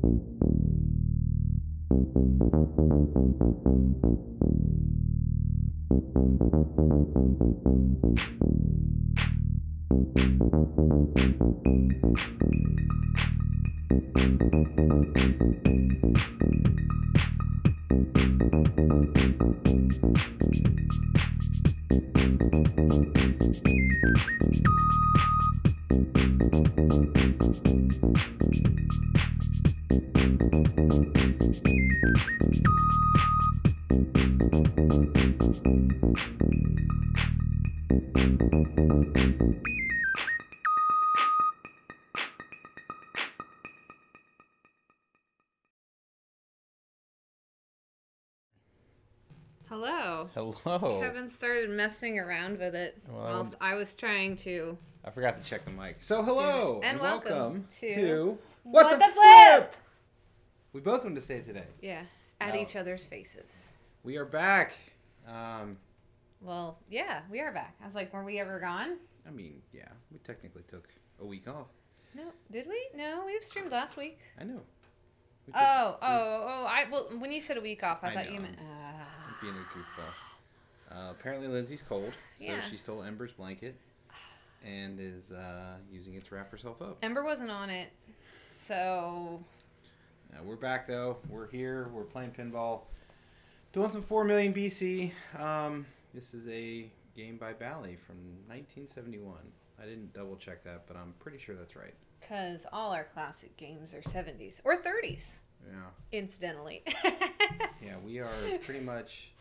Hello. Hello. Kevin started messing around with it whilst I was trying to. I forgot to check the mic. So hello and welcome to What the Flip? We both want to say it today. Yeah, at each other's faces. We are back. Well, yeah, we are back. I was like, were we ever gone? I mean, yeah, we technically took a week off. No, did we? No, we streamed last week. I know. Well, when you said a week off, I thought you meant. I'm being a goofball. Apparently, Lindsay's cold, so she stole Ember's blanket and is using it to wrap herself up. Ember wasn't on it, so. We're back though. We're here. We're playing pinball, doing some 4 million BC. This is a game by Bally from 1971. I didn't double check that, but I'm pretty sure that's right. Because all our classic games are 70s or 30s. Yeah. Incidentally. Yeah, we are pretty much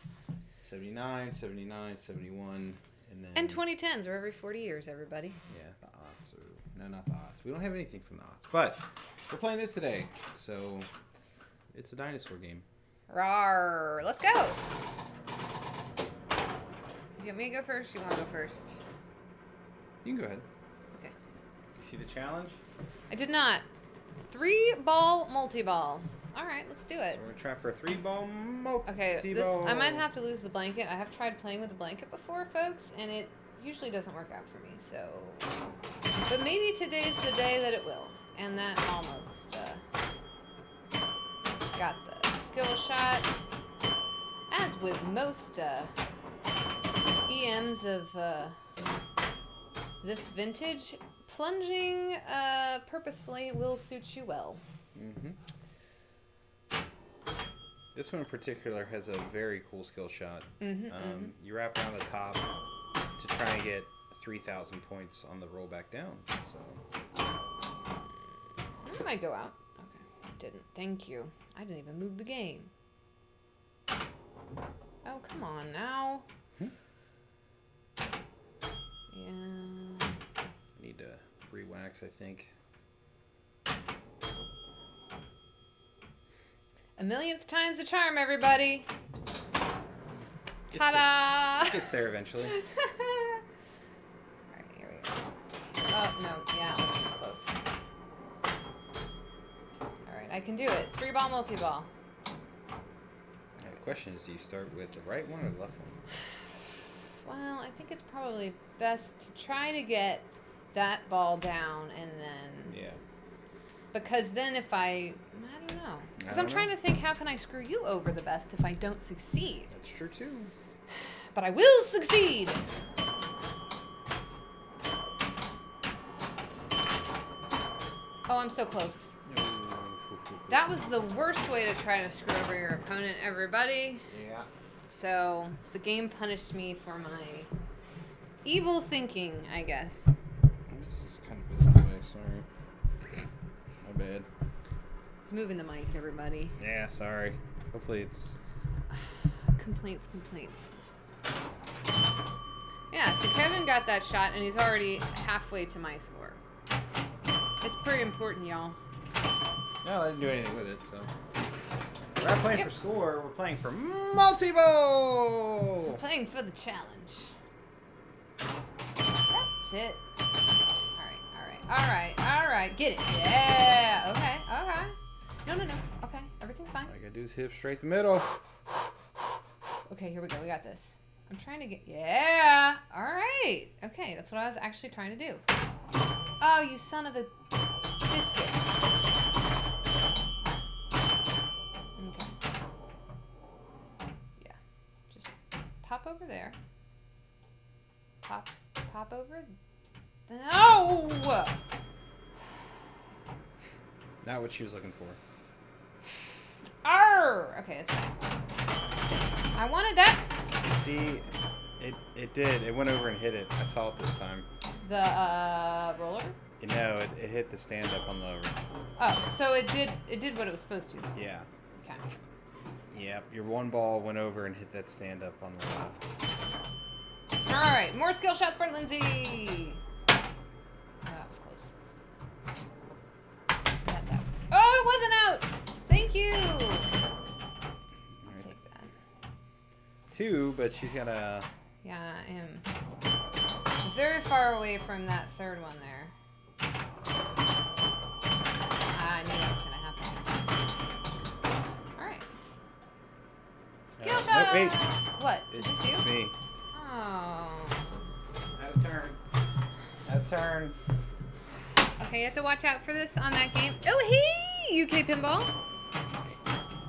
79, 79, 71, and then... And 2010s. We're every 40 years, everybody. Yeah, the odds are... No, not the odds. We don't have anything from the odds. But we're playing this today, so it's a dinosaur game. Rawr. Let's go. Do you want me to go first? You want to go first? You can go ahead. Okay. You see the challenge? I did not. 3-ball multi-ball. All right, let's do it. So we're going to try for a 3-ball multi-ball. Okay, I might have to lose the blanket. I have tried playing with the blanket before, folks, and it usually doesn't work out for me, so... But maybe today's the day that it will. And that almost got the skill shot. As with most EMs of this vintage, plunging purposefully will suit you well. Mm-hmm. This one in particular has a very cool skill shot. You wrap around the top to try and get 3,000 points on the roll back down. So I might go out. Okay, didn't. Thank you. I didn't even move the game. Oh, come on now. Yeah. Need to re-wax, I think. A millionth time's a charm, everybody. Ta-da! It gets there eventually. Alright, here we go. Oh, no. Yeah, that's too close. Alright, I can do it. 3-ball multi-ball. The question is, do you start with the right one or the left one? Well, I think it's probably best to try to get that ball down and then... Yeah. Because then if I don't know. Because I'm trying to think, how can I screw you over the best if I don't succeed? That's true, too. But I will succeed! Oh, I'm so close. That was the worst way to try to screw over your opponent, everybody. Yeah. So, the game punished me for my evil thinking, I guess. This is kind of busy way, sorry. My bad. It's moving the mic, everybody. Yeah, sorry. Hopefully it's... Complaints. Yeah, so Kevin got that shot, and he's already halfway to my score. It's pretty important, y'all. No, I didn't do anything with it, so... We're not playing for score, we're playing for multi-ball! We're playing for the challenge. That's it. Alright. Get it. Yeah. Okay. No. Okay, everything's fine. All I gotta do is hit straight the middle. Okay, here we go. We got this. I'm trying to get... Yeah. Alright. Okay, that's what I was actually trying to do. Oh, you son of a biscuit. over there. Pop over. No! Not what she was looking for. Arr! Okay, it's fine. I wanted that. See, it did. It went over and hit it. I saw it this time. The roller? No, it hit the stand up on the. Oh, so it did what it was supposed to. Yeah. Okay. Yep. Your one ball went over and hit that stand up on the left. All right, more skill shots for Lindsay. Oh, that was close. That's out. Oh, it wasn't out. Thank you. I'll take that. 2, but she's got a. Yeah, I am very far away from that third one there. I knew that was going to happen. All right. Skill shot. No, wait. What? Is this you? It's me. Oh. Out of turn. Out of turn. Okay, you have to watch out for this on that game. Oh, hey, UK Pinball.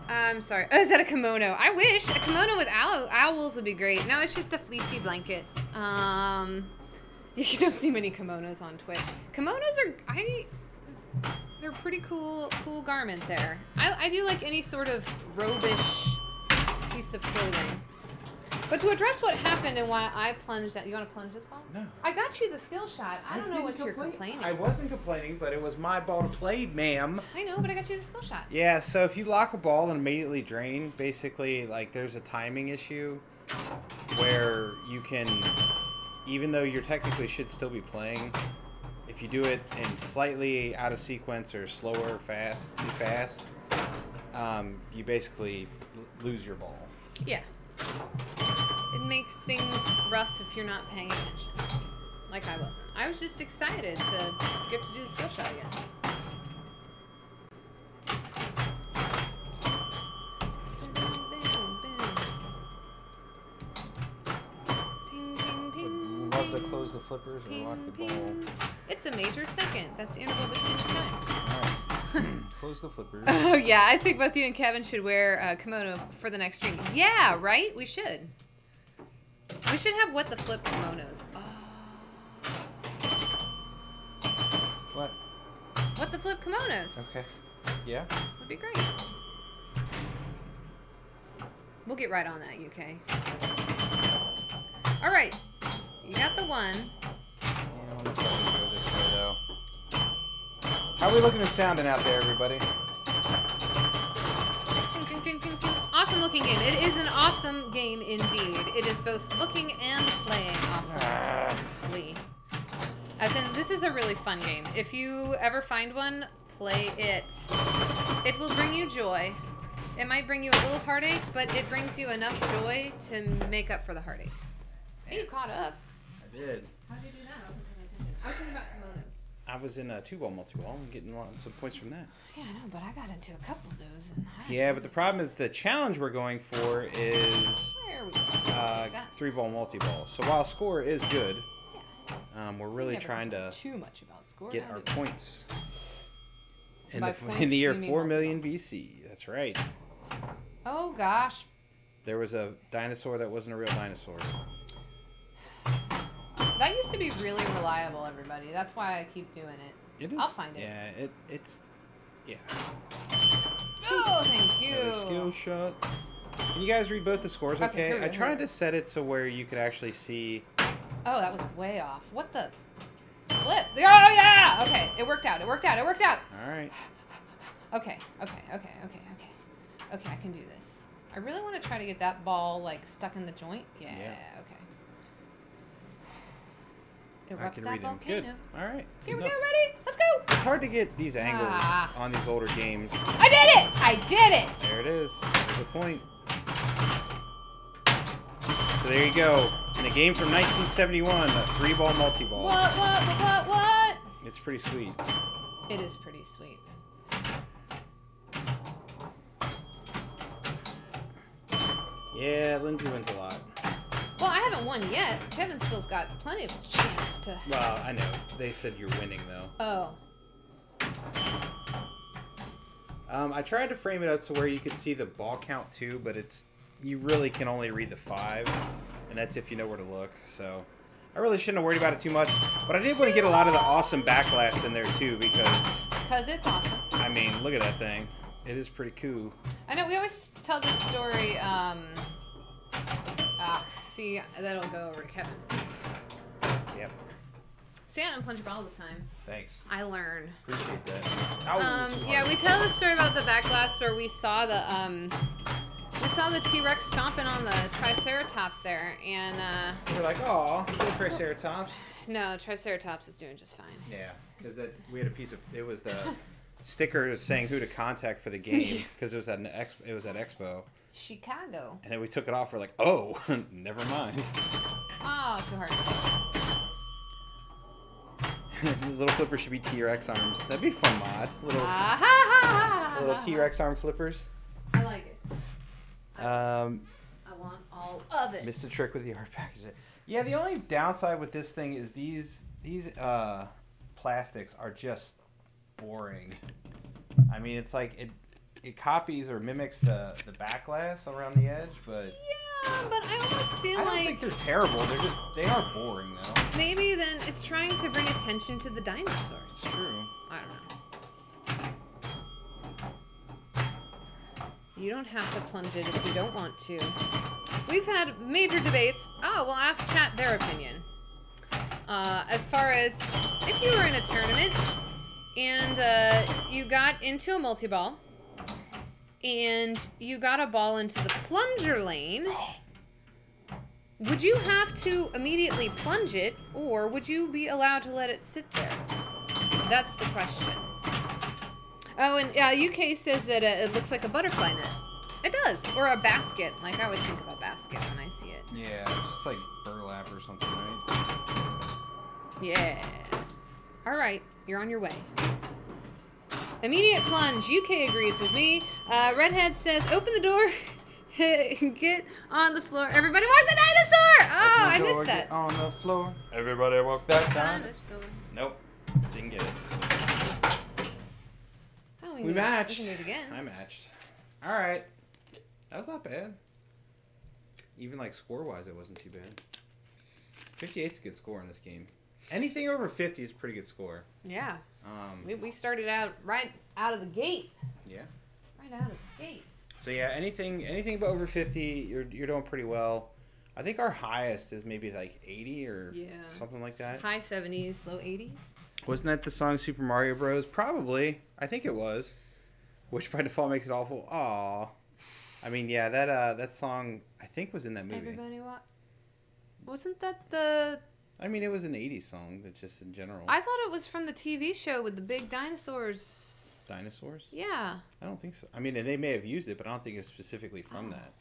I'm sorry. Oh, is that a kimono? I wish. A kimono with owls would be great. No, it's just a fleecy blanket. You don't see many kimonos on Twitch. Kimonos are, they're pretty cool garment there. I do like any sort of robish piece of clothing. But to address what happened and why I plunged that, you want to plunge this ball? No. I got you the skill shot. I don't know what you're complaining. I wasn't complaining, but it was my ball to play, ma'am. I know, but I got you the skill shot. Yeah, so if you lock a ball and immediately drain, basically, like, there's a timing issue where you can, even though you technically should still be playing, if you do it in slightly out of sequence or slower, too fast, you basically lose your ball. Yeah. It makes things rough if you're not paying attention. Like I wasn't. I was just excited to get to do the skill shot again. Love to close the flippers and lock the ball. It's a major second. That's the interval between the times. Close the flippers. Oh, yeah. I think both you and Kevin should wear a kimono for the next stream. Yeah, right? We should. We should have what the flip kimonos. Oh. What? What the flip kimonos. Okay. Yeah? Would be great. We'll get right on that, UK. All right. You got the one. Yeah, I'm gonna try to go this way, though. How are we looking at sounding out there, everybody? Awesome looking game. It is an awesome game indeed. It is both looking and playing awesomely. As in, this is a really fun game. If you ever find one, play it. It will bring you joy. It might bring you a little heartache, but it brings you enough joy to make up for the heartache. Hey, you caught up. I did. How did you do that? I wasn't paying attention. I was thinking about kimonos. I was in a 2-ball multi-ball and getting lots of points from that. Yeah, I know, but I got into a couple of those. And Yeah, but the problem is the challenge we're going for is there we go. 3-ball multi-ball. So while score is good, Yeah. we're really trying to too much about score. get our points. In By the, points, in the year you mean 4 million BC. That's right. Oh gosh. There was a dinosaur that wasn't a real dinosaur. That used to be really reliable, everybody. That's why I keep doing it. It is. I'll find it. Yeah, it's. Yeah. Oh, thank you. Another skill shot. Can you guys read both the scores okay? here we I go, tried to set it so where you could actually see. Oh, that was way off. What the? Flip. Oh, yeah! Okay, it worked out. It worked out. It worked out. All right. Okay, okay, okay, okay, okay. Okay, I can do this. I really want to try to get that ball, like, stuck in the joint. Yeah, okay. I Erupt can that read them. volcano. Good. All right. Here we Enough. go. Ready? Let's go. It's hard to get these angles Ah. on these older games. I did it! I did it! There it is. There's the point. So there you go. In a game from 1971, a 3-ball multi-ball. What? It's pretty sweet. It is pretty sweet. Yeah, Lindsay wins a lot. Well, I haven't won yet. Kevin still's got plenty of chance to... Well, I know. They said you're winning, though. Oh. I tried to frame it up to where you could see the ball count, too, but you really can only read the 5. and that's if you know where to look. So I really shouldn't have worried about it too much, but I did want to get a lot of the awesome backlash in there too because it's awesome. I mean, look at that thing. It is pretty cool. I know we always tell this story. See, that'll go over to Kevin. Yep. See, I didn't punch a ball this time. Thanks. I learn. Appreciate that. Yeah, we tell the story about the backlash where we saw the T-Rex stomping on the Triceratops there, and we're like, oh, Triceratops. No, Triceratops is doing just fine. Yeah, because we had a piece of it was the sticker saying who to contact for the game because it was at Expo. Chicago. And then we took it off. We're like, oh, never mind. Oh, too hard. Little flippers should be T-Rex arms. That'd be a fun mod. Little T-Rex arm flippers. I like it. I want all of it. Missed a trick with the art package. Yeah, the only downside with this thing is these plastics are just boring. I mean, it's like it copies or mimics the back glass around the edge, but yeah, but I almost feel I don't think they're terrible. They are boring though. Maybe then it's trying to bring attention to the dinosaurs. It's true. I don't know. You don't have to plunge it if you don't want to. We've had major debates. Oh, we'll ask chat their opinion. As far as if you were in a tournament and you got into a multi-ball and you got a ball into the plunger lane, would you have to immediately plunge it, or would you be allowed to let it sit there? That's the question. Oh, and UK says that it looks like a butterfly net. It does, or a basket. Like I always think of a basket when I see it. Yeah, it's just like burlap or something, right? Yeah. All right, you're on your way. Immediate plunge. UK agrees with me. Redhead says, open the door. Get on the floor. Everybody walk the dinosaur! Oh, I missed that. Get on the floor. Everybody walk that dinosaur. Nope. Didn't get it. Oh, we matched. We can do it again. I matched. All right. That was not bad. Even like score-wise, it wasn't too bad. 58's a good score in this game. Anything over 50 is a pretty good score. Yeah. We started out right out of the gate. Yeah. Right out of the gate. So yeah, anything over 50, you're doing pretty well. I think our highest is maybe like 80 or something like that. High 70s, low 80s. Wasn't that the song Super Mario Bros? Probably. I think it was. Which by default makes it awful. Aw. I mean, yeah, that song I think was in that movie. Everybody wasn't that the... I mean, it was an 80s song, but just in general. I thought it was from the TV show with the big dinosaurs. Dinosaurs? Yeah. I don't think so. I mean, they may have used it, but I don't think it's specifically from that.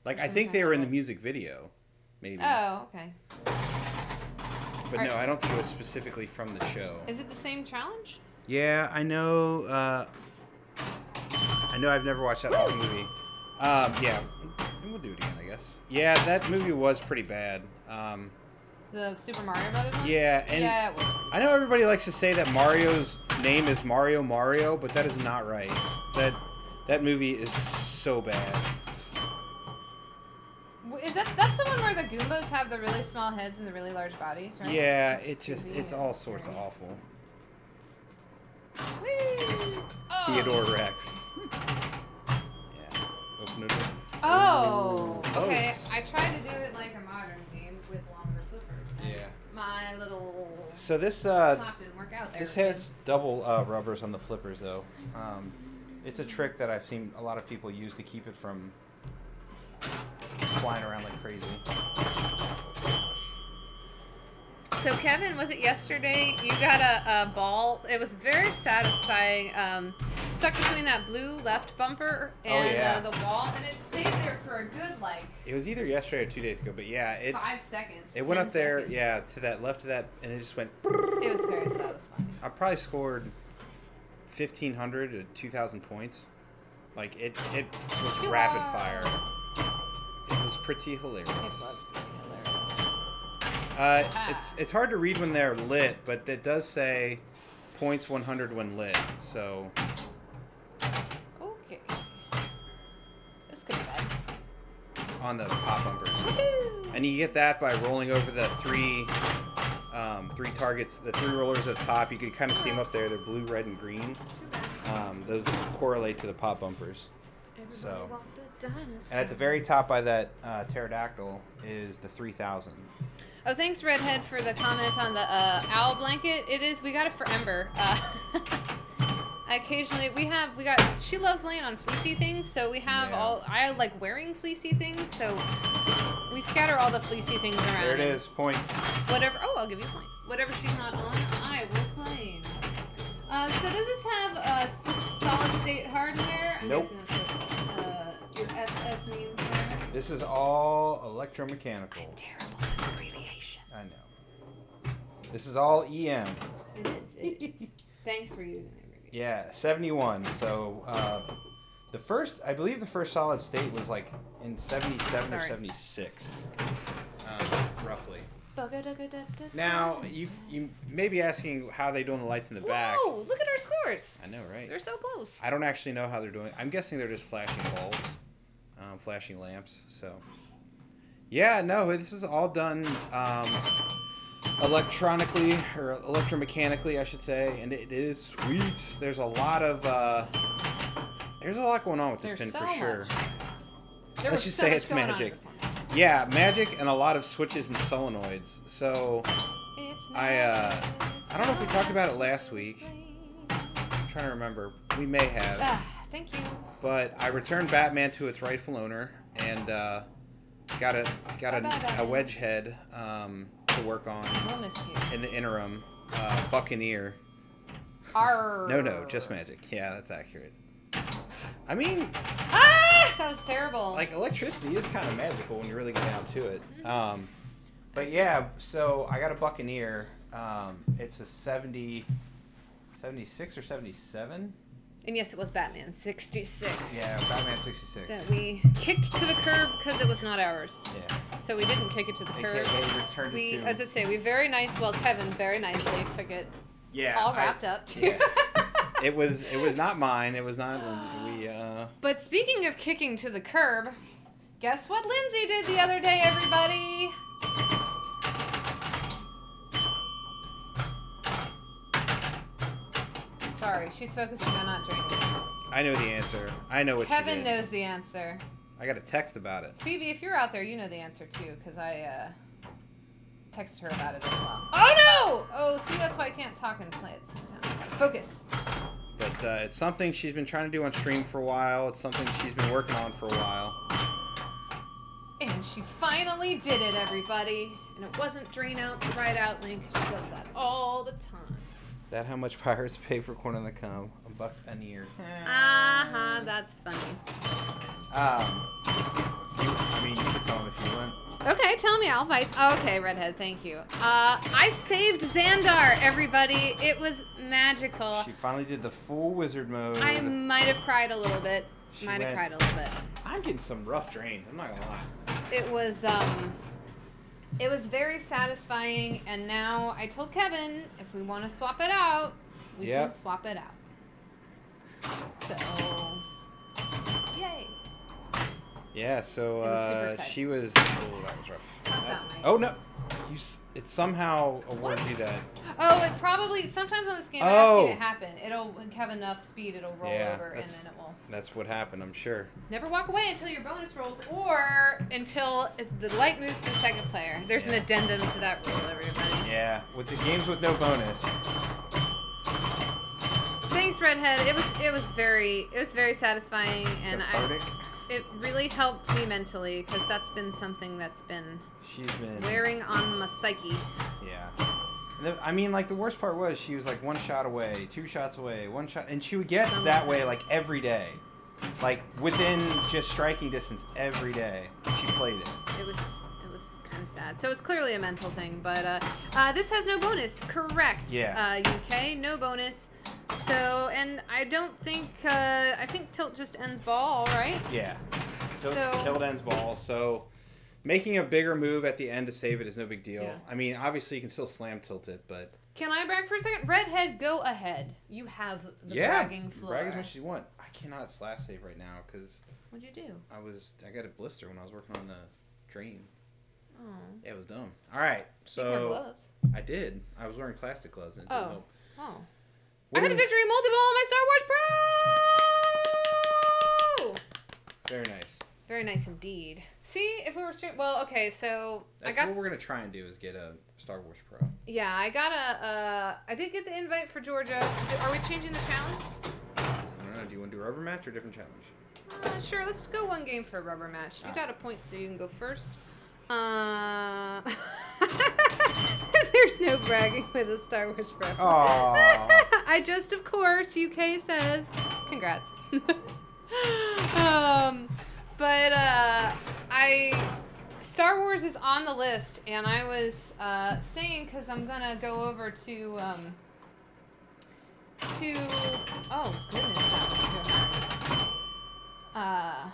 Like, I think they were in the music video, maybe. Oh, okay. But no, I don't think it was specifically from the show. Is it the same challenge? Yeah, I know. I've never watched that whole movie. Yeah, we'll do it again, I guess. Yeah, that movie was pretty bad. The Super Mario Brothers one? Yeah, and yeah, I know everybody likes to say that Mario's name is Mario, but that is not right. That movie is so bad. Is that's the one where the Goombas have the really small heads and the really large bodies, right? Yeah, it's all sorts of awful. Whee! Oh. Theodore Rex. Yeah. Open the door. Oh, okay. I tried to do it like a modern game with longer flippers. Yeah. My little so this flap didn't work out there. This has double rubbers on the flippers though. It's a trick that I've seen a lot of people use to keep it from flying around like crazy. So Kevin, was it yesterday you got a ball? It was very satisfying. Stuck between that blue left bumper and the wall, and it stayed there for a good It was either yesterday or 2 days ago, but yeah, 5 seconds. It went up there, to that left of that, and it just went. It was very satisfying. I probably scored 1,500 to 2,000 points. Like it was rapid fire. It was pretty hilarious. It was pretty hilarious. It's hard to read when they're lit, but it does say points 100 when lit. So. Okay. This could be bad. On the pop bumpers. Woohoo! And you get that by rolling over the three targets, the 3 rollers at the top. You can kind of see them up there. They're blue, red, and green. Those correlate to the pop bumpers. So, and at the very top by that pterodactyl is the 3000. Oh, thanks, Redhead, for the comment on the owl blanket. It is. We got it for Ember. Occasionally, she loves laying on fleecy things, so we have I like wearing fleecy things, so we scatter all the fleecy things around. There it is, point. Whatever, I'll give you a point. Whatever she's not on, I will claim. So does this have solid state hardware? I'm Nope. guessing that's what your SS means there. This is all electromechanical. I'm terrible with abbreviations. I know. This is all EM. It is. Thanks for using it. Yeah, 71. So I believe the first solid state was like in 77 or 76, roughly. Now you may be asking how they're doing the lights in the back. Whoa! Look at our scores. I know, right? They're so close. I don't actually know how they're doing. I'm guessing they're just flashing bulbs, flashing lamps. So yeah, no, this is all done. Electronically or electromechanically, I should say, and it is sweet. There's a lot going on with this pin for sure. Let's just say it's magic. Yeah, magic and a lot of switches and solenoids. So I don't know if we talked about it last week. I'm trying to remember. We may have. Thank you. But I returned Batman to its rightful owner and got a wedge head. To work on in the interim. Buccaneer. Arr. No, just magic. Yeah, that's accurate. I mean, that was terrible. Like electricity is kind of magical when you really get down to it. But yeah, so I got a Buccaneer. It's a 76 or 77. And yes, it was Batman 66. Yeah, Batman 66. That we kicked to the curb because it was not ours. Yeah. So we didn't kick it to the curb. Returned it to... As I say, Kevin very nicely took it. Yeah. All wrapped up too. Yeah. It was not mine. It was not Lindsay. But speaking of kicking to the curb, guess what Lindsay did the other day, everybody? Sorry, she's focusing on not drinking. I know the answer. I know what she did. Kevin knows the answer. I got a text about it. Phoebe, if you're out there, you know the answer too, because I texted her about it as well. Oh no! Oh, see, that's why I can't talk and play at the same time. Focus. But it's something she's been trying to do on stream for a while. It's something she's been working on for a while. And she finally did it, everybody. And it wasn't drain out the right out link. She does that all the time. That how much pirates pay for corn on the cob? $1 That's funny. You can tell him if you want. Okay, tell me. I'll bite. Okay, Redhead, thank you. I saved Xandar, everybody. It was magical. She finally did the full wizard mode. I might have cried a little bit. I'm getting some rough drains. I'm not gonna lie. It was very satisfying, and now I told Kevin if we want to swap it out, we can swap it out. So, yay. Yeah, so she was. Oh, that was rough. Oh no, it somehow awards you that. Oh, it probably sometimes on this game I've seen it happen. It'll have enough speed, it'll roll over, and then it will. That's what happened, I'm sure. Never walk away until your bonus rolls, or until the light moves to the second player. There's an addendum to that rule, everybody. Yeah, with the games with no bonus. Thanks, Redhead. It was very satisfying, and it really helped me mentally because that's been something that's been wearing on my psyche. Yeah. I mean, like, the worst part was she was like 1 shot away, 2 shots away, 1 shot, and she would get that way like every day, like within just striking distance every day. She played it. It was kind of sad. So it's clearly a mental thing, but this has no bonus. Correct. Yeah. UK, no bonus. So, and I don't think I think tilt just ends ball, right? Yeah. Tilt ends ball. So. Making a bigger move at the end to save it is no big deal. Yeah. I mean, obviously you can still slam tilt it, but... Can I brag for a second? Redhead, go ahead. You have the bragging floor. Brag as much as you want. I cannot slap save right now because... What'd you do? I got a blister when I was working on the drain. Yeah, it was dumb. All right, You wore so gloves. I did. I was wearing plastic gloves. And it didn't help. Oh. What I got a victory multiple on my Star Wars Pro! Very nice. Very nice indeed. See, if we were streaming... Well, okay, so... That's what we're going to try and do is get a Star Wars Pro. Yeah, I got I did get the invite for Georgia. Are we changing the challenge? I don't know. Do you want to do a rubber match or a different challenge? Sure, let's go one game for a rubber match. You got a point, so you can go first. There's no bragging with a Star Wars Pro. I just, of course, UK says, congrats. Star Wars is on the list, and I was saying, because I'm gonna go over to oh goodness, that was too hard.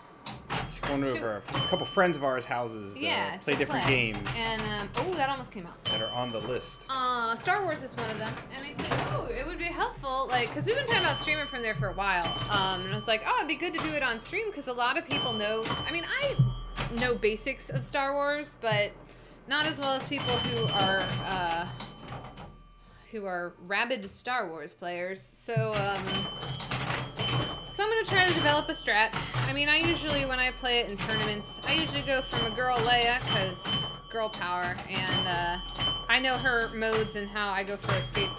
Just going over a couple friends of ours' houses to play different games. And oh, that almost came out. That are on the list. Star Wars is one of them, and I said, oh, it would be helpful, like, because we've been talking about streaming from there for a while. And I was like, oh, it'd be good to do it on stream because a lot of people know. I mean, I know basics of Star Wars, but not as well as people who are rabid Star Wars players. So I'm going to try to develop a strat. I mean, I usually, when I play it in tournaments, I usually go from a girl Leia, because girl power, and I know her modes and how I go for escape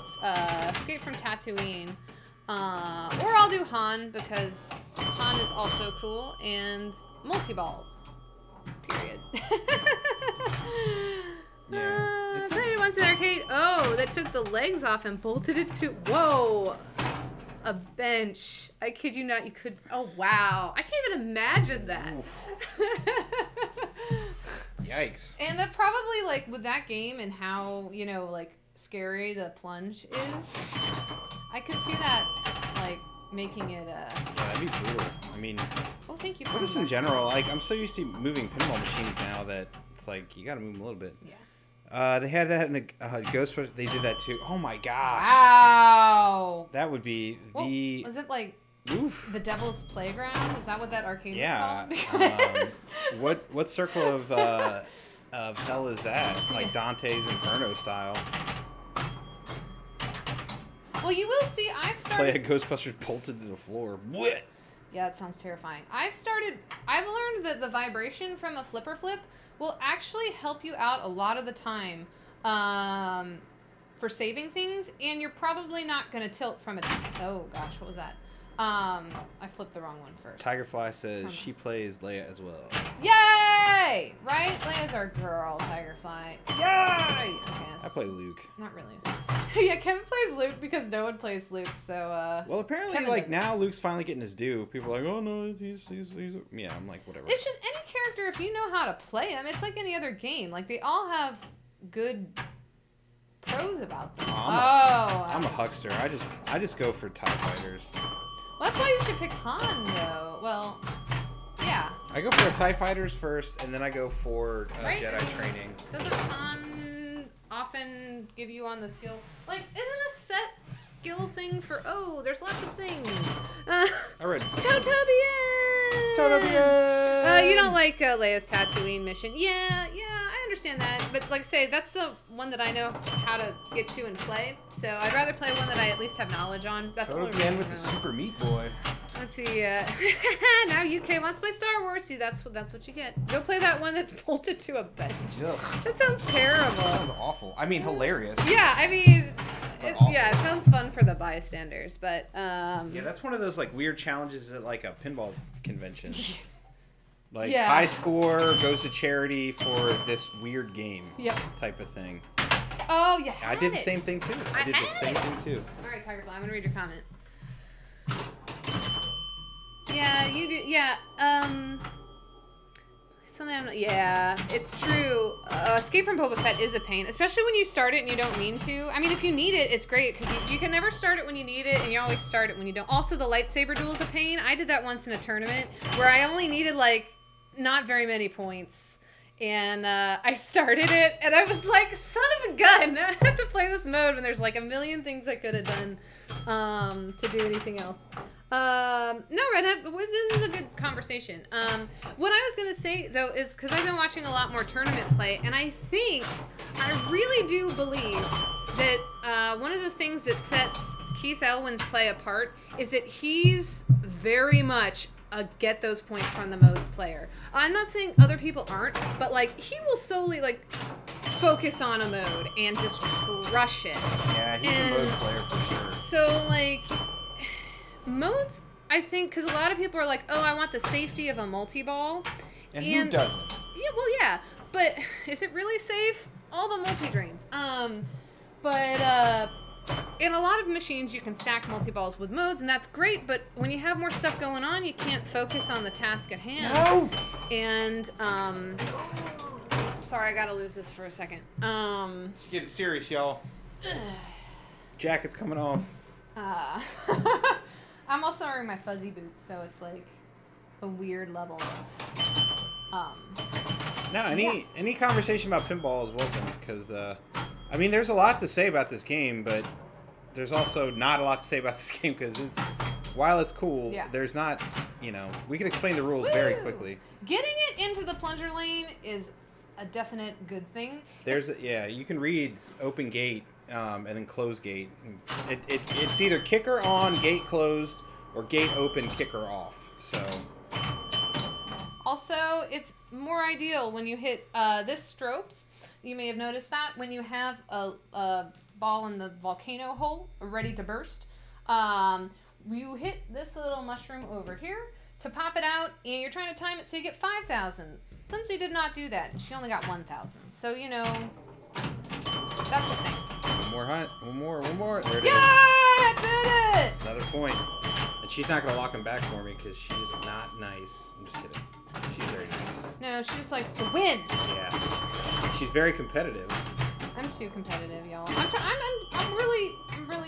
from Tatooine. Or I'll do Han, because Han is also cool, and multi-ball. Period. Yeah. Played once in the arcade. Oh, that took the legs off and bolted it to... Whoa! A bench. I kid you not, you could... Oh, wow. I can't even imagine that. Yikes. And that probably, like, with that game and how, you know, like, scary the plunge is, I could see that, like, making it, Yeah, that'd be brutal. I mean... Oh, thank you for Well, just in general, like, I'm so used to moving pinball machines now that it's like, you gotta move them a little bit. Yeah. They had that in a Ghostbusters. They did that too. Oh my gosh. Wow. That would be the... Was it, like... Oof. The Devil's Playground? Is that what that arcade Yeah. was called? What circle of hell is that? Like Dante's Inferno style. Well, you will see. I've Play a started. Ghostbusters bolted to the floor. What? Yeah, it sounds terrifying. I've learned that the vibration from a flipper flip will actually help you out a lot of the time for saving things, and you're probably not going to tilt from it. Oh gosh, what was that? I flipped the wrong one first. Tigerfly says she plays Leia as well. Yay! Right? Leia's our girl, Tigerfly. Yay! Okay, I play Luke. Not really. Yeah, Kevin plays Luke because no one plays Luke, so, Well, apparently, Kevin like, does. now Luke's finally getting his due. People are like, oh, no, he's... Yeah, I'm like, whatever. It's just any character, if you know how to play them, it's like any other game. Like, they all have good pros about them. I'm a huckster. I just go for TIE fighters. Well, that's why you should pick Han, though. Well, yeah. I go for TIE fighters first, and then I go for Right? Jedi training. Doesn't Han often give you on the skill? Like, isn't a set skill thing for, oh, there's lots of things. I read... Totobien! You don't like Leia's Tatooine mission. Yeah, I understand that. But like I say, that's the one that I know how to get to and play. So I'd rather play one that I at least have knowledge on. That's the only Totobien reason with the Super Meat Boy. Let's see. Now UK wants to play Star Wars. See, that's what you get. Go play that one that's bolted to a bench. Ugh. That sounds terrible. That sounds awful. I mean, hilarious. Yeah, I mean, Awful. yeah, it sounds fun for the bystanders, but Yeah, that's one of those like weird challenges at like a pinball convention. Like Yeah. high score goes to charity for this weird game. Yep. Type of thing. Oh, yeah. I did the same thing too. I did the same thing too. All right, Tigerfly, I'm gonna read your comment. Yeah, you do. Yeah. Something I'm not, yeah, it's true. Escape from Boba Fett is a pain, especially when you start it and you don't mean to. I mean, if you need it, it's great, because you can never start it when you need it, and you always start it when you don't. Also, the lightsaber duel is a pain. I did that once in a tournament where I only needed, like, not very many points. And I started it, and I was like, son of a gun! I have to play this mode when there's, like, a million things I could have done to do anything else. No, Redhead, this is a good conversation. What I was going to say, though, is because I've been watching a lot more tournament play, and I really do believe that one of the things that sets Keith Elwin's play apart is that he's very much a get those points from the modes player. I'm not saying other people aren't, but, like, he will solely, like, focus on a mode and just crush it. Yeah, he's a mode player for sure. So, like... modes, I think, because a lot of people are like, oh, I want the safety of a multi-ball. And who doesn't? Yeah, well, yeah. But is it really safe? All the multi-drains. But in a lot of machines, you can stack multi-balls with modes, and that's great. But when you have more stuff going on, you can't focus on the task at hand. No! And, sorry, I gotta lose this for a second. She's getting serious, y'all. Jacket's coming off. I'm also wearing my fuzzy boots, so it's like a weird level of, No, any conversation about pinball is welcome, because, I mean, there's a lot to say about this game, but there's also not a lot to say about this game, because while it's cool, there's not, we can explain the rules very quickly. Getting it into the plunger lane is a definite good thing. You can read open gate, and then close gate. It's either kicker on, gate closed, or gate open, kicker off. So. Also, it's more ideal when you hit this stropes. You may have noticed that when you have a ball in the volcano hole ready to burst, you hit this little mushroom over here to pop it out, and you're trying to time it so you get 5,000. Lindsay did not do that. She only got 1,000. So, that's the thing. One more hunt. One more. There it is. Yeah, I did it! That's another point. And she's not going to lock him back for me because she's not nice. I'm just kidding. She's very nice. No, she just likes to win. Yeah. She's very competitive. I'm too competitive, y'all. I'm really,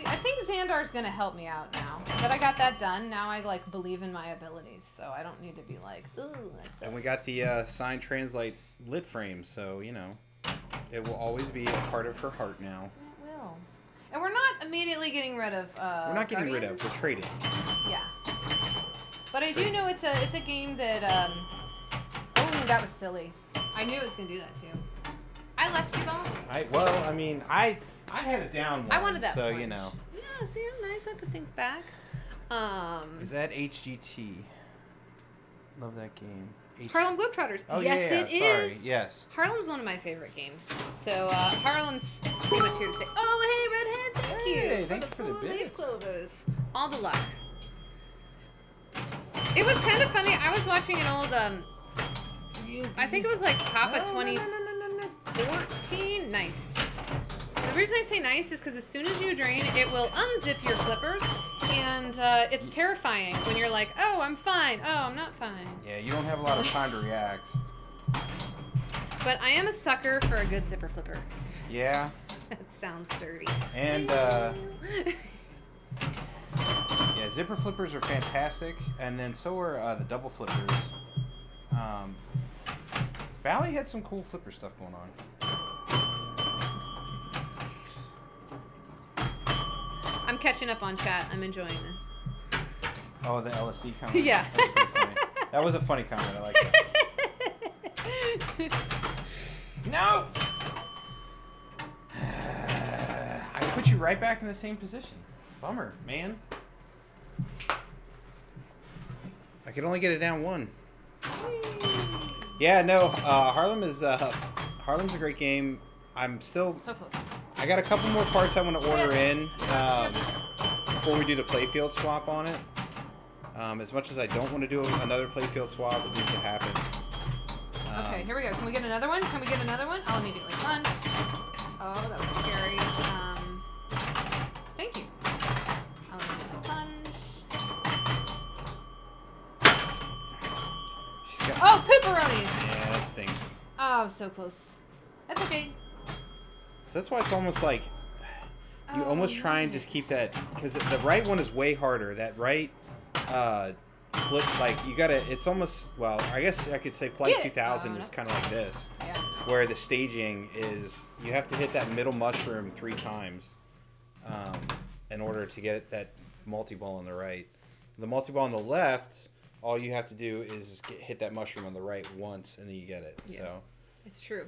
I think Xandar's going to help me out now. That I got that done, now I, like, believe in my abilities. So I don't need to be like, ooh. And we got the sign translate lid frame, so, it will always be a part of her heart now. It will. And we're not immediately getting rid of we're not getting rid of, we're trading. Yeah. But I do know it's a game that oh, that was silly. I knew it was gonna do that too. I left you balls. I had it down one, I wanted that so plunge. Yeah, see how nice I put things back. Is that HGT? Love that game. Harlem Globetrotters. Oh, yes, it is. Sorry. Yes. Harlem's one of my favorite games. So Harlem's pretty much here to say, oh, hey, Redhead, thank you. Thank you for the leaf bits. clovers. All the luck. It was kind of funny. I was watching an old, I think it was like Papa 2014. Nice. The reason I say nice is because as soon as you drain, it will unzip your flippers, and it's terrifying when you're like, oh, I'm fine. Oh, I'm not fine. Yeah, you don't have a lot of time to react. But I am a sucker for a good zipper flipper. Yeah. That sounds dirty. And, yeah, zipper flippers are fantastic, and then so are the double flippers. Bally had some cool flipper stuff going on. I'm catching up on chat. I'm enjoying this. Oh, the LSD comment? Yeah. That was pretty funny. That was a funny comment. I like that. No! I put you right back in the same position. Bummer, man. I could only get it down one. Yeah, no, Harlem's a great game. I'm still... So close. I got a couple more parts I want to order in before we do the playfield swap on it. As much as I don't want to do another playfield swap, it needs to happen. Okay, here we go. Can we get another one? Can we get another one? I'll immediately plunge. Oh, that was scary. Thank you. I'll immediately plunge. Oh, pepperonis! Yeah, that stinks. Oh, so close. That's okay. So that's why it's almost like you almost try and just keep that, because the right one is way harder. That right flip, like you gotta, it's almost, well, I guess I could say Flight 2000 is kind of like this, where the staging is you have to hit that middle mushroom 3 times in order to get that multi-ball on the right. The multi-ball on the left, all you have to do is hit that mushroom on the right once, and then you get it. Yeah. So it's true.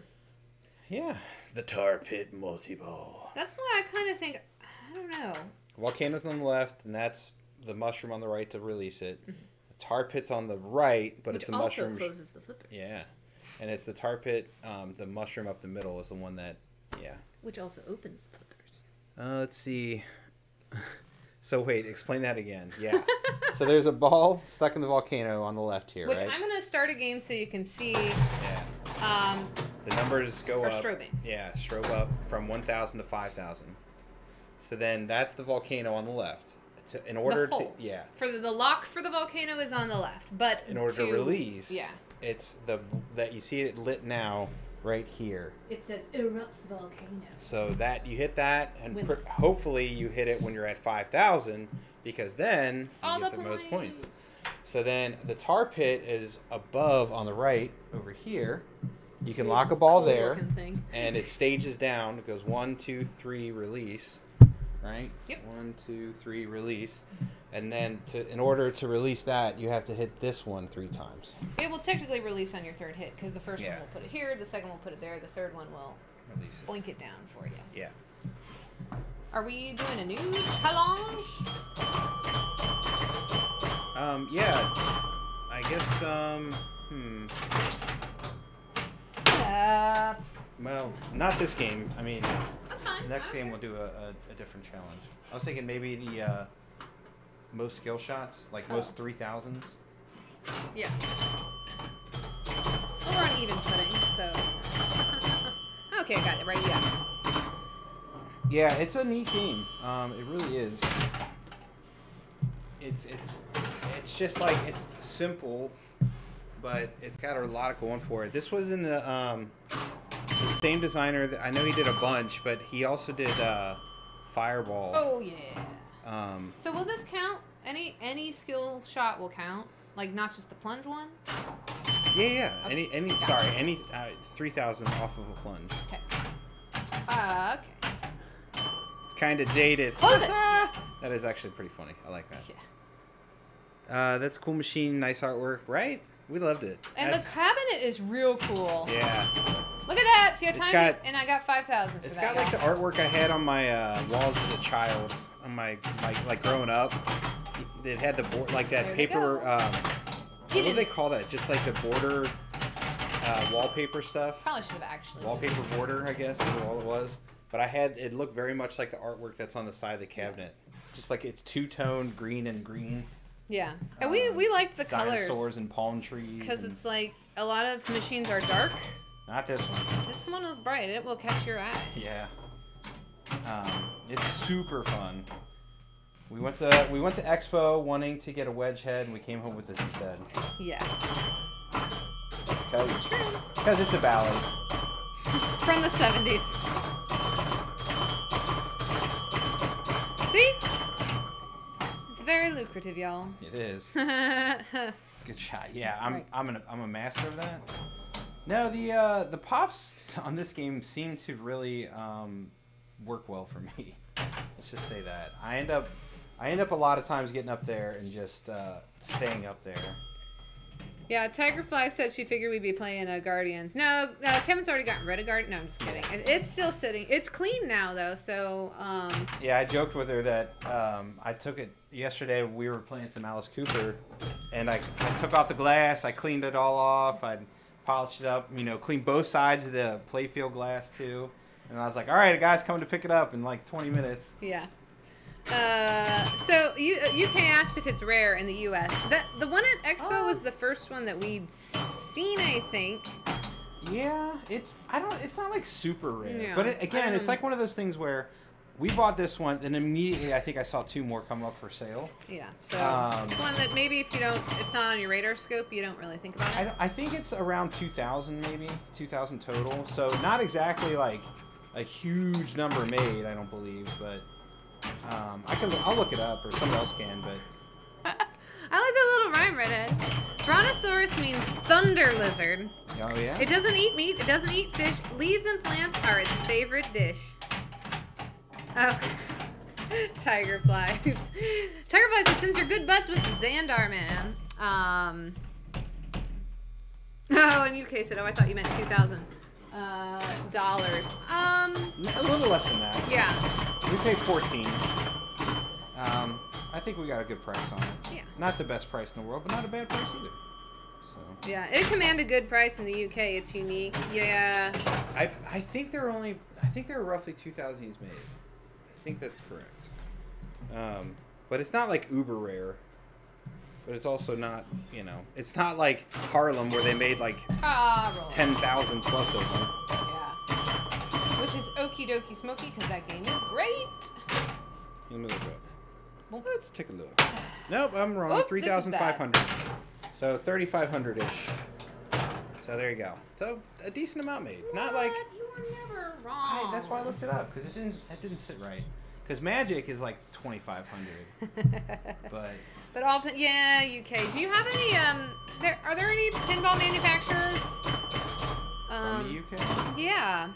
Yeah, the tar pit multi-ball. That's why I kind of think, I don't know. Volcano's on the left, and that's the mushroom on the right to release it. The tar pit's on the right, but it's a mushroom. Which also closes the flippers. Yeah, and it's the tar pit. The mushroom up the middle is the one that, which also opens the flippers. Let's see. So wait, explain that again. Yeah. So there's a ball stuck in the volcano on the left here, which right? I'm gonna start a game so you can see. Yeah. The numbers go up. Strobing. Yeah, strobe up from 1,000 to 5,000. So then that's the volcano on the left. In order to for the lock for the volcano is on the left, but in order to release, yeah, it's that you see it lit now right here. It says erupts volcano. So that you hit that, and hopefully you hit it when you're at 5,000, because then you get the most points. So then the tar pit is above on the right over here. You can lock a ball there, and it stages down. It goes 1, 2, 3, release. Right? Yep. 1, 2, 3, release. And then in order to release that, you have to hit this one 3 times. It will technically release on your third hit, because the first one will put it here, the second will put it there, the third one will release it. Boink it down for you. Yeah. Are we doing a new challenge? Yeah. I guess, well, not this game. I mean, that's fine. Next game we'll do a different challenge. I was thinking maybe the most skill shots, like most 3,000s. Yeah. Well, we're on even footing, so. Okay, I got it right. Yeah. Yeah, it's a neat game. It really is. It's just like it's simple, but it's got a lot going for it. This was in the same designer. I know he did a bunch, but he also did Fireball. Oh yeah. So will this count? Any skill shot will count, like not just the plunge one. Yeah. Okay. Any 3,000 off of a plunge. Okay. Okay. It's kind of dated. Close it. That is actually pretty funny. I like that. Yeah. That's a cool machine. Nice artwork, right? We loved it. And the cabinet is real cool. Yeah. Look at that. See, I timed it, and I got 5,000 for that. It's got like the artwork I had on my walls as a child, on my like growing up. It had the board, like that paper. What do they call that? Just like the border wallpaper stuff. Probably should have actually. Wallpaper border, I guess, is all it was. But it looked very much like the artwork that's on the side of the cabinet. Just like it's two-toned green and green. Yeah, and we liked the colors. Dinosaurs and palm trees. Because it's like a lot of machines are dark. Not this one. This one is bright. It will catch your eye. Yeah. It's super fun. We went to Expo wanting to get a wedge head, and we came home with this instead. Yeah. Because it's a Bally. From the 70s. See? It's very lucrative, y'all. It is. Good shot. Yeah, I'm a master of that. No, the pops on this game seem to really work well for me. Let's just say that. I end up a lot of times getting up there and just staying up there. Yeah, Tigerfly said she figured we'd be playing Guardians. No, Kevin's already gotten rid of Guardians. No, I'm just kidding. It's still sitting. It's clean now, though, so... Yeah, I joked with her that I took it yesterday. We were playing some Alice Cooper, and I took off the glass. I cleaned it all off. I polished it up, cleaned both sides of the playfield glass, too. And I was like, all right, a guy's coming to pick it up in like 20 minutes. Yeah. So UK asked if it's rare in the US. The one at Expo was the first one that we'd seen, I think. Yeah, it's not like super rare, yeah, but again, it's like one of those things where we bought this one, and immediately I think I saw 2 more come up for sale. Yeah, so it's one that maybe if it's not on your radar scope, you don't really think about it. I think it's around 2,000 maybe, 2,000 total. So not exactly like a huge number made, I don't believe, but. I'll look it up, or someone else can, but... I like the little rhyme redhead. Brontosaurus means thunder lizard. Oh, yeah? It doesn't eat meat, it doesn't eat fish. Leaves and plants are its favorite dish. Oh. Tigerfly. Oops. Tigerfly said, since you're good buds with Xandar, man. Oh, and UK said, oh, I thought you meant $2,000. A little less than that. Yeah. We paid 14. I think we got a good price on it. Yeah. Not the best price in the world, but not a bad price either. So. Yeah, it commanded a good price in the UK. It's unique. Yeah. I think there are roughly 2,000 he's made. I think that's correct. But it's not like uber rare. But it's also not, you know, it's not like Harlem where they made like 10,000 plus of them. Yeah. Which is okie dokie smoky because that game is great. Let me look it up. Well, let's take a look. Nope, I'm wrong. Oh, 3,500. So 3,500-ish. So there you go. So a decent amount made. What? Not like. You were never wrong. That's why I looked it up because it didn't sit right. Because Magic is like 2,500. But all yeah, UK. Do you have any are there any pinball manufacturers from the UK? Yeah.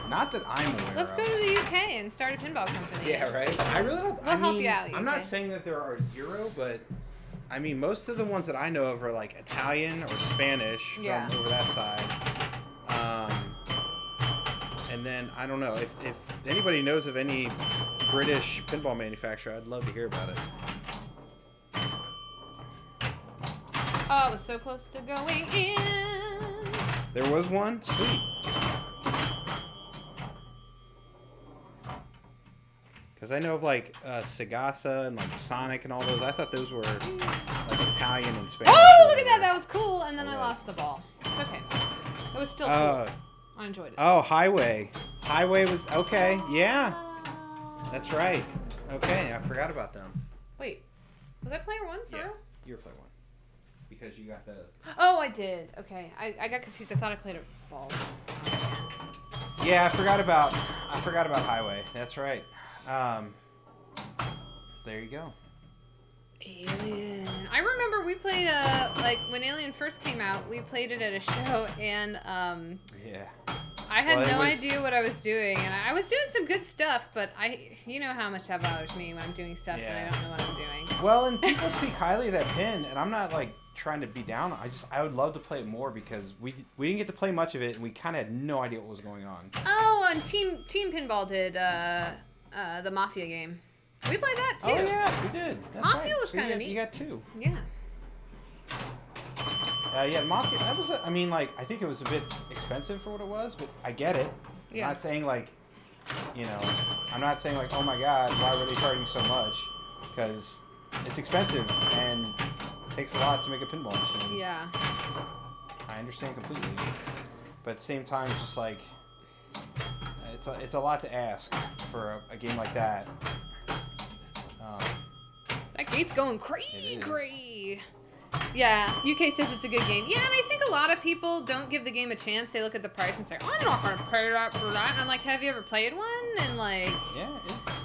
Not that I'm aware of. Let's go to the UK and start a pinball company. Yeah, right. I really don't. We'll help you out. I'm not saying that there are zero, but I mean most of the ones that I know of are like Italian or Spanish from over that side. And then I don't know if anybody knows of any British pinball manufacturer. I'd love to hear about it. Oh, I was so close to going in. There was one? Sweet. Because I know of like Sagasa and like Sonic and all those. I thought those were like Italian and Spanish. Oh, look at that. That was cool. And then I lost the ball. It's okay. It was still cool. I enjoyed it. Oh, Highway. Highway was okay. Yeah. That's right. Okay, I forgot about them. Wait. Was I player one for real? You were player one. Because you got that. Oh, I did. Okay. I got confused. I thought I played a ball. Yeah, I forgot about Highway. That's right. There you go. Alien. I remember we played like when Alien first came out, we played it at a show and yeah. I had no idea what I was doing, and I was doing some good stuff, but you know how much that bothers me when I'm doing stuff and I don't know what I'm doing. Well, and people speak highly of that pin, and I'm not like trying to be down. I would love to play it more because we didn't get to play much of it, and we kind of had no idea what was going on. Oh, and Team Pinball did the Mafia game. We played that too. Oh yeah, we did. That's Mafia right. was kind of neat. You got two. Yeah. Yeah, Mafia. That was. I mean, like, I think it was a bit expensive for what it was, but I get it. Yeah. I'm not saying like, you know, I'm not saying like, oh my God, why were they charging so much? Because it's expensive and it takes a lot to make a pinball machine. Yeah. I understand completely, but at the same time, it's just like, it's a lot to ask for a game like that. That gate's going cray. Yeah, UK says it's a good game. Yeah, and I think a lot of people don't give the game a chance. They look at the price and say, I'm not going to pay that for that. And I'm like, have you ever played one? And like... Yeah,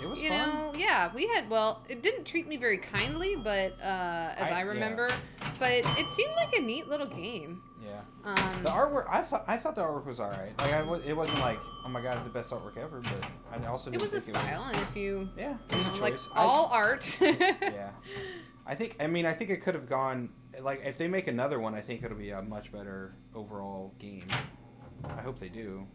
it was fun. You know, yeah, we had... Well, it didn't treat me very kindly, but as I remember. Yeah. But it seemed like a neat little game. Yeah. The artwork, I thought the artwork was alright. Like, it wasn't like, oh my God, the best artwork ever, but I also didn't think it was... It was a style, and if you... Yeah, it was a choice. Like, all art. Yeah. I think it could have gone, like, if they make another one, I think it'll be a much better overall game. I hope they do.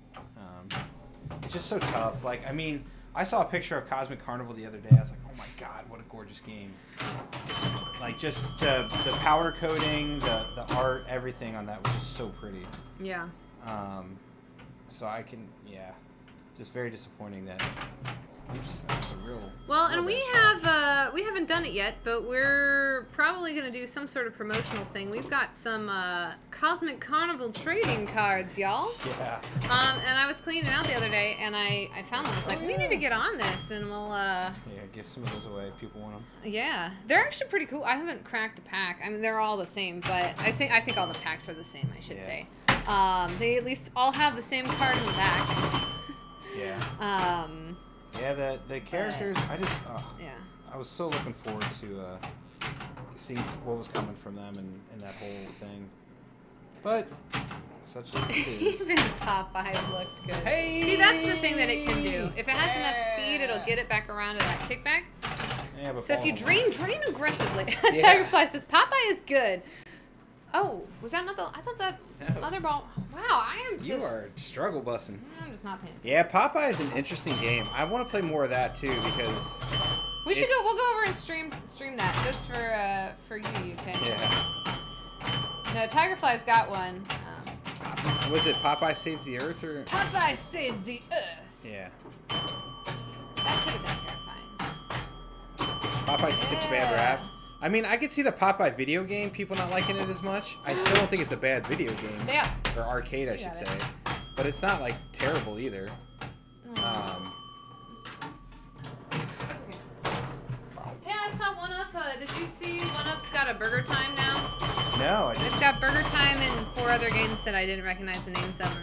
It's just so tough. Like, I mean, I saw a picture of Cosmic Carnival the other day. I was like, oh my God, what a gorgeous game. Like, just the powder coating, the art, everything on that was just so pretty. Yeah. So I can, yeah, just very disappointing that... Well, and we haven't done it yet, but we're probably going to do some sort of promotional thing. We've got some Cosmic Carnival trading cards, y'all. Yeah. And I was cleaning out the other day, and I found them. I was like, we need to get on this, and we'll... Yeah, give some of those away. People want them. Yeah. They're actually pretty cool. I haven't cracked a pack. I mean, they're all the same, but I think all the packs are the same, I should say. They at least all have the same card in the back. Yeah. Yeah, the characters, I was so looking forward to seeing what was coming from them and that whole thing. But such as it is. Even Popeye looked good. Hey! See, that's the thing that it can do. If it has enough speed, it'll get it back around to that kickback. Yeah, but So if you drain aggressively. Yeah. Tigerfly says Popeye is good. Oh, was that not the? I thought that No. other ball. Wow, I am just. You are struggle bussing. I'm just not paying attention. Yeah, Popeye is an interesting game. I want to play more of that too because We should go. it's- We'll go over and stream that just for you, UK. Yeah. No, Tigerfly's got one. was it Popeye Saves the Earth or Popeye saves the earth. yeah? That could have been terrifying. Popeye just gets a bad Yeah. rap. I mean, I could see the Popeye video game, people not liking it as much. I still don't think it's a bad video game. Stay up. Or arcade, I You should got it. say. But it's not, like, terrible either. That's okay. Yeah, I saw One Up. Did you see One Up's got a Burger Time now? No, I It's got Burger Time and 4 other games that I didn't recognize the names of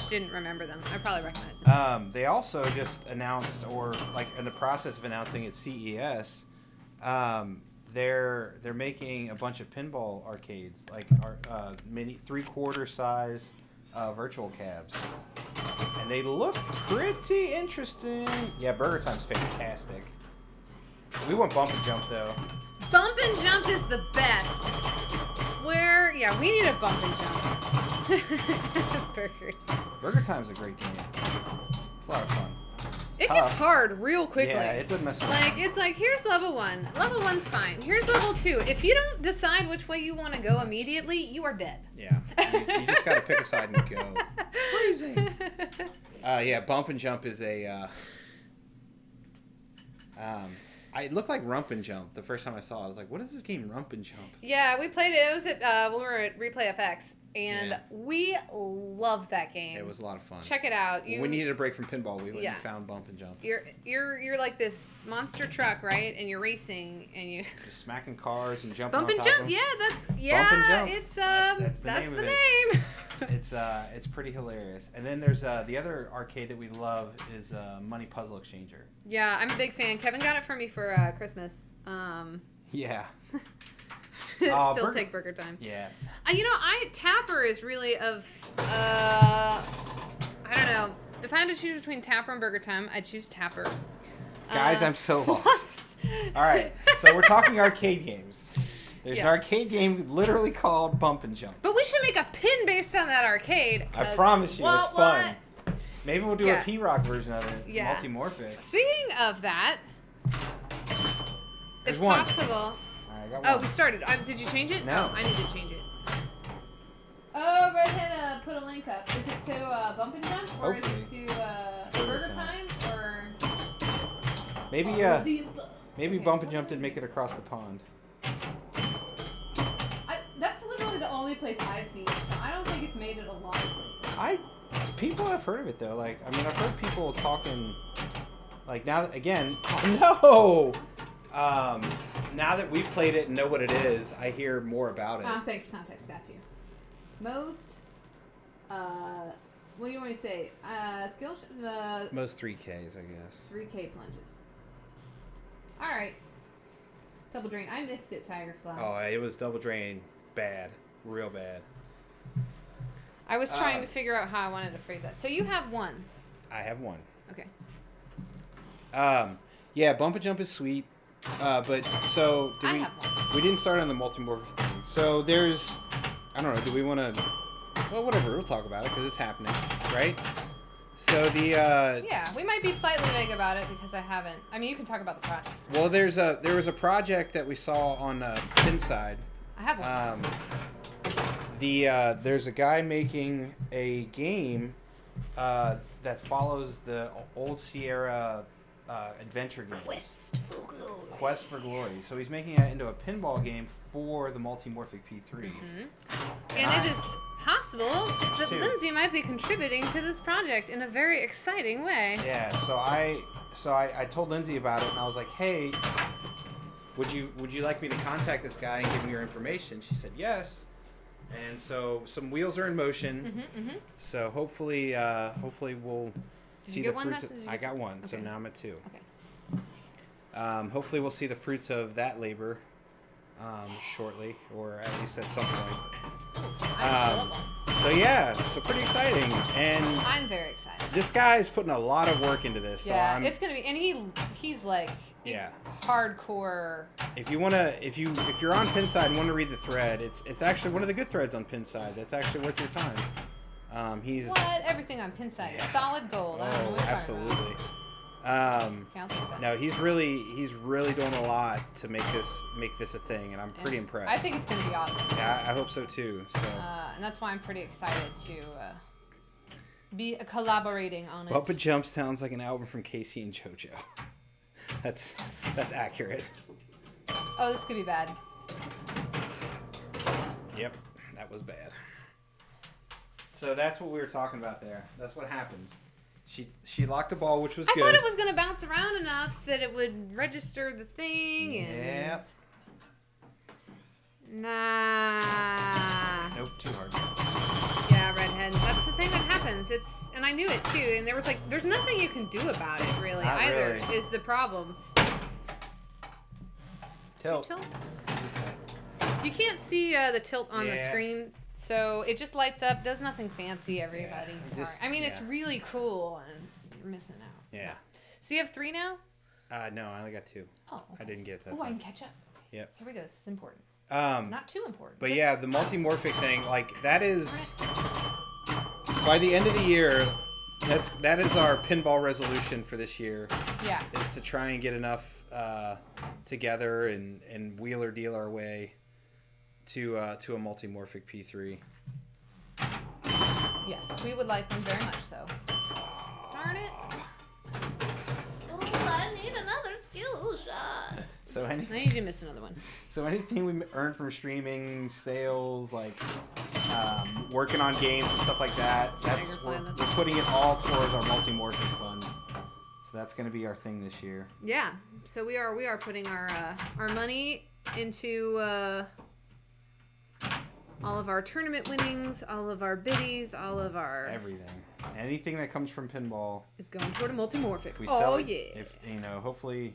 / didn't remember them. I probably recognized them. They also just announced, or like in the process of announcing at CES, they're making a bunch of pinball arcades, like mini 3/4 size virtual cabs, and they look pretty interesting. Yeah, Burger Time's fantastic. We want Bump and Jump though. Bump and Jump is the best. Where? Yeah, we need a Bump and Jump. Burger Time. Burger Time's a great game. It's a lot of fun. It's It tough. gets hard real quickly. Yeah, it doesn't mess around. Like, it's like, here's level 1. Level 1's fine. Here's level 2. If you don't decide which way you want to go immediately, you are dead. Yeah, you just gotta pick a side and go. Freezing. Yeah, Bump and Jump is a. It looked like Rump and Jump the first time I saw it. I was like, what is this game, Rump and Jump? Yeah, we played it. It was at when we were at Replay FX, and Yeah. we loved that game. It was a lot of fun. Check it out. When we needed a break from pinball. We went Yeah. and found Bump and Jump. You're like this monster truck, right? And you're racing, and you Just smacking cars and jumping bump on and top jump. of them. Yeah, that's Bump and jump. It's That's the that's name the of it. name. It's pretty hilarious. And then there's the other arcade that we love is Money Puzzle Exchanger. Yeah, I'm a big fan. Kevin got it for me for Christmas. Yeah. Still Burger- take Burger Time. Yeah. You know, Tapper is really of I don't know. If I had to choose between Tapper and Burger Time, I'd choose Tapper. Guys, I'm so lost. what? All right. So we're talking arcade games. There's Yeah. an arcade game literally called Bump and Jump. But we should make a pin based on that arcade. I 'cause promise you, it's fun. what? Maybe we'll do Yeah. a P-Rock version of it. Yeah. Multimorphic. Speaking of that, There's it's one. possible. All right, I got Oh, one. we started. Did you change it? No. Oh, I need to change it. Oh, go ahead, put a link up. Is it to Bump and Jump, or is Hopefully. it to Burger Time, or? Maybe all of the above? maybe Okay. Bump and Jump didn't make it across the pond. That's literally the only place I've seen it, so I don't think it's made it a lot of places. People have heard of it though. Like, I mean, I've heard people talking. Like now, again, oh no. Now that we've played it and know what it is, I hear more about it. Thanks, context, got you. Most, what do you want me to say? Skill, Most 3Ks, I guess. 3K plunges. All right. Double drain. I missed it, Tigerfly. Oh, it was Double Drain. Bad. Real bad. I was trying to figure out how I wanted to phrase that. So you have one. I have one. Okay. Yeah, Bump and Jump is sweet. But so I have one. we didn't start on the multimorph thing. So there's, I don't know. Do we want to? Well, whatever. We'll talk about it because it's happening, right? So the Yeah, we might be slightly vague about it because I haven't. I mean, you can talk about the project. well, there was a project that we saw on Pinside. I have one. There's a guy making a game that follows the old Sierra adventure games. Quest for Glory. So he's making it into a pinball game for the Multimorphic P3. And it is possible that Too. Lindsay might be contributing to this project in a very exciting way. Yeah. So I told Lindsay about it, and I was like, hey, would you like me to contact this guy and give him your information? She said yes. And so some wheels are in motion. So hopefully we'll Did see you the get one? fruits. Did you I get got two? one, so Okay. now I'm at 2. Okay. Hopefully we'll see the fruits of that labor shortly, or at least at some point. I love them. So yeah, so pretty exciting, and I'm very excited. this guy's putting a lot of work into this. Yeah, so it's gonna be, and he's like Yeah. hardcore. If you're on Pinside and want to read the thread, it's actually one of the good threads on Pinside. That's actually worth your time. He's What? Everything on Pinside is solid gold. I don't know what you're absolutely. talking about. Okay, I'll take that. No, he's really doing a lot to make this a thing, and I'm pretty impressed. I think it's gonna be awesome. Yeah, I hope so too. So. And that's why I'm pretty excited to be collaborating on it. Bubba Jump sounds like an album from Casey and JoJo. That's accurate. Oh, this could be bad. Yep, that was bad. So that's what we were talking about there. That's what happens. She locked the ball, which was good. I thought it was gonna bounce around enough that it would register the thing. And... Yep. Nah. Nope, too hard. Yeah, redhead. That's the thing that happens. And I knew it too. And there's nothing you can do about it really. Not either really. is the problem. Tilt. You can't see the tilt on the Yeah. screen, so it just lights up. Does nothing fancy. Everybody. Yeah, Sorry. just- I mean, it's yeah. really cool, and you're missing out. Yeah. So you have 3 now? No, I only got 2. Oh. Okay. I didn't get that. Oh, I time. can catch up. Yep. Here we go. This is important. Um, Not too important. But Just- yeah, the multimorphic thing, like that is by the end of the year, that is our pinball resolution for this year. Yeah. Is to try and get enough together and wheeler deal our way to a multimorphic P3. Yes, we would like one very much so. Darn it. Oh, I need another skill shot. So I anything, need you to miss another one. so anything we earn from streaming, sales, like working on games and stuff like that, we're putting it all towards our multimorphic fund. So that's going to be our thing this year. Yeah. So we are putting our money into all of our tournament winnings, all of our biddies, all of our Everything. Anything that comes from pinball. is going toward a multimorphic. If we sell it, yeah. if hopefully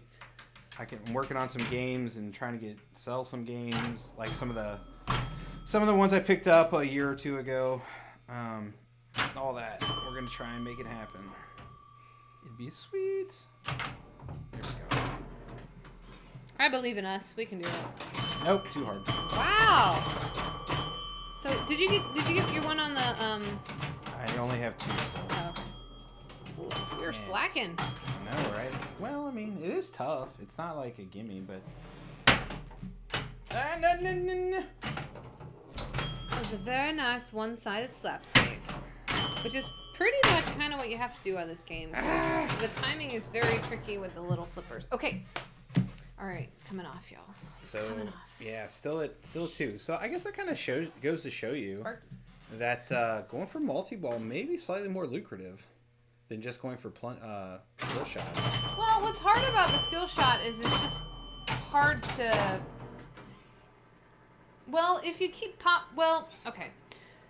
I'm working on some games and trying to sell some games, like some of the ones I picked up a year or 2 ago. All that. We're going to try and make it happen. It'd be sweet. There we go. I believe in us. We can do it. Nope, too hard. Wow. So did you get your one on the I only have 2. So. Oh, okay. Ooh, you're slacking. I know, right? Well, I mean, it is tough. It's not like a gimme, but. It was a very nice one-sided slap save, which is pretty much kind of what you have to do on this game. Because the timing is very tricky with the little flippers. Okay. All right, it's coming off, y'all. It's coming off. Yeah, still at 2. So I guess that kind of goes to show you Sparky. that going for multi-ball may be slightly more lucrative than just going for skill shots. Well, what's hard about the skill shot is it's just hard to... Well, if you keep okay.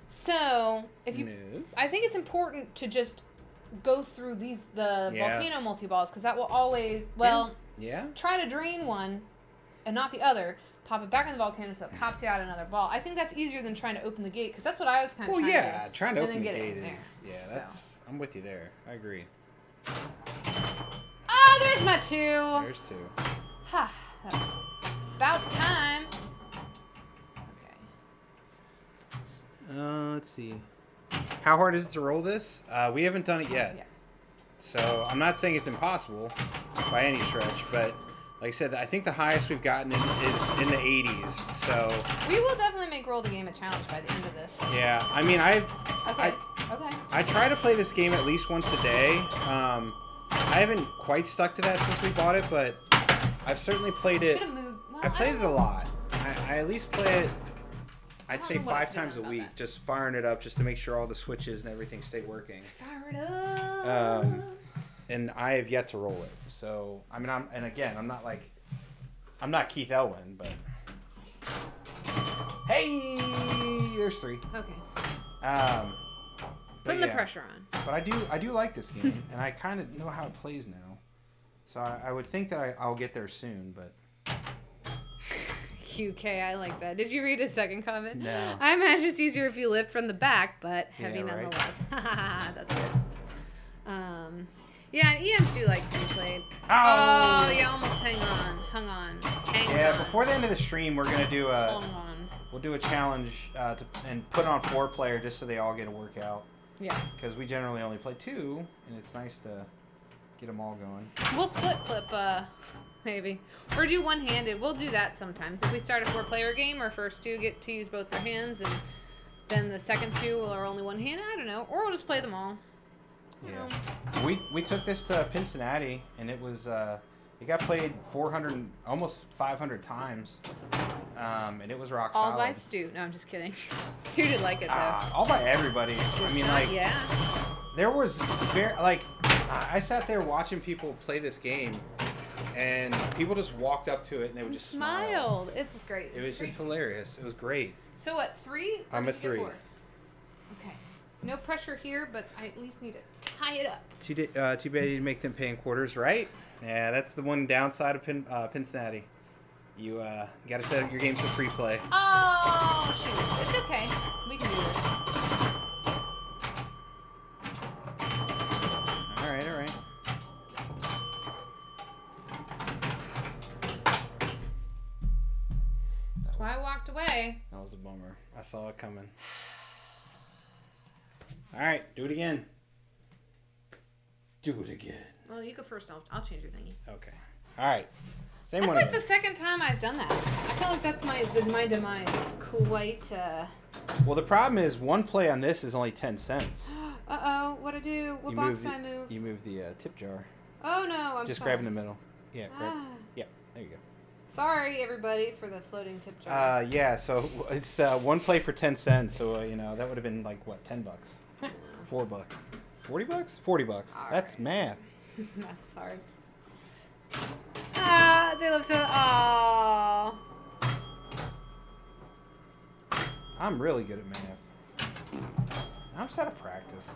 So, if you... News. I think it's important to just go through the volcano multi-balls, because that will always... Well, Yeah? try to drain one and not the other. Pop it back in the volcano so it pops you out another ball. I think that's easier than trying to open the gate, because that's what I was kind of trying to do. Trying to and open then the get it gate in there. is... Yeah, I'm with you there. I agree. Oh, there's my 2. There's 2. Ha, that's about time. Okay. Let's see. How hard is it to roll this? We haven't done it yet. Yeah. So I'm not saying it's impossible by any stretch, but like I said, I think the highest we've gotten is in the 80s. So We will definitely make Roll the Game a challenge by the end of this. yeah, I mean Okay. I try to play this game at least once a day. I haven't quite stuck to that since we bought it, but I've certainly played it. Should have moved. Well, I played it a lot. I at least play it, I'd don't say know what 5 to do times a about week, that. just firing it up just to make sure all the switches and everything stay working. Fire it up. And I have yet to roll it. So I mean, I'm not Keith Elwin, but hey, there's 3. Okay. Putting the pressure on. But I do like this game, and I kind of know how it plays now. So I would think that I'll get there soon, but UK, I like that. Did you read his second comment? No. I imagine it's easier if you lift from the back, but heavy Yeah, right. nonetheless. That's good. Yeah, and EMs do like to be played. Oh, yeah, almost hung on. Yeah, before the end of the stream, we're gonna do a Hung on. we'll do a challenge and put it on 4-player just so they all get a workout. Yeah. Because we generally only play 2, and it's nice to get them all going. We'll split clip, maybe. Or do one-handed. We'll do that sometimes. If we start a 4-player game, our first 2 get to use both their hands, and then the second 2 are only one-handed. I don't know. Or we'll just play them all. Yeah. We took this to Cincinnati, and it was it got played 400, almost 500 times, and it was rock solid. All by Stu. No, I'm just kidding. Stu did like it though. All by everybody. I mean, like, yeah. there was very I sat there watching people play this game, and people just walked up to it and they would just smile. Smiled. It's great. It was just hilarious. It was great. So what? 3? I'm at 3. Okay. No pressure here, but I at least need to tie it up. Too bad you didn't make them pay in quarters, right? Yeah, that's the one downside of Cincinnati. You got to set up your games to free play. Oh, shoot. It's okay. We can do this. All right. That's why I walked away. That was a bummer. I saw it coming. All right, do it again. Do it again. Well, you go first. I'll change your thingy. Okay. All right. Same That's one. like again. the second time I've done that. I feel like that's my demise. Quite. Well, the problem is one play on this is only 10 cents. Uh-oh. What'd I do? What box I move? You move the tip jar. Oh, no. I'm Just sorry. grab in the middle. Yeah. Grab. Yeah. There you go. Sorry, everybody, for the floating tip jar. Yeah. So it's one play for 10 cents. So that would have been like what, $10, $4, $40, $40. That's math. That's hard. Ah, they love to. Aww. I'm really good at math. I'm just out of practice.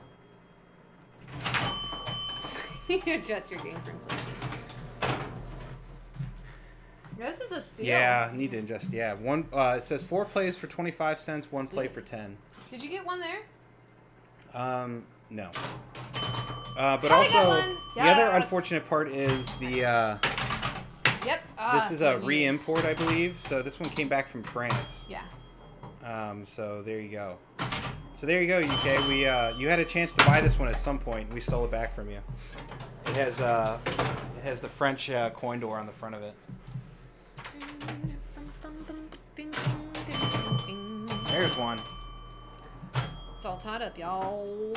You adjust your game for inflation. This is a steal. Yeah, need to adjust. Yeah, one. It says 4 plays for 25 cents, 1 play for 10. Did you get one there? No. But I also, got one. the other Yes. unfortunate part is the. Yep. This is a re-import, I believe. So this one came back from France. Yeah. So there you go. So there you go, UK. We you had a chance to buy this one at some point. We stole it back from you. It has the French coin door on the front of it. There's one. It's all tied up, y'all.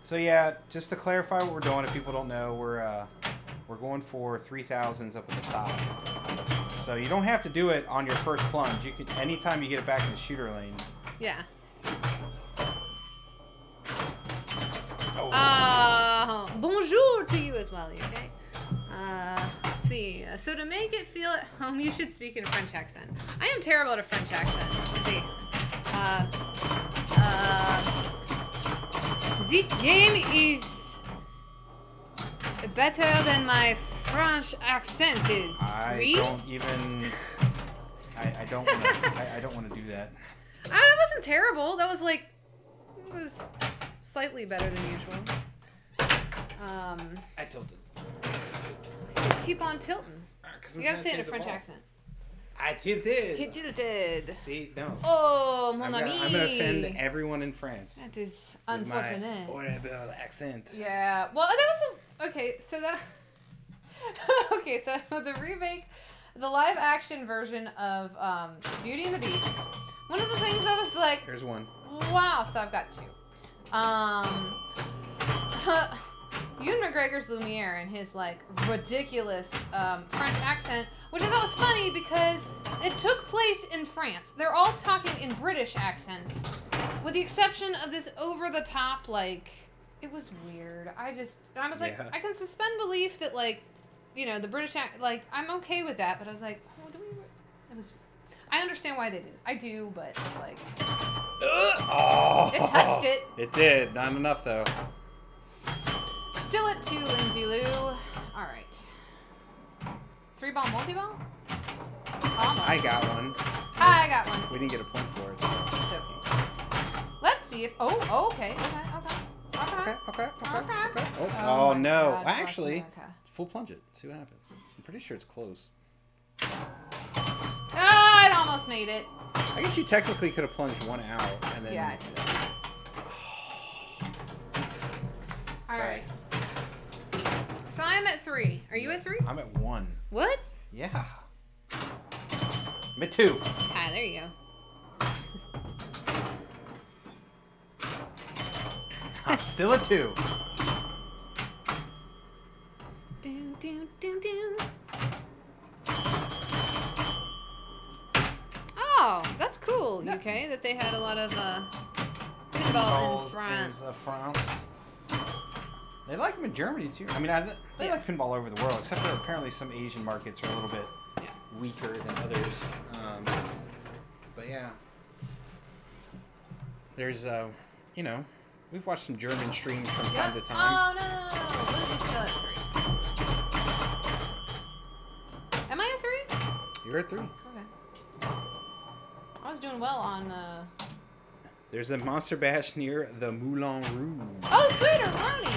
So yeah, just to clarify what we're doing, if people don't know, we're going for 3,000s up at the top. So you don't have to do it on your first plunge. You can anytime you get it back in the shooter lane. Yeah. Oh. Bonjour to you as well, okay? Let's see. So to make it feel at home, you should speak in a French accent. I am terrible at a French accent. Let's see. This game is better than my French accent is. I don't want to do that. That wasn't terrible. That was like, it was slightly better than usual. I tilted. Just keep on tilting. You gotta say it in a French accent. I tilted. He tilted. See, no. Oh, mon ami. I'm gonna offend everyone in France. That is with unfortunate. my horrible accent. Yeah. Well, that was okay. So that. Okay, so the remake, the live action version of Beauty and the Beast. One of the things I was like, Here's one. wow. So I've got 2. Ewan McGregor's Lumiere and his like ridiculous French accent, which I thought was funny because it took place in France. They're all talking in British accents, with the exception of this over-the-top like. It was weird. I was like, Yeah. I can suspend belief that like, the British like I'm okay with that, but I was like, oh, it was just. I understand why they did it. I do, but it's like. Oh! It touched it. It did. Not enough though. Still at 2, Lindsay Lou. All right. 3-ball multi-ball? Almost. I got one. I got one. We didn't get a point for it. So. It's okay. Let's see if. Oh, okay. Okay. Okay. Oh, Oh my no. God, Actually, bless America. full plunge it. See what happens. I'm pretty sure it's close. Ah, it almost made it. I guess you technically could have plunged one out and then. Yeah, I could have. All right. So I'm at 3. Are you at 3? I'm at 1. What? Yeah. I'm at 2. Ah, there you go. I'm still at 2. Doom, doom, doom, doom. Oh, that's cool, UK, that they had a lot of pinball in France. France. They like them in Germany too. I mean, they like pinball all over the world, except for apparently some Asian markets are a little bit weaker than others. But yeah, there's you know, we've watched some German streams from time to time. Oh no! Lizzie's still at 3. Am I at 3? You're at 3. Okay. I was doing well on. There's a Monster Bash near the Moulin Rouge. Oh, sweeter brownies.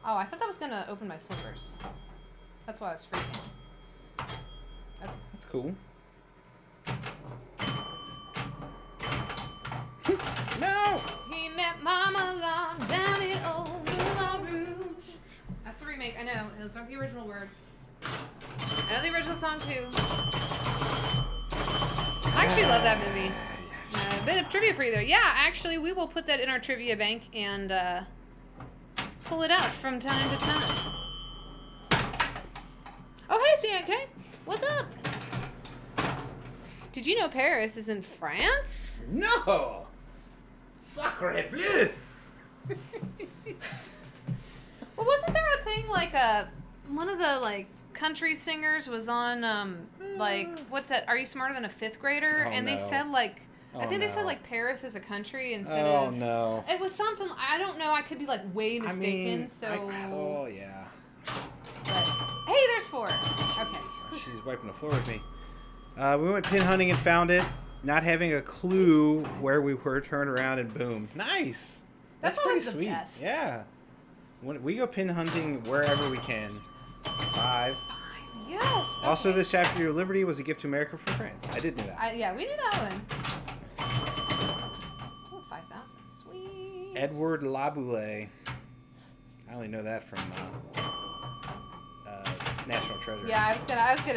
Oh, I thought that was gonna open my flippers. That's why I was freaking. Okay. That's cool. No! He met Mama Long down in old Moulin Rouge. That's the remake. I know. Those aren't the original words. I know the original song too. I actually love that movie. A bit of trivia for you there. Yeah, actually, we will put that in our trivia bank and pull it out from time to time. Oh, hey, CNK. What's up? Did you know Paris is in France? No! Sacre bleu! Well, wasn't there a thing like one of the like country singers was on like what's that? Are You Smarter Than a Fifth Grader? Oh, and they no. said like I think they said no. like Paris is a country instead Oh, of. no. It was something I don't know. I could be like way mistaken. Oh, yeah. But hey, there's 4. Okay. She's wiping the floor with me. We went pin hunting and found it. Not having a clue where we were, turned around and boom. Nice. That's pretty always the sweet. best. Yeah. When we go pin hunting wherever we can. 5. Yes. Okay. Also, this Statue of Liberty was a gift to America from France. I did know that. Yeah, we knew that one. Oh, 5,000. Sweet. Edward Laboulaye. I only know that from National Treasure. Yeah, I was gonna ask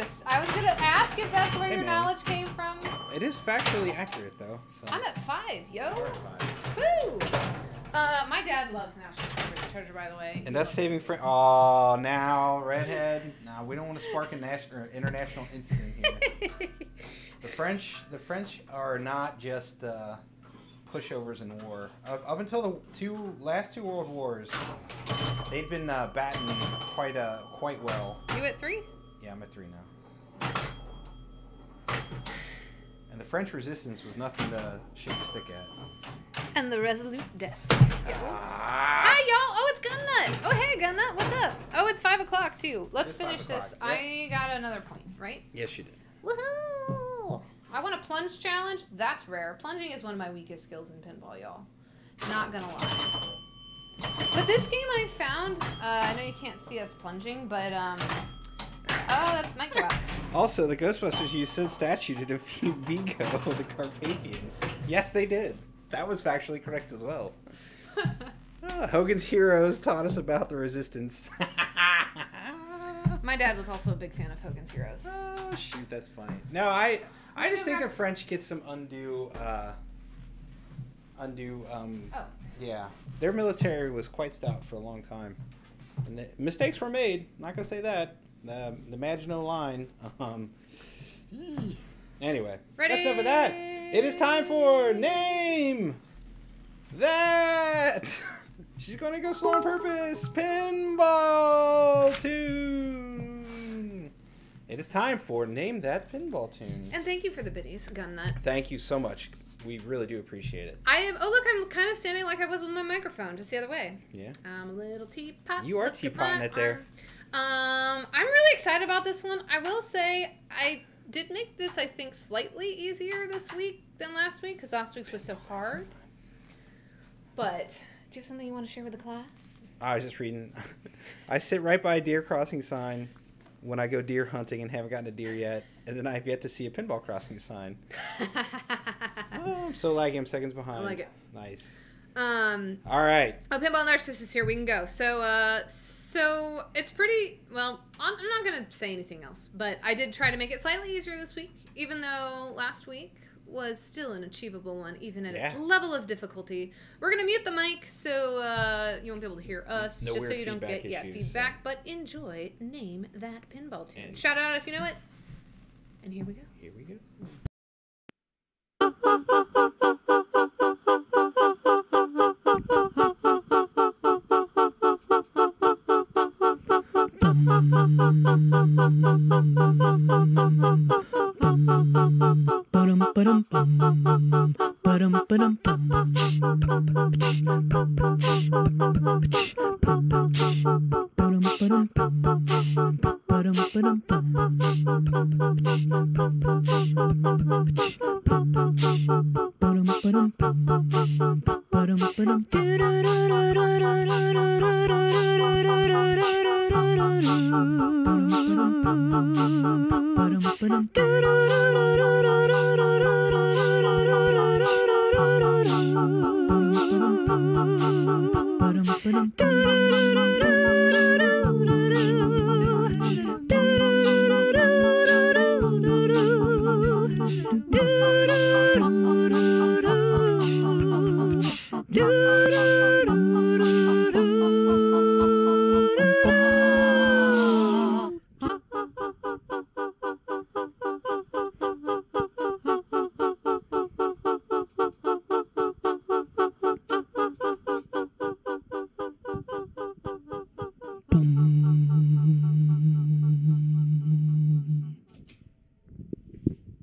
if that's where Hey, your man. knowledge came from. It is factually accurate, though. So. I'm at 5, yo. We're at 5. Woo! My dad loves National Treasure, by the way. And that's saving for. Oh, now redhead. No, we don't want to spark a international incident here. The French are not just pushovers in war. Up until the last two world wars, they'd been batting quite well. You at 3? Yeah, I'm at 3 now. And the French resistance was nothing to shake a stick at. And the resolute desk. Ah. Hi, y'all. Oh, it's Gunnut. Oh, hey, Gunnut. What's up? Oh, it's 5 o'clock, too. Let's It's 5 finish this. o'clock. Yep. I got another point, right? Yes, you did. Woohoo! I want a plunge challenge. That's rare. Plunging is one of my weakest skills in pinball, y'all. Not gonna lie. But this game I found, I know you can't see us plunging, but, oh, that might go out. Also, the Ghostbusters used Sid statue to defeat Vigo, the Carpathian. Yes, they did. That was factually correct as well. Hogan's Heroes taught us about the resistance. My dad was also a big fan of Hogan's Heroes. Oh, shoot, that's funny. No, I just think the French get some undue, yeah. Their military was quite stout for a long time. And mistakes were made. Not going to say that. The Maginot Line. Anyway, Ready? that's enough of that. It is time for Name That. She's going to go slow on purpose. Pinball Tune. It is time for Name That Pinball Tune. And thank you for the biddies, Gunnut. Thank you so much. We really do appreciate it. I am. Oh, look, I'm kind of standing like I was with my microphone, just the other way. Yeah. I'm a little teapot. You are look at teapotting my it there. arm. I'm excited about this one. I will say I did make this, I think, slightly easier this week than last week because last week's was so hard. But do you have something you want to share with the class? I was just reading. I sit right by a deer crossing sign when I go deer hunting and haven't gotten a deer yet, and then I've yet to see a pinball crossing sign. Oh, I'm so laggy. I'm seconds behind. I like it. Nice. All right. Oh, Pinball Narcissus is here. We can go. So it's pretty, well, I'm not going to say anything else, but I did try to make it slightly easier this week, even though last week was still an achievable one, even at its level of difficulty. We're going to mute the mic so you won't be able to hear us, No just so weird you don't get issues, feedback, but enjoy Name That Pinball Tune. Shout it out if you know it. And here we go. Here we go.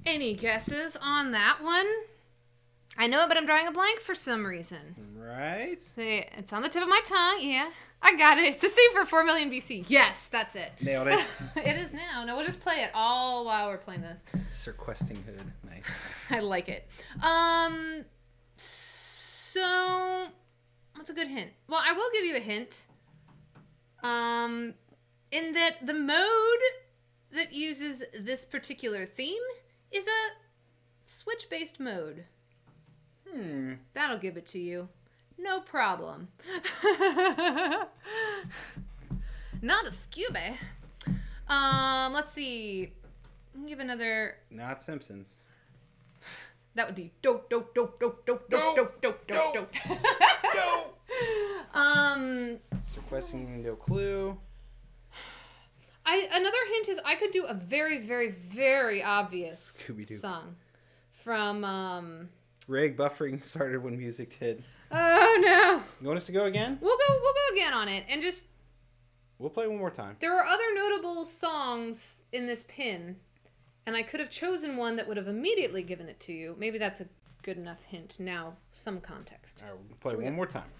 Any guesses on that one? I know it, but I'm drawing a blank for some reason. Right. See, it's on the tip of my tongue. Yeah, I got it. It's the thing for 4 million BC. Yes, that's it. Nailed it. It is now. No, we'll just play it all while we're playing this. Sir Questing Hood. Nice. I like it. So what's a good hint? Well, I will give you a hint. In that the mode that uses this particular theme is a Switch-based mode. That'll give it to you. No problem. Not a Scooby. Let's see. Give another. Not Simpsons. That would be dope. Sir Questing, no clue. Another hint is I could do a very, very, very obvious Scooby-Doo song from Rig buffering started when music did. Oh no! You want us to go again? We'll go again on it, and just We'll play one more time. there are other notable songs in this pin, and I could have chosen one that would have immediately given it to you. Maybe that's a good enough hint. Now, some context. All right, we'll play one more time.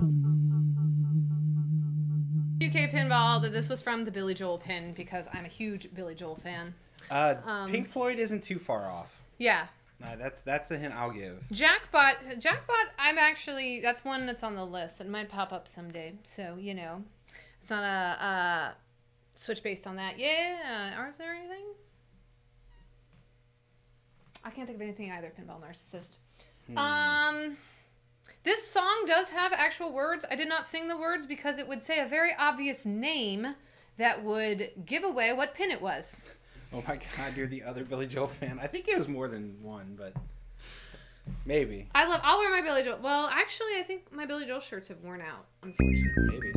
UK Pinball, that this was from the Billy Joel pin because I'm a huge Billy Joel fan. Pink Floyd isn't too far off. Yeah. That's the hint I'll give. Jackpot, that's one that's on the list that might pop up someday. So, you know, it's not a switch based on that. Yeah. Or is there anything? I can't think of anything either, Pinball Narcissist. This song does have actual words. I did not sing the words because it would say a very obvious name that would give away what pin it was. Oh my God, you're the other Billy Joel fan. I think it was more than one, but maybe. I'll wear my Billy Joel. Well, actually, I think my Billy Joel shirts have worn out, unfortunately. Maybe.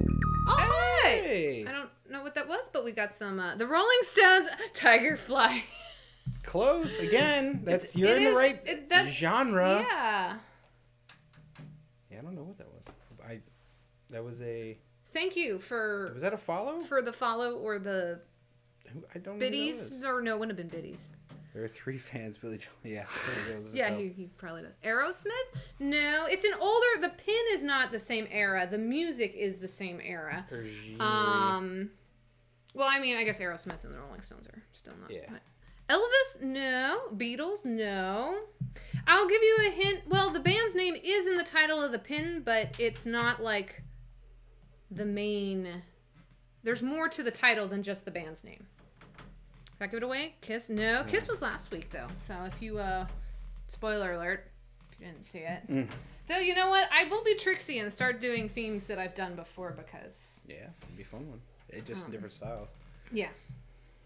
Oh, Hey! hi! I don't know what that was, but we got some, the Rolling Stones, Tiger Fly. Close again. You're in the right genre. Yeah. Yeah, I don't know what that was. That was a. Thank you for. Was that a follow? For the follow or the. I don't know. Biddies or no, it wouldn't have been biddies. There are 3 fans, Billy Joel. Yeah. Yeah, he probably does. Aerosmith? No, it's an older. The pin is not the same era. The music is the same era. Well, I mean, I guess Aerosmith and the Rolling Stones are still not. Yeah. Elvis? No. Beatles? No. I'll give you a hint. Well, the band's name is in the title of the pin, but it's not like the main. There's more to the title than just the band's name. Did I give it away? Kiss? No. Kiss was last week, though. So if you, spoiler alert, if you didn't see it. Though, you know what? I will be tricksy and start doing themes that I've done before because. Yeah, it'd be a fun one. It just in different styles. Yeah.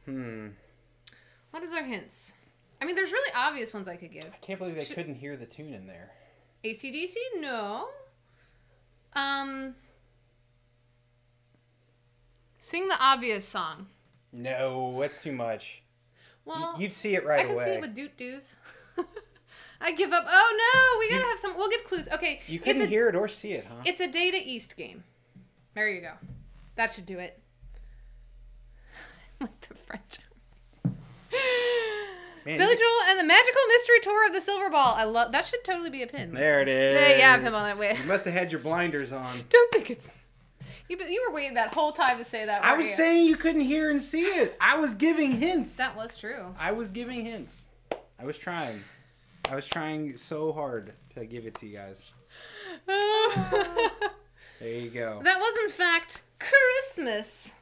What is our hints? I mean, there's really obvious ones I could give. I can't believe they couldn't hear the tune in there. AC/DC? No. Sing the obvious song. No, that's too much. Well, you'd see it right away. I can see it with Doot Doos. I give up. Oh no, we gotta have some. We'll give clues. Okay. You couldn't hear it or see it, huh? It's a Data East game. There you go. That should do it. Like the French. Man, Billy Joel and the Magical Mystery Tour of the Silver Ball. I love that. Should totally be a pin. There it is. Yeah, pinball that way. You must have had your blinders on. Don't think it's. You were waiting that whole time to say that. I was saying you couldn't hear and see it. I was giving hints. That was true. I was giving hints. I was trying. I was trying so hard to give it to you guys. There you go. That was in fact Christmas.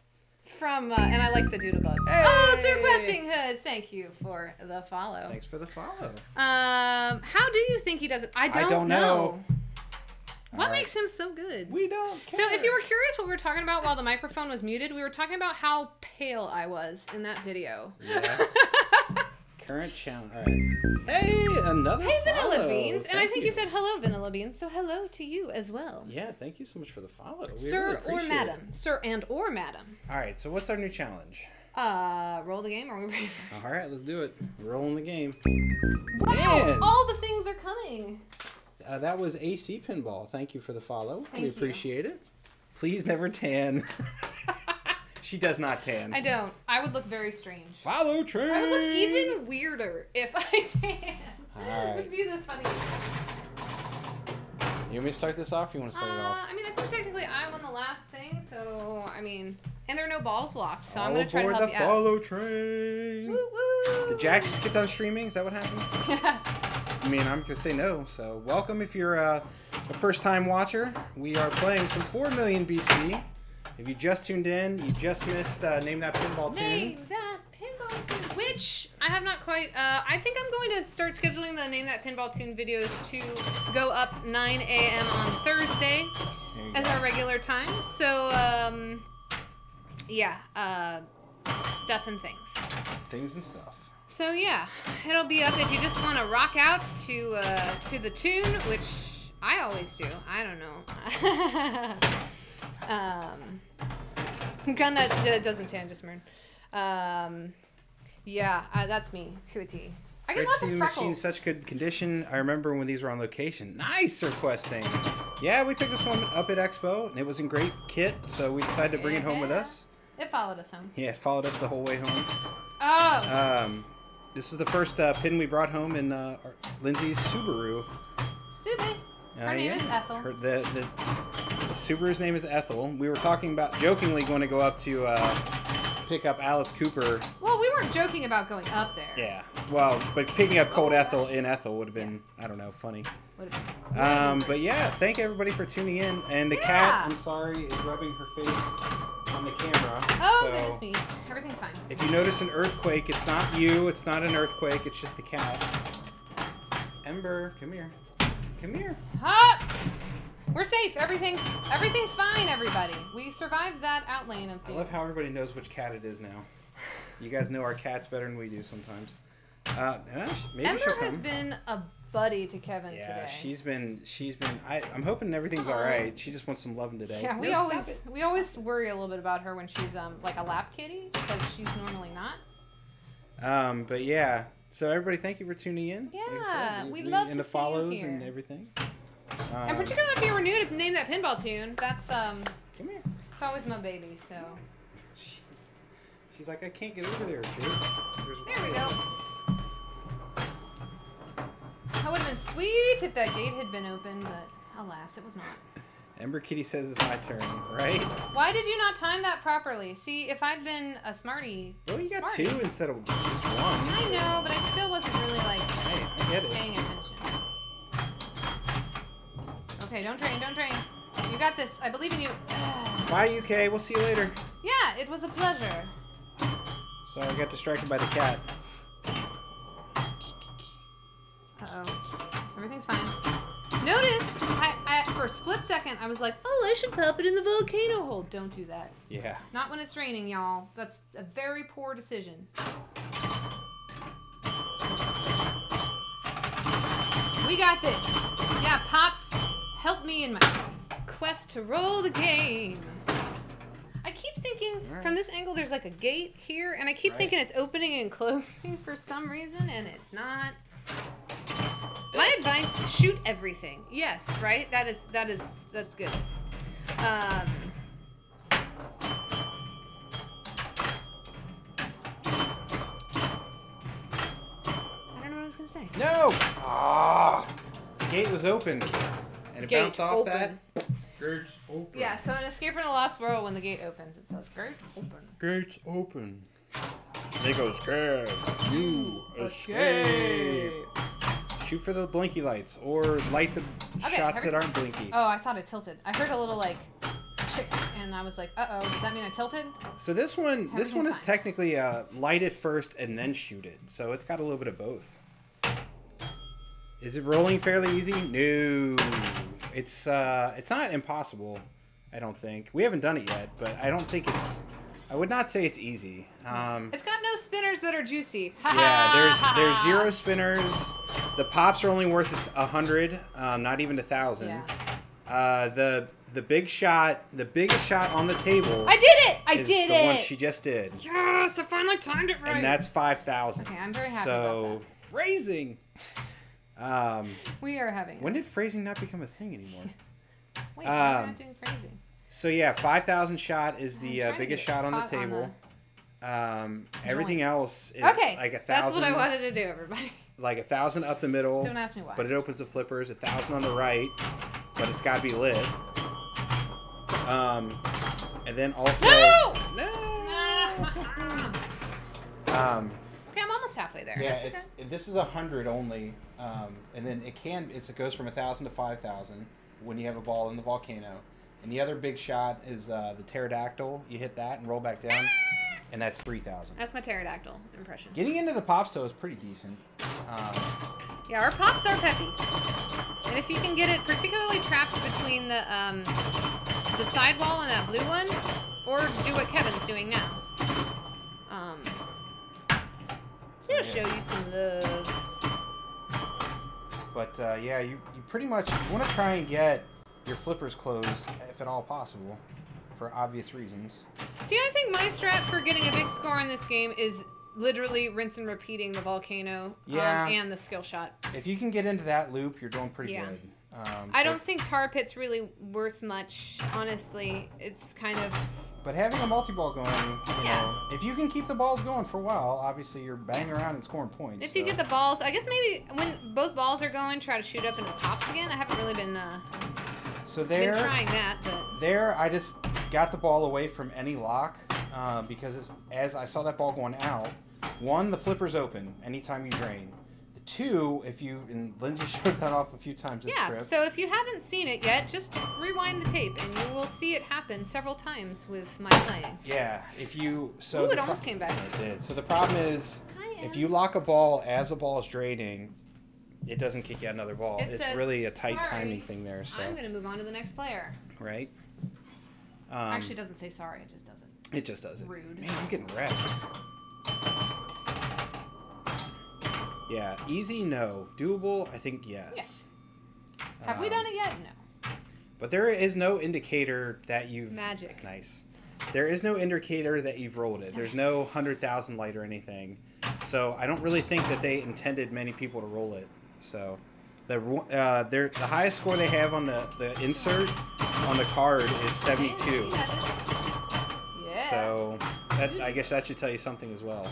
From and I like the Doodlebug. Hey! Oh, Sir Questing Hood, thank you for the follow. Thanks for the follow. How do you think he does it? I don't know. What makes him so good? We don't care. So if you were curious what we were talking about while the microphone was muted, we were talking about how pale I was in that video. Yeah. Current challenge. All right. Hey, another Hey, follow. Vanilla Beans. And I think you said hello, Vanilla Beans. So hello to you as well. Yeah, thank you so much for the follow. Sir or madam. Sir and or madam. All right, so what's our new challenge? Roll the game. Or are we ready? All right, let's do it. We're rolling the game. Wow, Man. all the things are coming. That was AC Pinball. Thank you for the follow. Thank we you. appreciate it. Please never tan. She does not tan. I don't. I would look very strange. Follow train. I would look even weirder if I tan. All right. It would be the funniest. You want me to start this off or you want to start it off? I mean, I think technically I won the last thing, so, I mean, and there are no balls locked, so All I'm going to try to aboard help the you out. follow train. Woo woo! Did Jack just get done streaming? Is that what happened? I mean, I'm going to say no. So, welcome if you're a first-time watcher. We are playing some 4 million BC. If you just tuned in, you just missed Name That Pinball Tune. Name That Pinball Tune, which I have not quite, I think I'm going to start scheduling the Name That Pinball Tune videos to go up 9 a.m. on Thursday as our regular time. So, yeah, stuff and things. Things and stuff. So yeah, it'll be up if you just want to rock out to the tune, which I always do. I don't know. Gun that doesn't tan, just Mern. Yeah, that's me to a T. I get Great lots to see of the freckles. machine in such good condition. I remember when these were on location. Nice, Sir Questing. Yeah, we picked this one up at Expo, and it was in great kit, so we decided to bring it home with us. It followed us home. Yeah, it followed us the whole way home. Oh. This is the first pin we brought home in Lindsay's Subaru. Sube. Her name is Ethel. The Subaru's name is Ethel. We were talking about jokingly going to go up to pick up Alice Cooper. Well, we weren't joking about going up there. Yeah. Well, but picking up Cold Ethel in Ethel would have been, I don't know, funny. But yeah, thank everybody for tuning in. And the cat, I'm sorry, is rubbing her face on the camera. Oh, so goodness me. Everything's fine. if you notice an earthquake, it's not you. It's not an earthquake. It's just the cat. Ember, come here. Come here. We're safe. Everything's fine, everybody. We survived that outlane of doom. I love how everybody knows which cat it is now. You guys know our cats better than we do sometimes. Maybe Ember she'll come. has been a buddy to Kevin today. Yeah, she's been. I'm hoping everything's all right. She just wants some loving today. Yeah, we always worry a little bit about her when she's like a lap kitty because she's normally not. But yeah. So everybody, thank you for tuning in. Yeah, we love to and the see follows you here. and everything. And particularly if you were new to name that pinball tune, that's Come here. it's always my baby. So She's like, I can't get over there, dude. there we go. That would have been sweet if that gate had been open, but alas, it was not. Ember Kitty says it's my turn, right? Why did you not time that properly? See, if I'd been a smarty. Well, you got smarty. 2 instead of just 1. I know, but I still wasn't really like Hey, I get it. paying attention. Okay, don't drain. You got this. I believe in you. Bye, UK. We'll see you later. Yeah, it was a pleasure. Sorry, I got distracted by the cat. Uh-oh. Everything's fine. Notice, I for a split second, I was like, oh, I should pop it in the volcano hole. Don't do that. Yeah. Not when it's raining, y'all. That's a very poor decision. We got this. Yeah, Pops, help me in my quest to roll the game. I keep thinking from this angle there's like a gate here, and I keep thinking it's opening and closing for some reason, and it's not. My advice: shoot everything. Yes, right. That's good. I don't know what I was gonna say. No! Ah! The gate was open, and it Gate bounced off open. that. Gates open. Yeah. So in Escape from the Lost World, when the gate opens, it says "Gate open." Gates open. They go scared. You escape. Shoot for the blinky lights, or light the shots that aren't blinky. Oh, I thought it tilted. I heard a little like, chick, and I was like, uh-oh, does that mean I tilted? So this one is fine. technically light it first and then shoot it. So it's got a little bit of both. Is it rolling fairly easy? No. It's not impossible, I don't think. We haven't done it yet, but I don't think it's. I would not say it's easy. It's got no spinners that are juicy. Yeah, there's 0 spinners. The pops are only worth 100, not even 1,000. Yeah. The big shot, the biggest shot on the table. I did it! I is did the it! one she just did. Yes, I finally timed it right. And that's 5,000. Okay, I'm very happy about that. Phrasing. We are having. When did phrasing not become a thing anymore? Wait, we're not doing phrasing. So yeah, 5,000 shot is the I'm biggest trying shot to on get the caught table. Everything else is Okay, like 1,000. that's what I wanted to do, everybody. Like 1,000 up the middle. Don't ask me why. But it opens the flippers. 1,000 on the right, but it's got to be lit. And then also No! Okay, I'm almost halfway there. Yeah, That's okay. this is 100 only, and then it goes from 1,000 to 5,000 when you have a ball in the volcano. And the other big shot is the pterodactyl. You hit that and roll back down, and that's 3,000. That's my pterodactyl impression. Getting into the pops though is pretty decent. Yeah, our pops are peppy, and if you can get it particularly trapped between the sidewall and that blue one, or do what Kevin's doing now. He'll show you some love. But yeah, you pretty much want to try and get your flippers closed if at all possible, for obvious reasons. See, I think my strat for getting a big score in this game is literally rinse and repeating the volcano and the skill shot. If you can get into that loop, you're doing pretty Yeah. good. I don't think tar pit's really worth much, honestly. It's kind of But having a multi-ball going, you know, if you can keep the balls going for a while, obviously you're banging around and scoring points. If you get the balls, I guess maybe when both balls are going, try to shoot up into pops again. I haven't really been been trying that, but there I just got the ball away from any lock because as I saw that ball going out, one, the flipper's open anytime you drain. Two, if you, and Lindsay showed that off a few times this trip. So if you haven't seen it yet, just rewind the tape and you will see it happen several times with my playing. Yeah, if you, Ooh, it almost came back. It did. So the problem is, if you lock a ball as the ball is draining, it doesn't kick you out another ball. It's really a tight timing thing there. So I'm going to move on to the next player. Right. Actually, it doesn't say sorry. It just doesn't. It just doesn't. Rude. Man, I'm getting wrecked. Yeah, easy, no. Doable, I think, yes. Yeah. Have we done it yet? No. But there is no indicator that you've... Magic. Nice. There is no indicator that you've rolled it. There's no 100,000 light or anything. So I don't really think that they intended many people to roll it. So the highest score they have on the insert on the card is 72. Yeah. So I guess that should tell you something as well.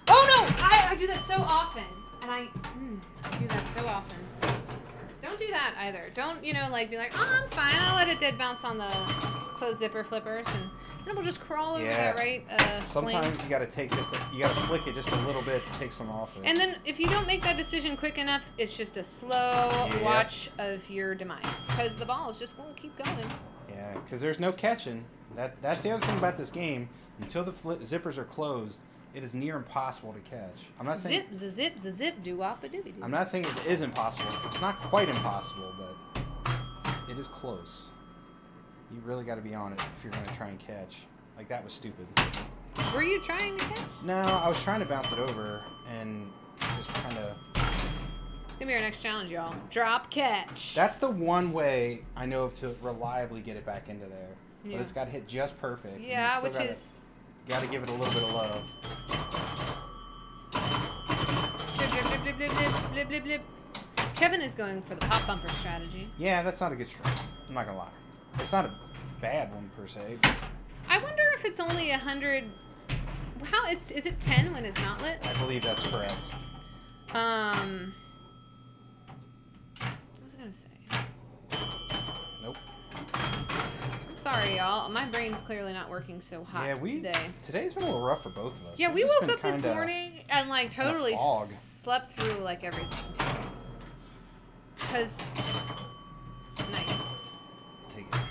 Oh no! I do that so often. And I do that so often. Don't do that either. Don't, you know, like be like, oh, I'm fine. I'll let it dead bounce on the closed zipper flippers and then we'll just crawl over that right Sometimes you gotta you gotta flick it just a little bit to take some off it. And then if you don't make that decision quick enough, it's just a slow watch of your demise. Because the ball is just gonna keep going. Yeah, because there's no catching. That's the other thing about this game. Until the zippers are closed, it is near impossible to catch. I'm not saying zip, doo wop a doobie doo. I'm not saying it is impossible. It's not quite impossible, but it is close. You really got to be on it if you're going to try and catch. Like, that was stupid. Were you trying to catch? No, I was trying to bounce it over and just kind of... It's going to be our next challenge, y'all. Drop catch. That's the one way I know of to reliably get it back into there. Yeah. But it's got to hit just perfect. Yeah, which is... Got to give it a little bit of love. Blip, blip, blip, blip, blip, blip, blip. Kevin is going for the pop bumper strategy. Yeah, that's not a good strategy. I'm not going to lie. It's not a bad one, per se. I wonder if it's only 100... Is it 10 when it's not lit? I believe that's correct. What was I going to say? Nope. I'm sorry, y'all. My brain's clearly not working so hot today. Today's been a little rough for both of us. Yeah, we woke up this morning and, like, totally slept through, like, everything, too. Because... Nice. Take it.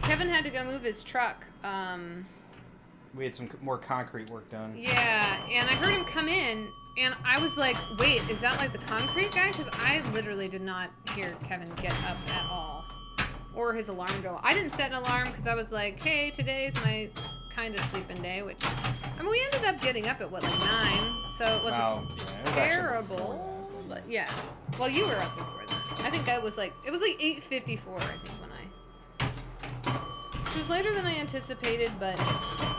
Kevin had to go move his truck. We had some more concrete work done. Yeah, and I heard him come in, and I was like, wait, is that like the concrete guy? Because I literally did not hear Kevin get up at all. Or his alarm go. I didn't set an alarm because I was like, hey, today's my kind of sleeping day, which, I mean, we ended up getting up at, what, like 9? So it wasn't terrible. But yeah. Well, you were up before that. I think it was like 8:54, I think, when which was later than I anticipated, but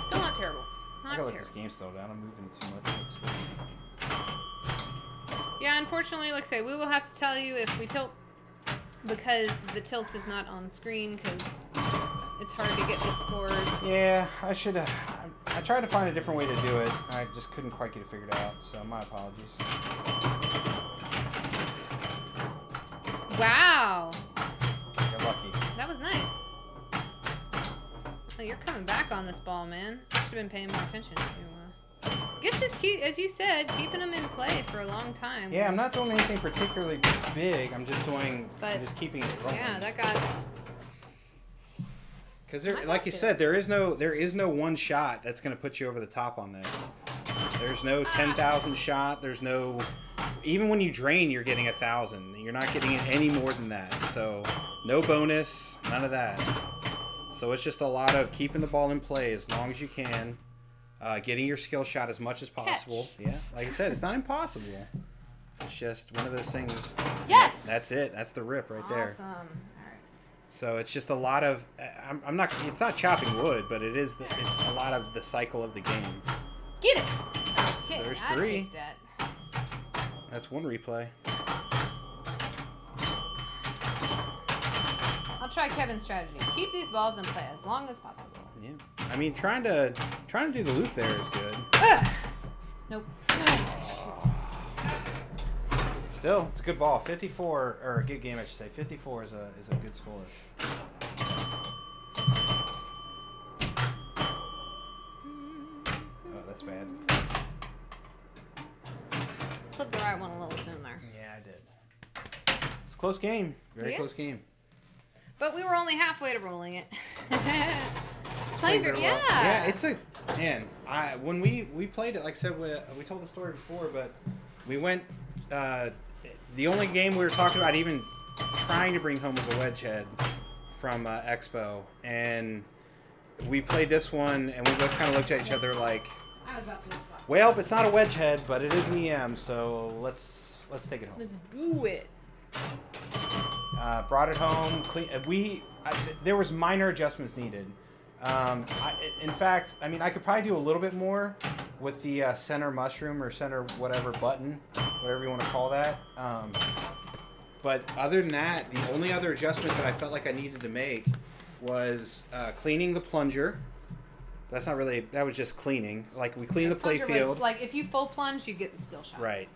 still not terrible. I gotta let this game slow down. I'm moving too much. Yeah, unfortunately, like I say, we will have to tell you if we tilt, because the tilt is not on screen, because it's hard to get the scores. Yeah, I should have. I tried to find a different way to do it. I just couldn't quite get it figured out, so my apologies. Wow. You're lucky. That was nice. Oh, you're coming back on this ball, man. You should have been paying more attention. I guess just keep, as you said, keeping them in play for a long time. Yeah, I'm not doing anything particularly big. I'm just doing, I'm just keeping it rolling. Yeah, that got. Because like you said, there is no one shot that's going to put you over the top on this. There's no 10,000 shot. There's no, even when you drain, you're getting 1,000. You're not getting any more than that. So no bonus, none of that. So it's just a lot of keeping the ball in play as long as you can, getting your skill shot as much as possible. Catch. Yeah, like I said, it's not impossible. It's just one of those things. Yes. That's it. That's the rip right there. Awesome. All right. So it's just a lot of. I'm not. It's not chopping wood, but it is. It's a lot of the cycle of the game. Get it. So there's I'll 3. take that. That's one replay. I'll try Kevin's strategy. Keep these balls in play as long as possible. Yeah. I mean, trying to do the loop there is good. Nope. Still, it's a good ball. 54, or a good game, I should say. 54 is a good score. Oh, that's bad. Flip the right one a little sooner. Yeah, I did. It's a close game. Very close game. But we were only halfway to rolling it. It's playing very good. well. Yeah. Yeah, it's a man. When we played it, like I said, we told the story before, but we went. The only game we were talking about even trying to bring home was a wedge head from Expo, and we played this one, and we both kind of looked at each other like, I was about to spot. well, it's not a wedge head, but it is an EM, so let's take it home. Let's do it. Brought it home. There was minor adjustments needed. In fact, I mean, I could probably do a little bit more with the center mushroom or center whatever button, whatever you want to call that. But other than that, the only other adjustment that I felt like I needed to make was cleaning the plunger. That's not really, that was just cleaning. Like, we cleaned the play field. Like, if you full plunge, you get the skill shot. Right.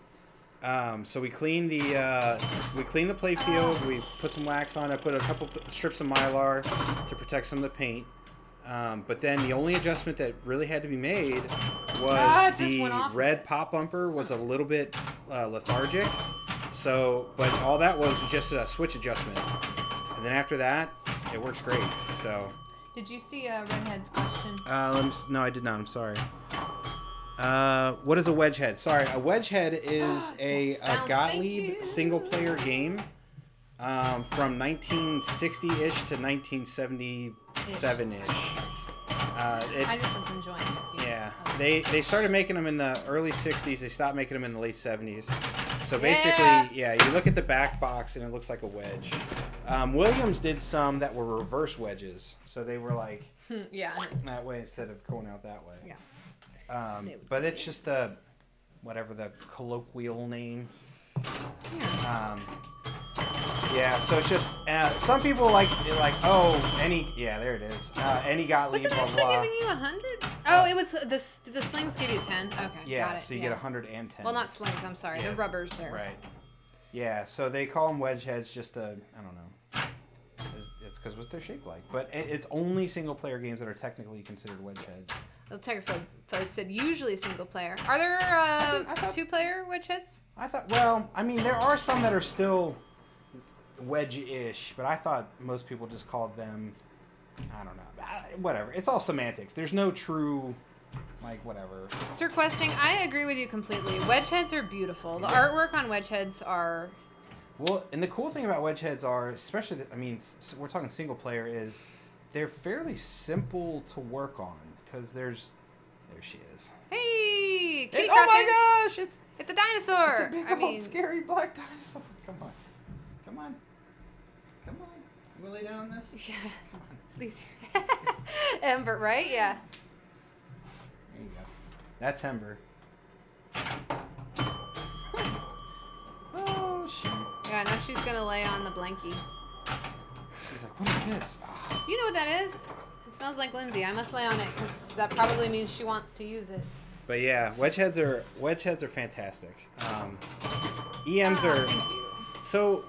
So we cleaned the play field. We put some wax on. I put a couple strips of Mylar to protect some of the paint. But then the only adjustment that really had to be made was the red pop bumper was a little bit lethargic. So, but all that was just a switch adjustment. And then after that, it works great. So. Did you see Redhead's question? No, I did not. I'm sorry. What is a wedge head? Sorry, a wedge head is a Gottlieb single-player game from 1960-ish to 1977-ish. I just was enjoying this. Yeah, they started making them in the early 60s. They stopped making them in the late 70s. So basically, yeah, you look at the back box and it looks like a wedge. Williams did some that were reverse wedges. So they were like that way instead of going out that way. Yeah. But it's just whatever the colloquial name. Yeah, so it's just some people like there it is. Any Gottlieb. Was it actually giving you 100? Oh, it was the slings give you 10. Okay, yeah, got it. So you get 100 and 10. Well, not slings. I'm sorry, the rubbers there. Right. Yeah, so they call them wedge heads. Just I don't know. It's because what they're shaped like, but it's only single player games that are technically considered wedge heads. The Tiger said usually single player. Are there I thought, 2-player wedge heads? Well, I mean, there are some that are still wedge-ish, but I thought most people just called them, I don't know, whatever. It's all semantics. There's no true, like, whatever. Sir Questing, I agree with you completely. Wedge heads are beautiful. The artwork on wedge heads are... Well, and the cool thing about wedge heads are, especially, we're talking single player, is they're fairly simple to work on. Because there she is. Hey! Oh my gosh! It's a dinosaur! It's a big old scary black dinosaur. Come on. Come on. Come on. We'll lay down on this? Yeah. Come on. Please. Ember, right? Yeah. There you go. That's Ember. Oh, shoot. Yeah, now she's going to lay on the blankie. She's like, what is this? Oh. You know what that is? It smells like Lindsay. I must lay on it because that probably means she wants to use it. But yeah, wedge heads are fantastic. EMs are. Thank you. So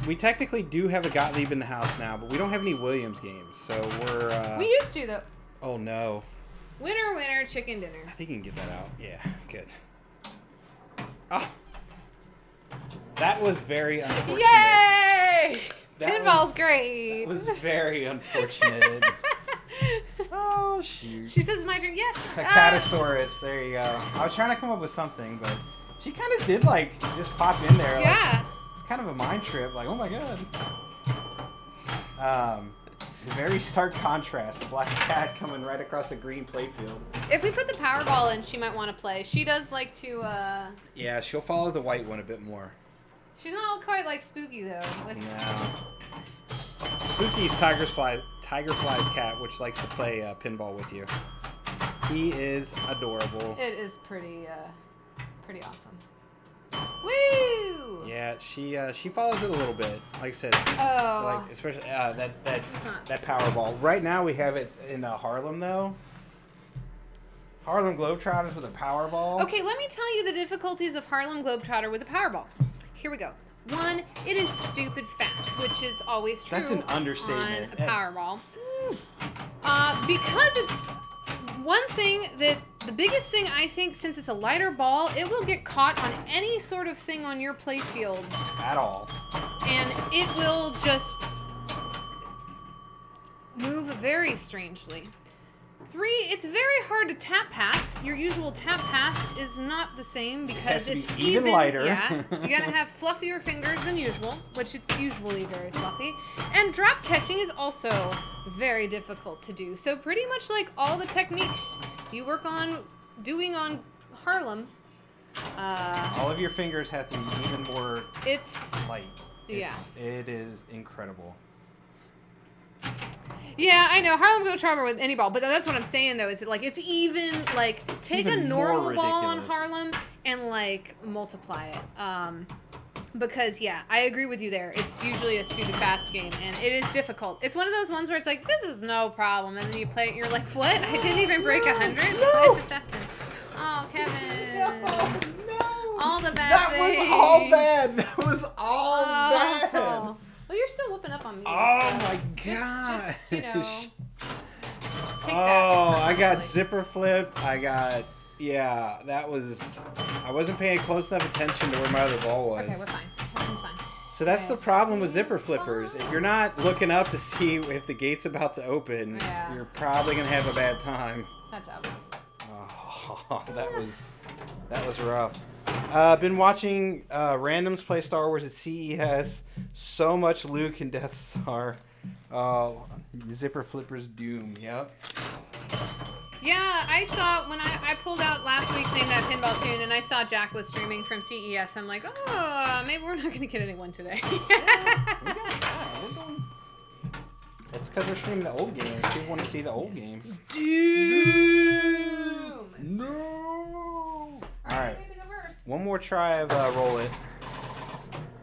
we technically do have a Gottlieb in the house now, but we don't have any Williams games. So we're. We used to though. Oh no. Winner, winner, chicken dinner. I think you can get that out. Yeah, good. Oh. That was very unfortunate. Yay! Pinball's great. That was very unfortunate. Oh, shoot. She says my turn. Yeah. A Catasaurus. There you go. I was trying to come up with something, but she kind of did, like, just pop in there. Yeah. Like, it's kind of a mind trip. Like, oh, my God. Very stark contrast. The black cat coming right across the green playfield. If we put the Powerball in, she might want to play. She does like to, Yeah, she'll follow the white one a bit more. She's not quite like Spooky, though. No. Spooky's Tigerfly's cat, which likes to play pinball with you. He is adorable. It is pretty awesome. Woo! Yeah, she follows it a little bit. Like I said, Oh. like especially that Powerball. Right now we have it in Harlem though. Harlem Globetrotters with a Powerball. Okay, let me tell you the difficulties of Harlem Globetrotter with a Powerball. Here we go. One, it is stupid fast, which is always true. That's an understatement. On a Powerball. Because it's one thing that the biggest thing I think, since it's a lighter ball, it will get caught on any sort of thing on your play field. At all. And it will just move very strangely. Three, it's very hard to tap pass. Your usual tap pass is not the same because it's even lighter. Yeah, you gotta have fluffier fingers than usual, which it's usually very fluffy. And drop catching is also very difficult to do. So pretty much like all the techniques you work on doing on Harlem, all of your fingers have to be even more light. Yeah. It is incredible. Yeah, I know. Harlem Globetrotter with any ball, but that's what I'm saying though. Is it like it's even like take a normal ball on Harlem and like multiply it. Because yeah, I agree with you there. It's usually a stupid fast game and it is difficult. It's one of those ones where it's like this is no problem, and then you play it and you're like, what? I didn't even break 100. What just happened? Oh, Kevin. No. All the bad things. That was all bad. That was all bad. Well, you're still whooping up on me. Oh so my god. Just, you know, take I got zipper flipped. Yeah, that was, I wasn't paying close enough attention to where my other ball was. Okay, we're fine. Everything's fine. So that's the problem with zipper flippers. If you're not looking up to see if the gate's about to open, you're probably going to have a bad time. That's out. Oh, that was rough. Been watching randoms play Star Wars at CES. So much Luke and Death Star. Zipper Flippers Doom. Yep. Yeah, I saw when I pulled out last week's Name That Pinball Tune, and I saw Jack was streaming from CES. I'm like, oh, maybe we're not going to get anyone today. That's because we're streaming the old game. People want to see the old game. Doom. No. All right. You get to go first. One more try of Roll It.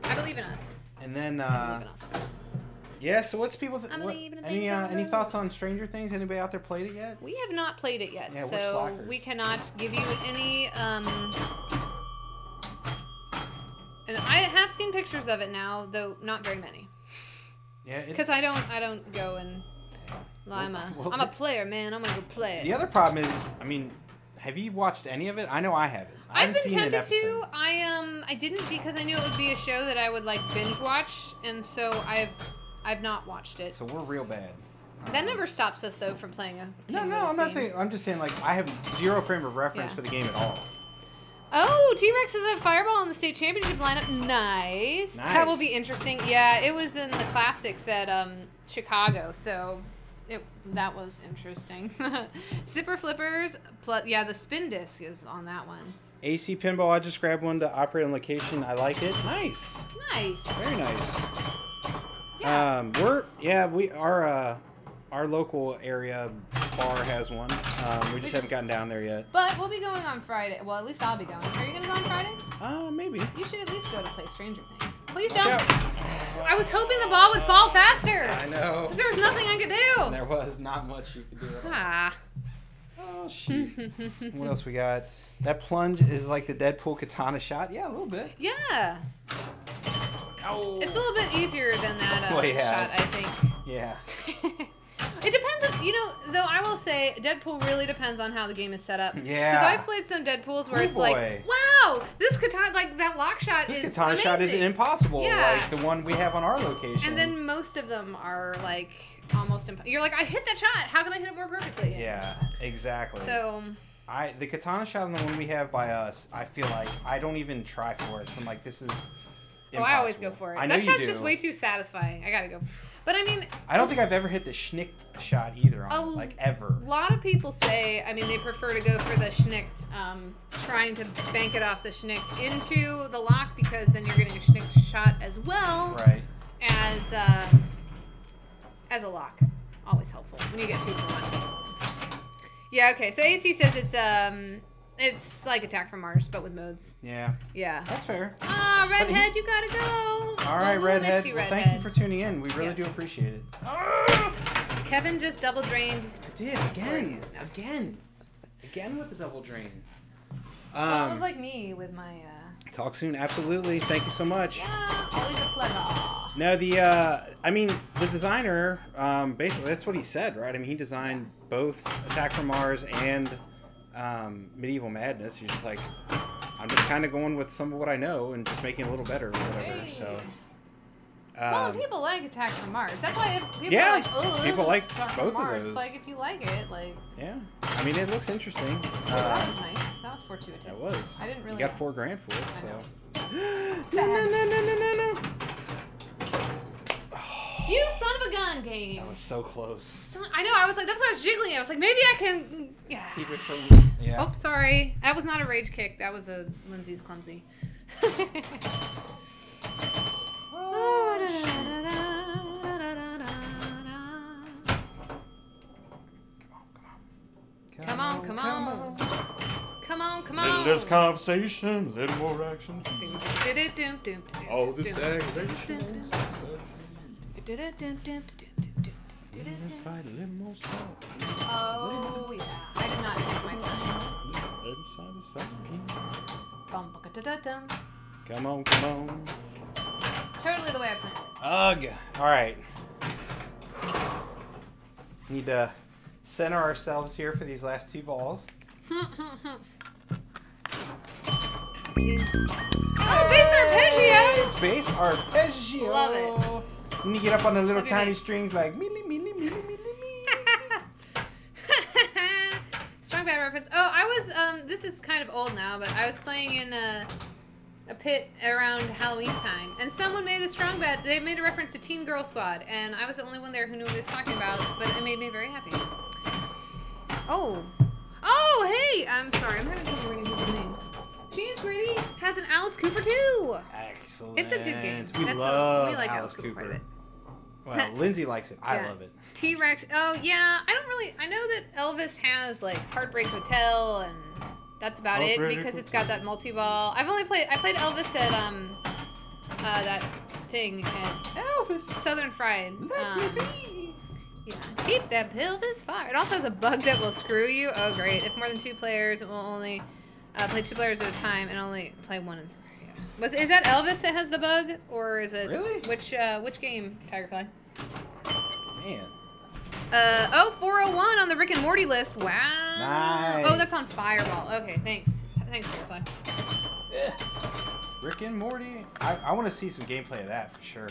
I believe in us. And then, I believe in us. yeah, so what's people... any thoughts on Stranger Things? Anybody out there played it yet? We have not played it yet, Yeah, we're so slackers. we cannot give you any, and I have seen pictures of it now, though not very many. Yeah. Because I don't go and... I'm a player, man. I'm gonna go play it. The other problem is, I mean, have you watched any of it? I know I haven't. I've been tempted to. I didn't because I knew it would be a show that I would like binge watch, and so I've not watched it. So we're real bad. That never stops us though from playing a. No, I'm not saying. I'm just saying like I have zero frame of reference for the game at all. Oh, T-Rex has a fireball in the state championship lineup. Nice. That will be interesting. Yeah, it was in the classics at Chicago, so that was interesting. Zipper flippers, plus yeah, the spin disc is on that one. AC Pinball, I just grabbed one to operate on location. I like it. Nice. Nice. Very nice. Yeah. Our local area bar has one. We just haven't gotten down there yet. But we'll be going on Friday. Well, at least I'll be going. Are you going to go on Friday? Maybe. You should at least go to play Stranger Things. Please don't. I was hoping the ball would fall faster. I know. Because there was nothing I could do. There was not much you could do. Ah. Oh, shoot. What else we got? That plunge is like the Deadpool katana shot. Yeah, a little bit. Yeah. Oh. It's a little bit easier than that shot, I think. Yeah. It depends on, though I will say, Deadpool really depends on how the game is set up. Yeah. Because I've played some Deadpools where it's like, wow, this katana, like that lock shot is This katana amazing. shot isn't impossible, Yeah. like the one we have on our location. And then most of them are like almost impossible. You're like, I hit that shot. How can I hit it more perfectly? Yeah, exactly. So. The katana shot on the one we have by us, I feel like I don't even try for it. I'm like, this is impossible. Oh, I always go for it. I know that shot's you do. just way too satisfying. I gotta go. But I mean, I don't think I've ever hit the schnick shot either on it, like ever. A lot of people say, I mean, they prefer to go for the schnicked, trying to bank it off the schnicked into the lock because then you're getting a schnicked shot as well. Right. As a lock. Always helpful when you get 2 for 1. Yeah, okay. So AC says it's It's like Attack from Mars, but with modes. Yeah. Yeah. That's fair. Ah, Redhead, you gotta go. All right, Well, we'll miss Redhead. you, Well, Redhead. thank you for tuning in. We really do Yes. appreciate it. Kevin just double drained. I did again. Again with the double drain. Well, it was like me with my. Talk soon. Absolutely. Thank you so much. Yeah, always a pleasure. No, I mean, the designer, basically, that's what he said, right? I mean, he designed both Attack from Mars and Medieval Madness. He's just like, I'm just kind of going with some of what I know and just making it a little better or whatever. Hey. So. Well, people like Attack from Mars. That's why if people Yeah, are like, oh, this people is like Attack from both of Mars. those. Like, if you like it, like, Yeah. I mean, it looks interesting. that was nice. That was fortuitous. That was. I didn't really. You got $4,000 for it, so. No. You son of a gun, game. That was so close. I know. I was like, that's why I was jiggling it. I was like, maybe I can. Yeah. Keep it from. Yeah. Oh, sorry. That was not a rage kick. That was a Lindsay's clumsy. Come on, come on. Come on, come on. Little less conversation, a little more action. All this aggravation. Let's fight a little more strong. Oh, yeah. I did not take my time. Let him satisfy me. Bum-ba-ka-da-da-dum. Come on, come on. Totally the way I planned it. Ugh. All right. Need to center ourselves here for these last two balls. Oh, bass arpeggio! Bass arpeggio. Love it. And you get up on the little Love your tiny name. strings like milli, milli, milli, milli, milli. Strong bad reference. Oh, I was, this is kind of old now, but I was playing in a pit around Halloween time, and someone made a strong bad, they made a reference to Teen Girl Squad, and I was the only one there who knew what he was talking about, but it made me very happy. Oh, hey! I'm sorry, I'm having trouble reading people's names. Cheese Gritty has an Alice Cooper too! Excellent. It's a good game. We That's love we like Alice Cooper quite a bit. Well, Lindsay likes it. I Yeah. love it. T-Rex. Oh yeah, I know that Elvis has like Heartbreak Hotel, and that's about it Heartbreak because it's got that multi-ball. I played Elvis at that thing at Elvis. Southern Fried. Let me be. Yeah, keep that Elvis fire. It also has a bug that will screw you. Oh great! If more than 2 players, it will only play 2 players at a time and only play 1 and 3. Yeah. Is that Elvis that has the bug, or is it Really? which game? Tigerfly. Man. 401 on the Rick and Morty list. Wow. Nice. Oh, that's on Fireball. Okay, thanks. Thanks, Tigerfly. Yeah. Rick and Morty. I want to see some gameplay of that for sure.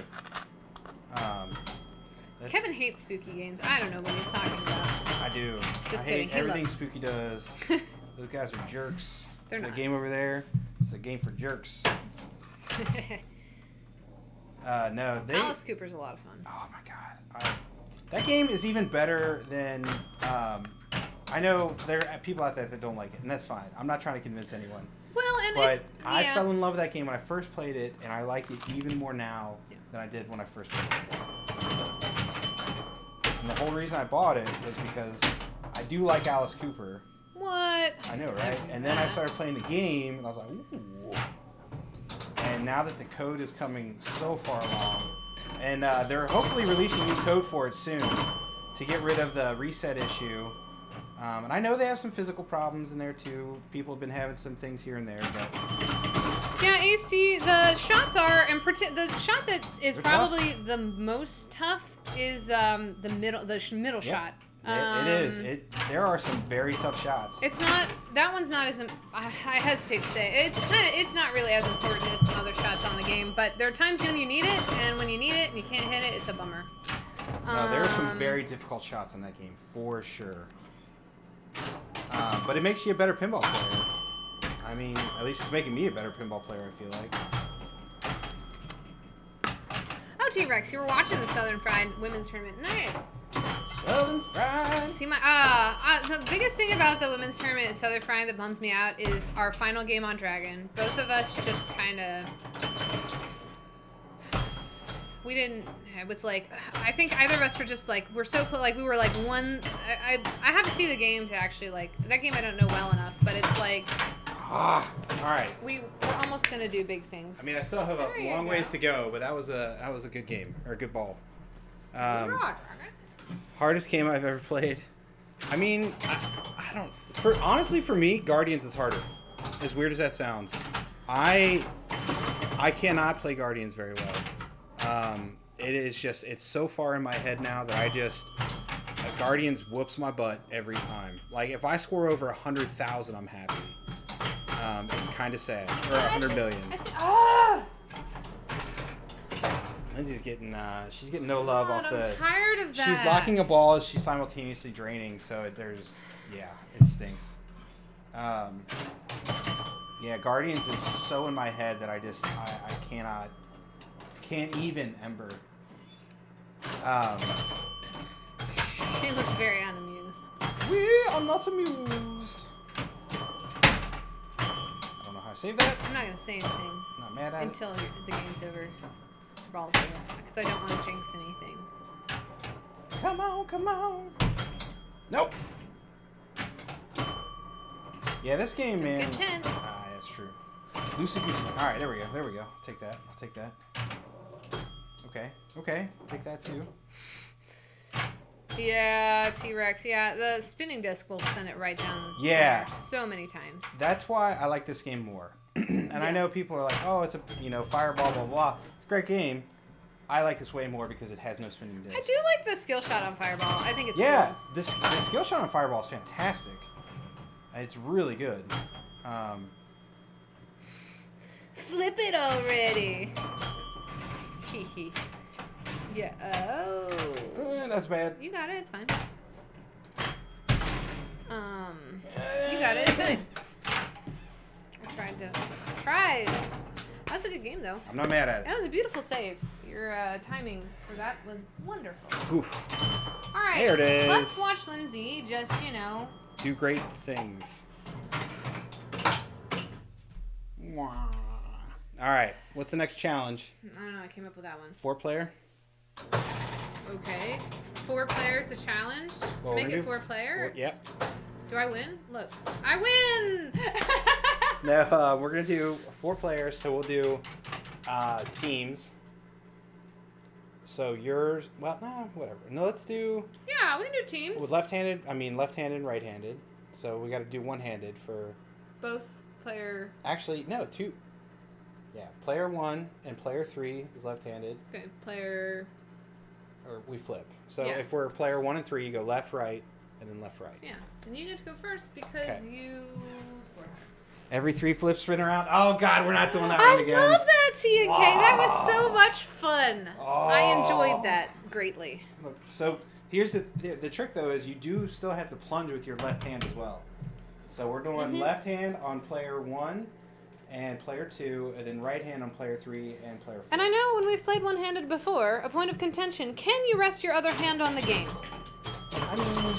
Kevin hates spooky games. I don't know what he's talking about. I do. Just I kidding. hate He everything loves- Spooky does. Those guys are jerks. They're The not. game over there. It's a game for jerks. No, they. Alice Cooper's a lot of fun. Oh my god. That game is even better than. I know there are people out there that don't like it, and that's fine. I'm not trying to convince anyone. Well, and But it, I yeah. fell in love with that game when I first played it, and I like it even more now than I did when I first played it. And the whole reason I bought it was because I do like Alice Cooper. What? I know, right? And then I started playing the game, and I was like, ooh. And now that the code is coming so far along, and they're hopefully releasing new code for it soon to get rid of the reset issue. And I know they have some physical problems in there too. People have been having some things here and there, but Yeah, AC. The shots are, the shot that is They're probably the most tough is the middle, middle shot. it is. There are some very tough shots. It's not. That one's not as. I hesitate to say it's not really as important as some other shots on the game. But there are times when you need it, and when you need it and you can't hit it, it's a bummer. No, there are some very difficult shots in that game for sure. But it makes you a better pinball player. I mean, at least it's making me a better pinball player, I feel like. Oh, T-Rex, you were watching the Southern Fried Women's Tournament. Nice. Southern Fried. See my the biggest thing about the women's tournament at Southern Fried that bums me out is our final game on Dragon. Both of us just kind of We didn't. It was like I think either of us were just like we're so close. Like we were like one. I have to see the game to actually like that game. I don't know well enough, but it's like. All right. We're almost gonna do big things. I mean, I still have a long ways to go, but that was a good game or a good ball. Hardest game I've ever played. I mean, I don't. Honestly, for me, Guardians is harder. As weird as that sounds, I cannot play Guardians very well. It is just it's so far in my head now that Guardians whoops my butt every time. Like if I score over 100,000, I'm happy. It's kind of sad. Or 100 million. Lindsay's getting she's getting no love off the. I'm tired of that. She's locking a ball as she's simultaneously draining, so it stinks. Yeah, Guardians is so in my head that I can't even Ember. She looks very unamused. I'm not amused. I don't know how I save that. I'm not gonna say anything. Not mad at until the game's over. Ball's over, because I don't want to jinx anything. Come on, come on. Nope. Yeah, this game, man. Good chance. That's true. Loosey goosey. All right, there we go. There we go. I'll take that. I'll take that. Okay. Okay. I'll take that too. Yeah, T-Rex. Yeah, the spinning disc will send it right down the center so many times. That's why I like this game more. And I know people are like, oh, it's a fireball, blah, blah. It's a great game. I like this way more because it has no spinning disc. I do like the skill shot on Fireball. I think it's cool. cool. The skill shot on Fireball is fantastic. It's really good. Flip it already. Hee. Yeah. Oh. That's bad. You got it. It's fine. You got it. It's good. Tried. That was a good game, though. I'm not mad at it. That was a beautiful save. Your timing for that was wonderful. Oof. All right. There it is. Let's watch Lindsay just, do great things. All right. What's the next challenge? I don't know. I came up with that one. 4-player? Okay. 4 players a challenge? To make it 4-player? Yep. Do I win? Look. I win! No, we're going to do 4 players, so we'll do teams. So yours, well, no, whatever. No, let's do... Yeah, we can do teams. With left-handed and right-handed. So we got to do one-handed for... Both player... Actually, no, 2. Yeah, player 1 and player 3 is left-handed. Okay, player... Or we flip. So if we're player 1 and 3, you go left, right, and then left, right. Yeah, and you get to go first because you scored. Every 3 flips spin around. Oh, God, we're not doing that one again. I love that, T&K. That was so much fun. Oh. I enjoyed that greatly. So here's the trick, though, is you do still have to plunge with your left hand as well. So we're doing left hand on player 1 and player 2, and then right hand on player 3 and player 4. And I know when we've played one-handed before, a point of contention, can you rest your other hand on the game? I mean...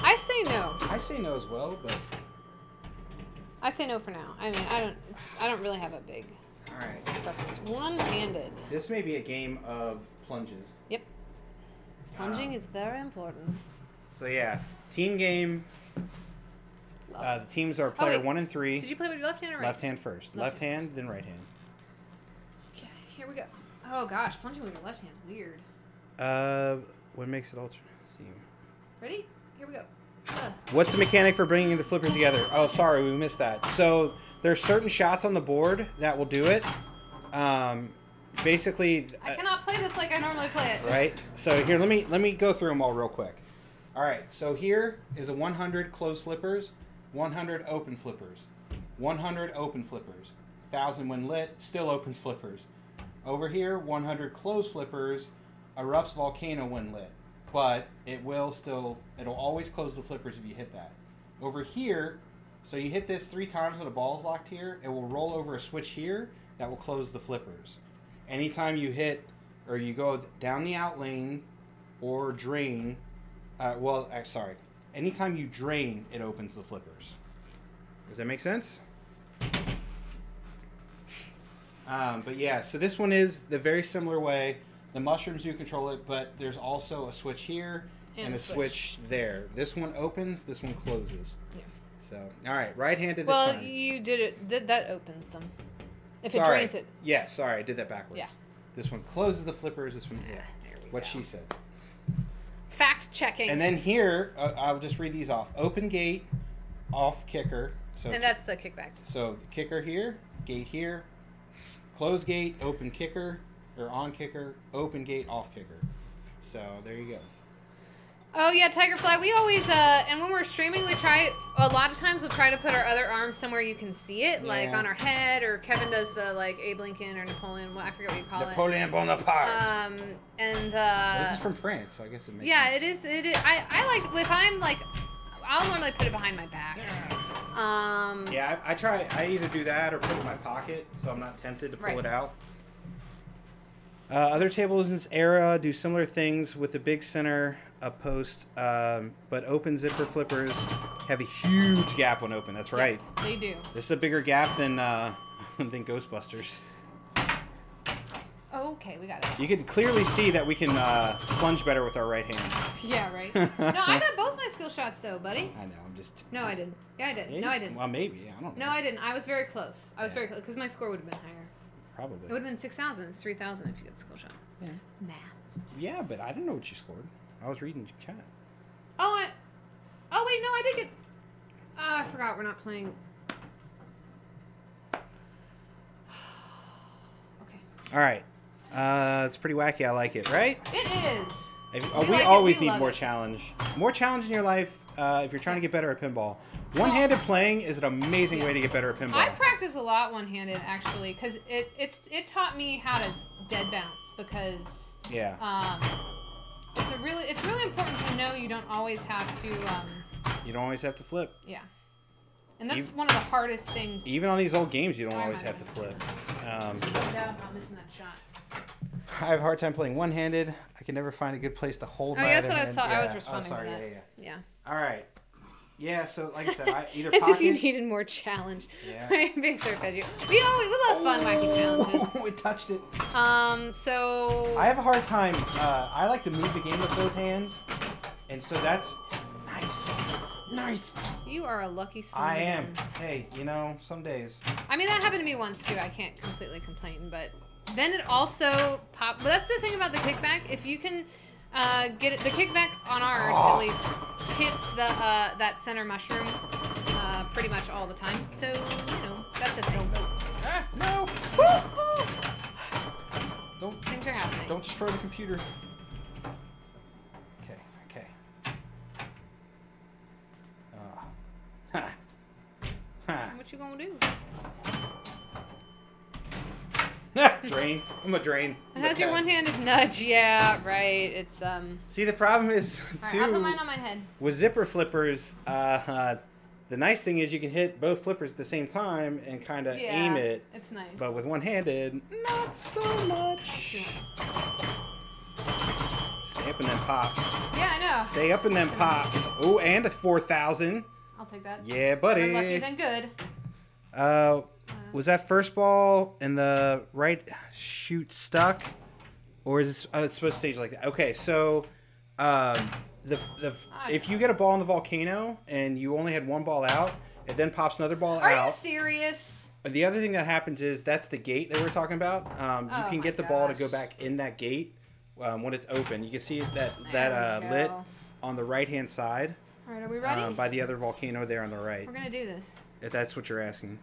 I say no. I say no as well, but... I say no for now. I mean, I don't really have a big preference. One-handed. This may be a game of plunges. Yep. Plunging is very important. So yeah, team game. The teams are player 1 and 3. Did you play with your left hand or right? Left hand first. Left hand, then right hand. Okay, here we go. Oh gosh, plunging with your left hand is weird. What makes it alternate? Let's see. Ready? Here we go. What's the mechanic for bringing the flippers together? Oh, sorry, we missed that. So there's certain shots on the board that will do it. Basically, I cannot play this like I normally play it. Right. So here, let me go through them all real quick. All right. So here is a 100 closed flippers, 100 open flippers, 100 open flippers, 1,000 when lit, still opens flippers. Over here, 100 closed flippers, erupts volcano when lit. But it'll always close the flippers if you hit that. Over here, so you hit this 3 times when the ball's locked here, it will roll over a switch here that will close the flippers. Anytime you hit, or you go down the out lane, or drain, anytime you drain, it opens the flippers. Does that make sense? But yeah, so this one is the very similar way. The mushrooms you control it, but there's also a switch here and a switch there. This one opens, this one closes. Yeah. So, all right, right-handed this well, time. you did it. That opens them. If it Sorry. drains it. Yeah, sorry, I did that backwards. Yeah. This one closes the flippers. This one, yeah. There we What go. she said. Fact checking. And then here, I'll just read these off. Open gate, off kicker. So and that's the kickback. So kicker here, gate here, close gate, open kicker, or on kicker, open gate, off kicker. So there you go. Oh yeah, Tigerfly. We always and when we're streaming, we try a lot of times we'll try to put our other arm somewhere you can see it, like Yeah. on our head, or Kevin does the like Abe Lincoln or Napoleon. Well, I forget what you call Napoleon Bonaparte. it. And This is from France, so I guess it makes yeah, sense. it is. I like if I'm like, I'll normally put it behind my back. Yeah, I try. I either do that or put it in my pocket, so I'm not tempted to pull Right. it out. Other tables in this era do similar things with a big center, a post, but open zipper flippers have a huge gap when open. That's right. Yeah, they do. This is a bigger gap than than Ghostbusters. Okay, we got it. You can clearly see that we can plunge better with our right hand. Yeah, right. No, I got both my skill shots though, buddy. I know. I'm just. No, I didn't. Yeah, I did. Yeah, No, I didn't. Well, maybe. I don't know. No, I didn't. I was very close. I was Yeah. very close because my score would have been higher. It Probably. would have been 6,000. It's 3,000 if you get the skill shot. Yeah. Math. Yeah, but I didn't know what you scored. I was reading chat. Oh, wait, no, I did get. Oh, I forgot. We're not playing. Okay. All right. It's pretty wacky. I like it, right? It is. We like it, always we need love more it. challenge. More challenge in your life if you're trying to get better at pinball. One-handed playing is an amazing way to get better at pinball. I practice a lot one-handed actually because it taught me how to dead bounce because Yeah. it's really important to know you don't always have to You don't always have to flip. yeah. And that's Even- one of the hardest things. Even on these old games, you don't Why am always I have to doing flip. No, I'm not missing that shot. I have a hard time playing one-handed. I can never find a good place to hold Oh, my yeah, that's other what I hand. saw. I was Yeah. responding Oh, sorry. to that. Yeah. Yeah. All right. Yeah, so like I said, I either As pocket... if you needed more challenge. Yeah. Right, big arpeggio. We love fun, wacky challenges. We touched it. So I have a hard time. I like to move the game with both hands, and so that's nice. Nice. you are a lucky son. I of a am. gun. Hey, you know, some days. I mean, that happened to me once too. I can't completely complain, but then it also popped. But that's the thing about the kickback. If you can get it, the kickback on ours at least hits the that center mushroom pretty much all the time. So you know that's a thing. Ah, no. Don't Things are happening. don't destroy the computer. Okay. Okay. Ha. Ha. What you gonna do? Drain. I'm a drain. It has your one-handed nudge. Yeah, right. It's See, the problem is, All too, right, I'll put mine on my head. with zipper flippers, the nice thing is you can hit both flippers at the same time and kind of Yeah, aim it. it's nice. But with one-handed, not so much. Stay up in them pops. Yeah, I know. Stay up in them pops. Oh, and a 4,000. I'll take that. Yeah, Better lucky buddy. than good. Was that first ball in the right chute stuck? Or is this it's supposed to stage like that? Okay, so if you get a ball in the volcano and you only had one ball out, it then pops another ball Are you out. serious? The other thing that happens is that's the gate that we're talking about. You Oh can my get the ball to gosh. go back in that gate when it's open. You can see that There we lit go. on the right hand side All right, are we ready? by the other volcano there on the right. We're gonna do this. If that's what you're asking.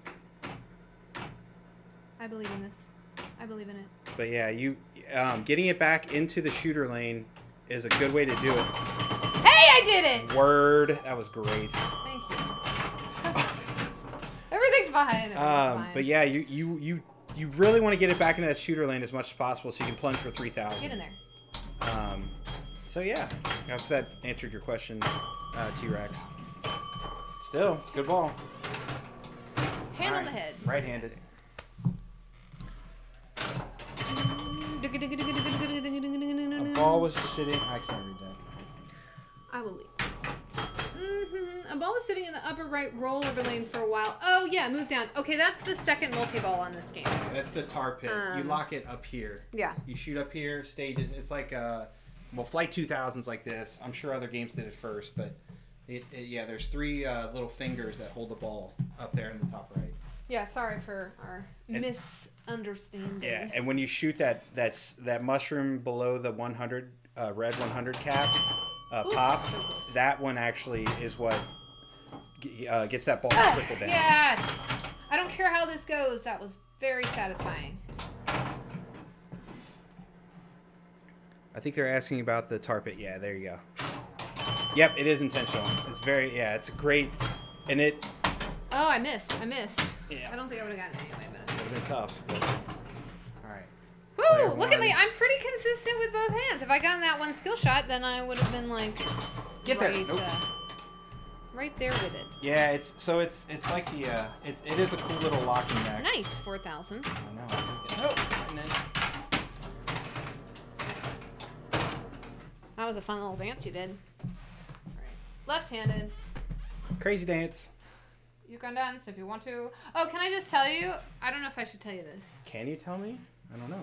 I believe in this. I believe in it. But yeah, you getting it back into the shooter lane is a good way to do it. Hey, I did it! Word, that was great. Thank you. Everything's fine. Everything's fine. But yeah, you really want to get it back into that shooter lane as much as possible so you can plunge for 3,000. Get in there. So yeah, I hope that answered your question, T-Rex. Still, it's a good ball. Hand on Alright, the head. Right-handed. A ball was sitting. I can't read that. I will leave. A ball was was sitting in the upper right rollover lane for a while. Oh, yeah, move down. Okay, that's the second multi-ball on this game. That's the tar pit. You lock it up here. Yeah. You shoot up here, stages. It's like, well, Flight 2000's like this. I'm sure other games did it first, but yeah, there's 3 little fingers that hold the ball up there in the top right. Yeah, sorry for our misunderstanding. Yeah, and when you shoot that mushroom below the 100 red 100 cap pop, so close. that one actually is what gets that ball to trickle down. Yes! I don't care how this goes. That was very satisfying. I think they're asking about the tar pit. Yeah, there you go. Yep, it is intentional. It's very, yeah, it's great. And it... Oh, I missed. Yeah. I don't think I would have gotten it anyway, but It would have been tough. But... All right. Woo! Look at me. I'm pretty consistent with both hands. If I gotten that one skill shot, then I would have been like... Get there. Right, Nope. Right there with it. Yeah, it's like the it is a cool little locking deck. Nice, 4,000. I know. Nope. And then, That was a fun little dance you did. Right. Left-handed. Crazy dance. You can dance if you want to. Oh, can I just tell you? I don't know if I should tell you this. Can you tell me? I don't know.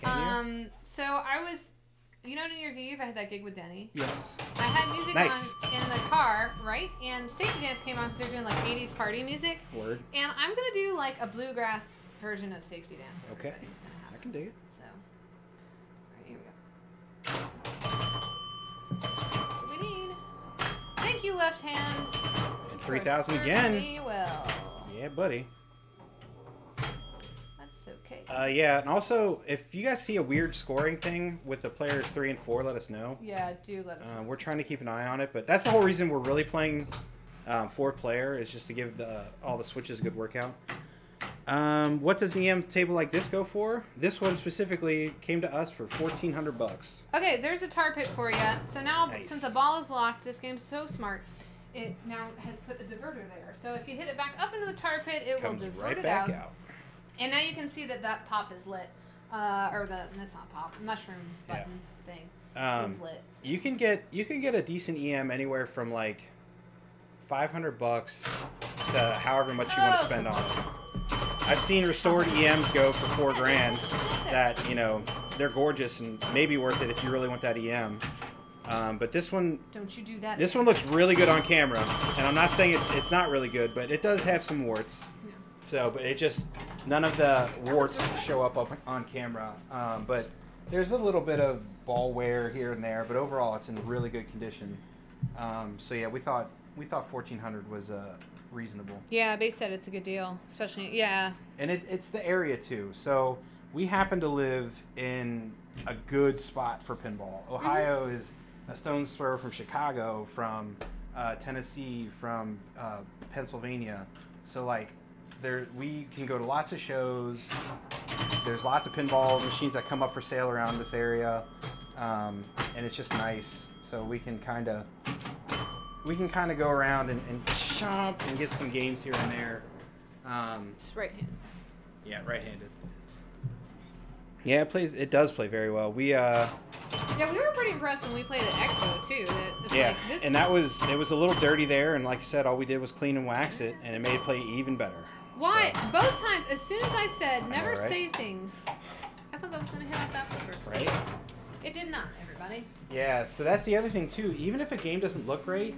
Can you? So I was, New Year's Eve, I had that gig with Denny. Yes. I had music Nice. on in the car, right? And Safety Dance came on because they're doing like 80s party music. Word. And I'm going to do like a bluegrass version of Safety Dance. Okay. Everybody's gonna have I can dig it. So, all right, here we go. That's what we need. Thank you, left hand. And 3,000 For again. serving me well. Yeah, buddy. That's okay. Yeah, and also, if you guys see a weird scoring thing with the players 3 and 4, let us know. Yeah, do let us know. We're trying to keep an eye on it, but that's the whole reason we're really playing 4-player is just to give all the switches a good workout. What does an EM table like this go for? This one specifically came to us for $1,400. Okay, there's a tar pit for you. So now, Nice. since the ball is locked, this game's so smart. It now has put a diverter there. So if you hit it back up into the tar pit, it Comes will divert right it back out. out. And now you can see that pop is lit. That's not pop, mushroom button thing is lit. You can get a decent EM anywhere from like $500 to however much you want to spend on it. I've seen restored EMs go for $4,000 that, they're gorgeous and maybe worth it if you really want that EM. But this one... Don't you do that. This one looks really good on camera. And I'm not saying it's not really good, but it does have some warts. Yeah. So, but it just... None of the warts show up on camera. But there's a little bit of ball wear here and there. But overall, it's in really good condition. So yeah, we thought $1,400 was... reasonable. Yeah, Base said it's a good deal, especially and it's the area too. So we happen to live in a good spot for pinball. Ohio is a stone's throw from Chicago, from Tennessee, from Pennsylvania. So like we can go to lots of shows. There's lots of pinball machines that come up for sale around this area, and it's just nice. So we can kind of go around and shop and get some games here and there. Just right-handed. Yeah, right-handed. Yeah, it does play very well. We we were pretty impressed when we played at Expo too. and it was a little dirty there, and like I said, all we did was clean and wax it, and it made it play even better. Why? So, Both times, as soon as I said never right? Say things, I thought that was gonna hit off that flipper. right? It did not, everybody. Yeah, so that's the other thing too. Even if a game doesn't look great,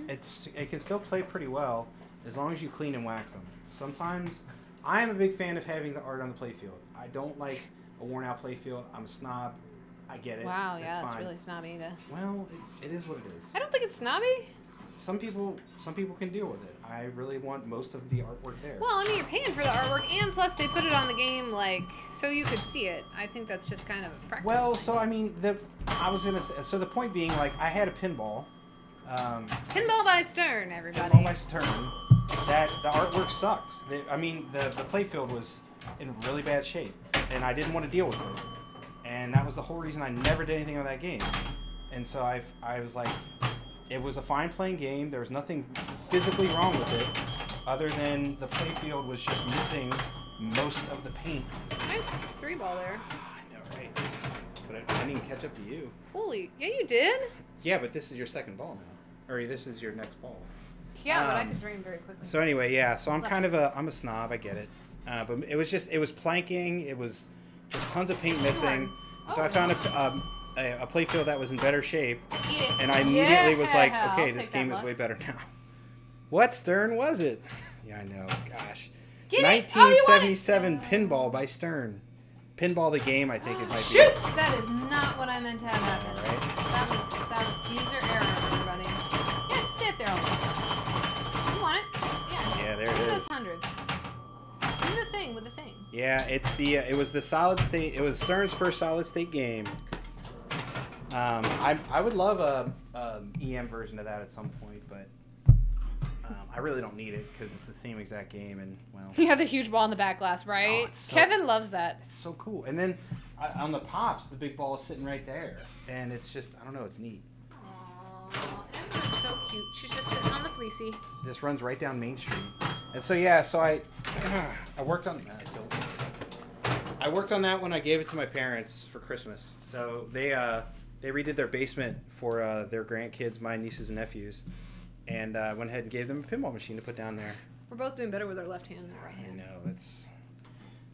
it can still play pretty well as long as you clean and wax them. Sometimes I am a big fan of having the art on the playfield. I don't like a worn out playfield. I'm a snob. I get it. Wow, yeah, It's that's fine. really snobby. Well, it is what it is. I don't think it's snobby. Some people can deal with it. I really want most of the artwork there. Well, I mean, you're paying for the artwork, and plus they put it on the game, like, so you could see it. I think that's just kind of a practical Well, thing. so I mean, I was gonna say. So the point being, like, I had a pinball. Pinball by Stern, everybody. Pinball by Stern. That the artwork sucked. The playfield was in really bad shape, and I didn't want to deal with it. And that was the whole reason I never did anything on that game. And so I was like, it was a fine playing game. There was nothing physically wrong with it, other than the playfield was just missing most of the paint. Nice 3-ball there. I know, right? But I didn't even catch up to you. Holy, yeah, you did? Yeah, but this is your second ball now. Or this is your next ball. Yeah, but I could drain very quickly. So anyway, yeah. So I'm kind of I'm a snob. I get it. But it was planking. It was just tons of paint missing. So I found a playfield that was in better shape, and I immediately was like, okay, this game is way better now. What Stern was it? Yeah, I know. Gosh. 1977 Pinball by Stern. Pinball the game, I think it might be. Shoot! That is not what I meant to have happen. All right. That was user error, everybody. Yeah, just stay up there all day. You want it? Yeah. Yeah, there it Look at is. those hundreds. Do the thing with the thing. Yeah, it's the it was the solid state. It was Stern's first solid state game. I would love a EM version of that at some point, but I really don't need it because it's the same exact game, and well. You have the huge ball in the back glass, right? Kevin loves that. It's so cool. And then on the pops, the big ball is sitting right there, and it's just I don't know, it's neat. Aww, Emma's so cute. She's just sitting on the fleecy. Just runs right down Main Street. And so yeah, so I worked on that. I worked on that when I gave it to my parents for Christmas. So they redid their basement for their grandkids, my nieces and nephews, and went ahead and gave them a pinball machine to put down there. We're both doing better with our left hand than our right hand. I know that's.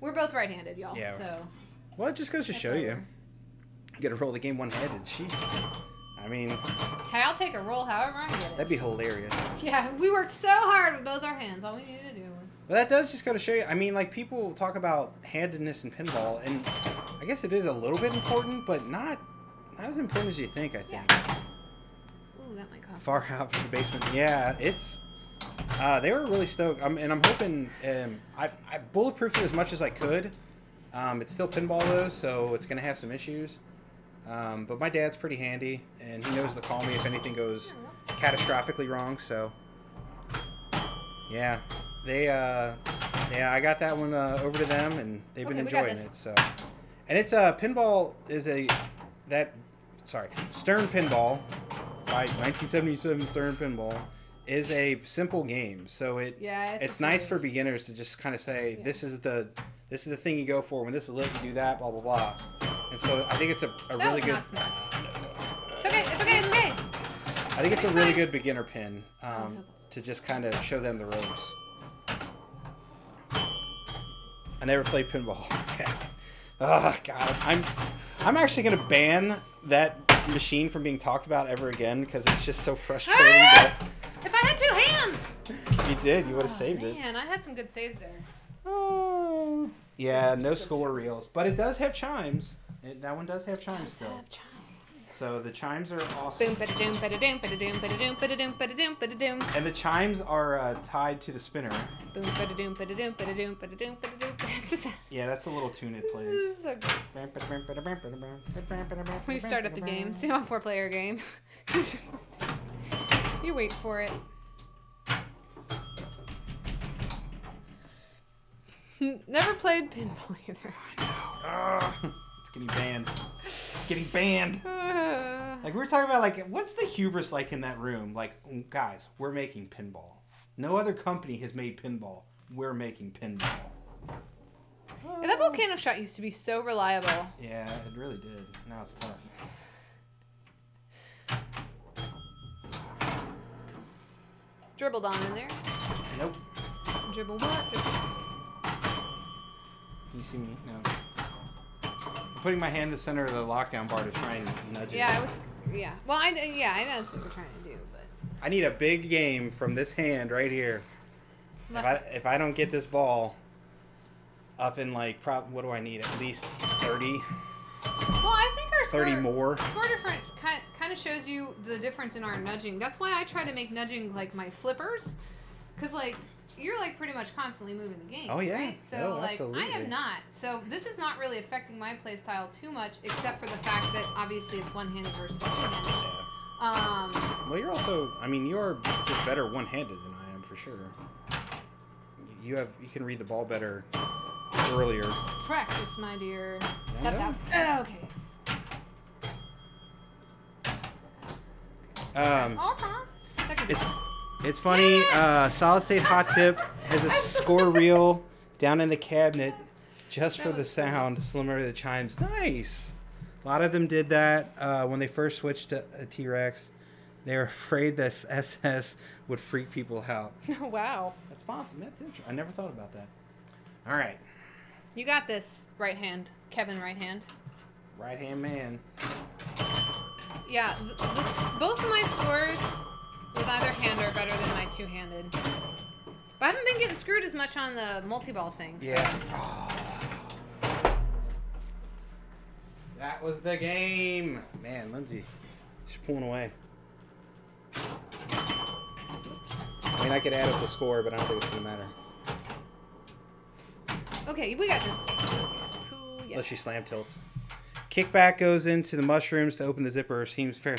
We're both right-handed, y'all. Yeah. So. Well, it just goes to show you. You got to roll the game one-handed. I mean. Hey, I'll take a roll however I can get it. That'd be hilarious. Yeah, we worked so hard with both our hands. All we needed to do. But that does just go to show you. I mean, like, people talk about handedness in pinball, and I guess it is a little bit important, but not as important as you think, I think. Yeah. Ooh, that might cost. Far out from the basement. Yeah, it's... they were really stoked. And I'm hoping... I bulletproofed it as much as I could. It's still pinball, though, so it's going to have some issues. But my dad's pretty handy, and he knows to call me if anything goes catastrophically wrong, so... Yeah. Yeah, I got that one over to them, and they've been enjoying it. So, and it's pinball is Stern Pinball by 1977 Stern Pinball is a simple game. So it's nice for beginners to just kind of say this is the thing you go for when this is lit. You do that, blah blah blah. And so I think it's a really good. It's okay. It's okay. It's okay. I think it's a really good beginner pin to just kind of show them the ropes. I never played pinball. Oh God, I'm actually gonna ban that machine from being talked about ever again because it's just so frustrating. If I had two hands. You did. You would have saved it. Man, I had some good saves there. Oh. Yeah, no score reels, but it does have chimes. That one does have chimes still. So the chimes are awesome. Boom, ba-da-doom, ba-da-doom, ba-da-doom, ba-da-doom, ba-da-doom, ba-da-doom, ba-da-doom. And the chimes are tied to the spinner. Boom, ba-da-doom, ba-da-doom, ba-da-doom, ba-da-doom, ba-da-doom. Yeah, that's the little tune it plays. This is so good. When you start up the game, see on 4-player game. You wait for it. Never played pinball either. It's getting banned. It's getting banned. Like we were talking about, like what's the hubris like in that room? Like, guys, we're making pinball. No other company has made pinball. We're making pinball. Yeah, that volcano shot used to be so reliable. Yeah, it really did. Now it's tough. Dribbled on in there. Nope. Dribble what? Dribble. Can you see me? No. I'm putting my hand in the center of the lockdown bar to try and nudge it. Yeah, I was. Yeah. Well, I know that's what we're trying to do, but. I need a big game from this hand right here. If I don't get this ball up in like what do I need? At least 30. Well, I think our 30 more. Score different kind of shows you the difference in our nudging. That's why I try to make nudging like my flippers, because like you're like pretty much constantly moving the game. Oh yeah. Right? So like absolutely. I am not. So this is not really affecting my play style too much, except for the fact that obviously it's one-handed versus two-handed. Well, you're also. I mean, you're just better one-handed than I am for sure. You can read the ball better earlier. Practice, my dear. Yeah, That's no. out. Okay. It's funny. Solid State Hot Tip has a score reel down in the cabinet just for the sound, similar to the chimes. Nice. A lot of them did that when they first switched to T-Rex. They're afraid this SS would freak people out. Oh, wow. That's possible. That's interesting. I never thought about that. All right. You got this, right hand. Kevin, right hand. Right hand man. Yeah, both of my scores with either hand are better than my two-handed. But I haven't been getting screwed as much on the multi-ball thing. So. Yeah. That was the game. Man, Lindsay, she's pulling away. I mean, I could add up the score, but I don't think it's going to matter. Okay, we got this. Cool, yeah. Unless she slam tilts. Kickback goes into the mushrooms to open the zipper. Seems fair.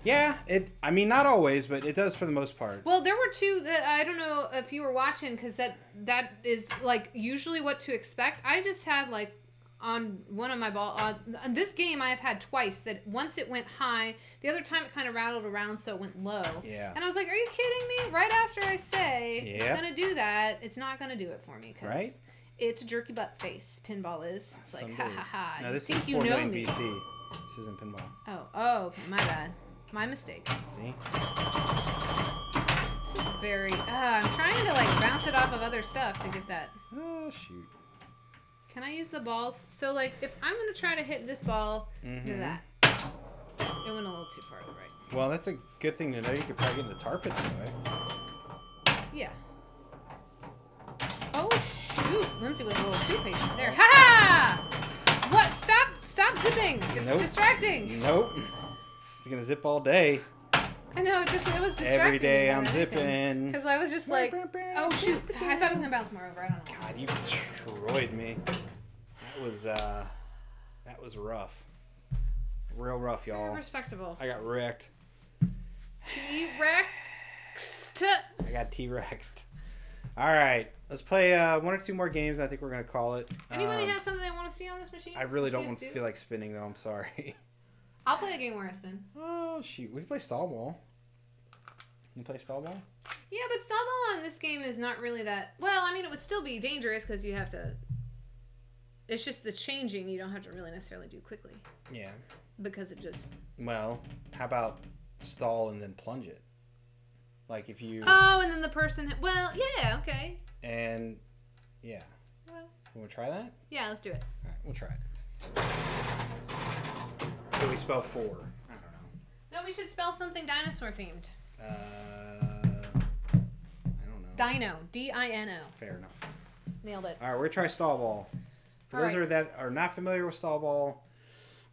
Yeah, I mean, not always, but it does for the most part. Well, there were two that I don't know if you were watching, because that is like usually what to expect. I just had like on one of my ball on this game I have had twice that once it went high, the other time it kind of rattled around, so it went low. Yeah. And I was like, are you kidding me? Right after I say Yeah. it's gonna do that, it's not gonna do it for me. Cause Right? It's a jerky butt face. Pinball is. It's like, ha ha ha. No, You this think is you 4 know million me. BC. This isn't pinball. Oh, okay, my bad. My mistake. See? This is very... I'm trying to, like, bounce it off of other stuff to get that. Oh, shoot. Can I use the balls? So, like, if I'm going to try to hit this ball, do that. It went a little too far to the right. Well, that's a good thing to know. You could probably get in the tar pit anyway. Yeah. Oh, shoot. Lindsay was a little too patient there. Ha-ha! What? Stop zipping. It's distracting. Nope. It's going to zip all day. I know, it was distracting. Every day I'm zipping. Because I was just like, oh, shoot. I thought it was going to bounce more over. I don't know. God, you destroyed me. That was rough. Real rough, y'all. Respectable. I got wrecked. T-Rex. I got T-Rexed. All right. Let's play one or two more games. I think we're going to call it. Anybody have something they want to see on this machine? I really don't want to feel like spinning, though. I'm sorry. I'll play a game where I spin. Oh, shoot. We can play stall ball. You play stall ball? Yeah, but stall ball on this game is not really that... Well, I mean, it would still be dangerous because you have to... It's just the changing you don't have to really necessarily do quickly. Yeah. Because it just... Well, how about stall and then plunge it? Like if you... Oh, and then the person... Well, yeah, okay. And, yeah. Well, You want to try that? yeah, let's do it. All right, we'll try it. So we spell 4. I don't know. No, we should spell something dinosaur themed. I don't know. Dino. D-I-N-O. Fair enough. Nailed it. All right, we're going to try stall ball. For those that are not familiar with stall ball,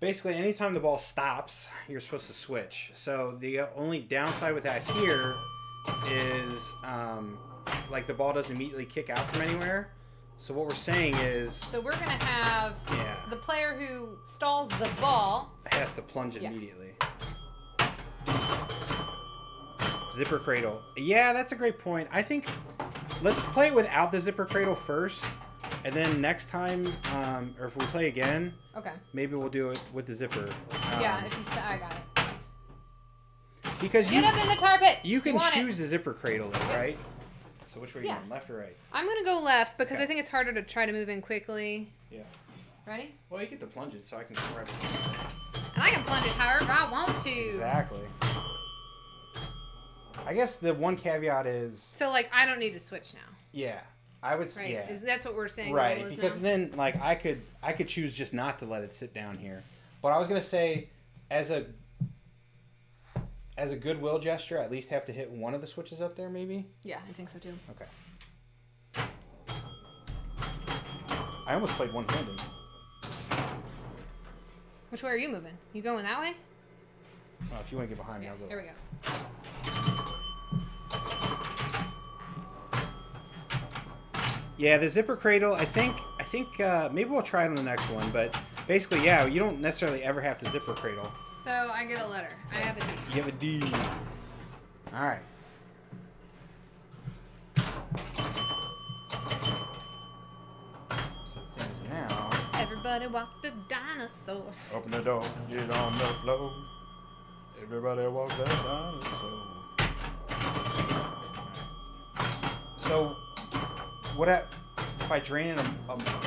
basically anytime the ball stops, you're supposed to switch. So the only downside with that here is like the ball doesn't immediately kick out from anywhere. So what we're saying is... So we're going to have the player who stalls the ball... has to plunge it immediately. Zipper cradle. Yeah, that's a great point. I think let's play it without the zipper cradle first. And then next time, or if we play again, maybe we'll do it with the zipper. Yeah, if you say, I got it. Because Get up in the tar pit. You can choose the zipper cradle, right? Yes. So which way are you going, left or right? I'm going to go left because I think it's harder to try to move in quickly. Yeah. Ready? Well, you get to plunge it, so I can grab it. And I can plunge it however I want to. Exactly. I guess the one caveat is... So, like, I don't need to switch now. Yeah. I would say, right. That's what we're saying. Right, because then, like, I could choose just not to let it sit down here. But I was going to say, as a goodwill gesture, I at least have to hit one of the switches up there, maybe? Yeah, I think so, too. Okay. I almost played one-handed. Which way are you moving? You going that way? Oh, if you want to get behind me, I'll go. There we go. Yeah, the zipper cradle, I think maybe we'll try it on the next one, but basically, yeah, you don't necessarily ever have to zipper cradle. So, I get a letter. I have a D. You have a D. All right. So things now. Everybody walked a dinosaur. Open the door, get on the floor. Everybody walk that dinosaur. So, if I drain in a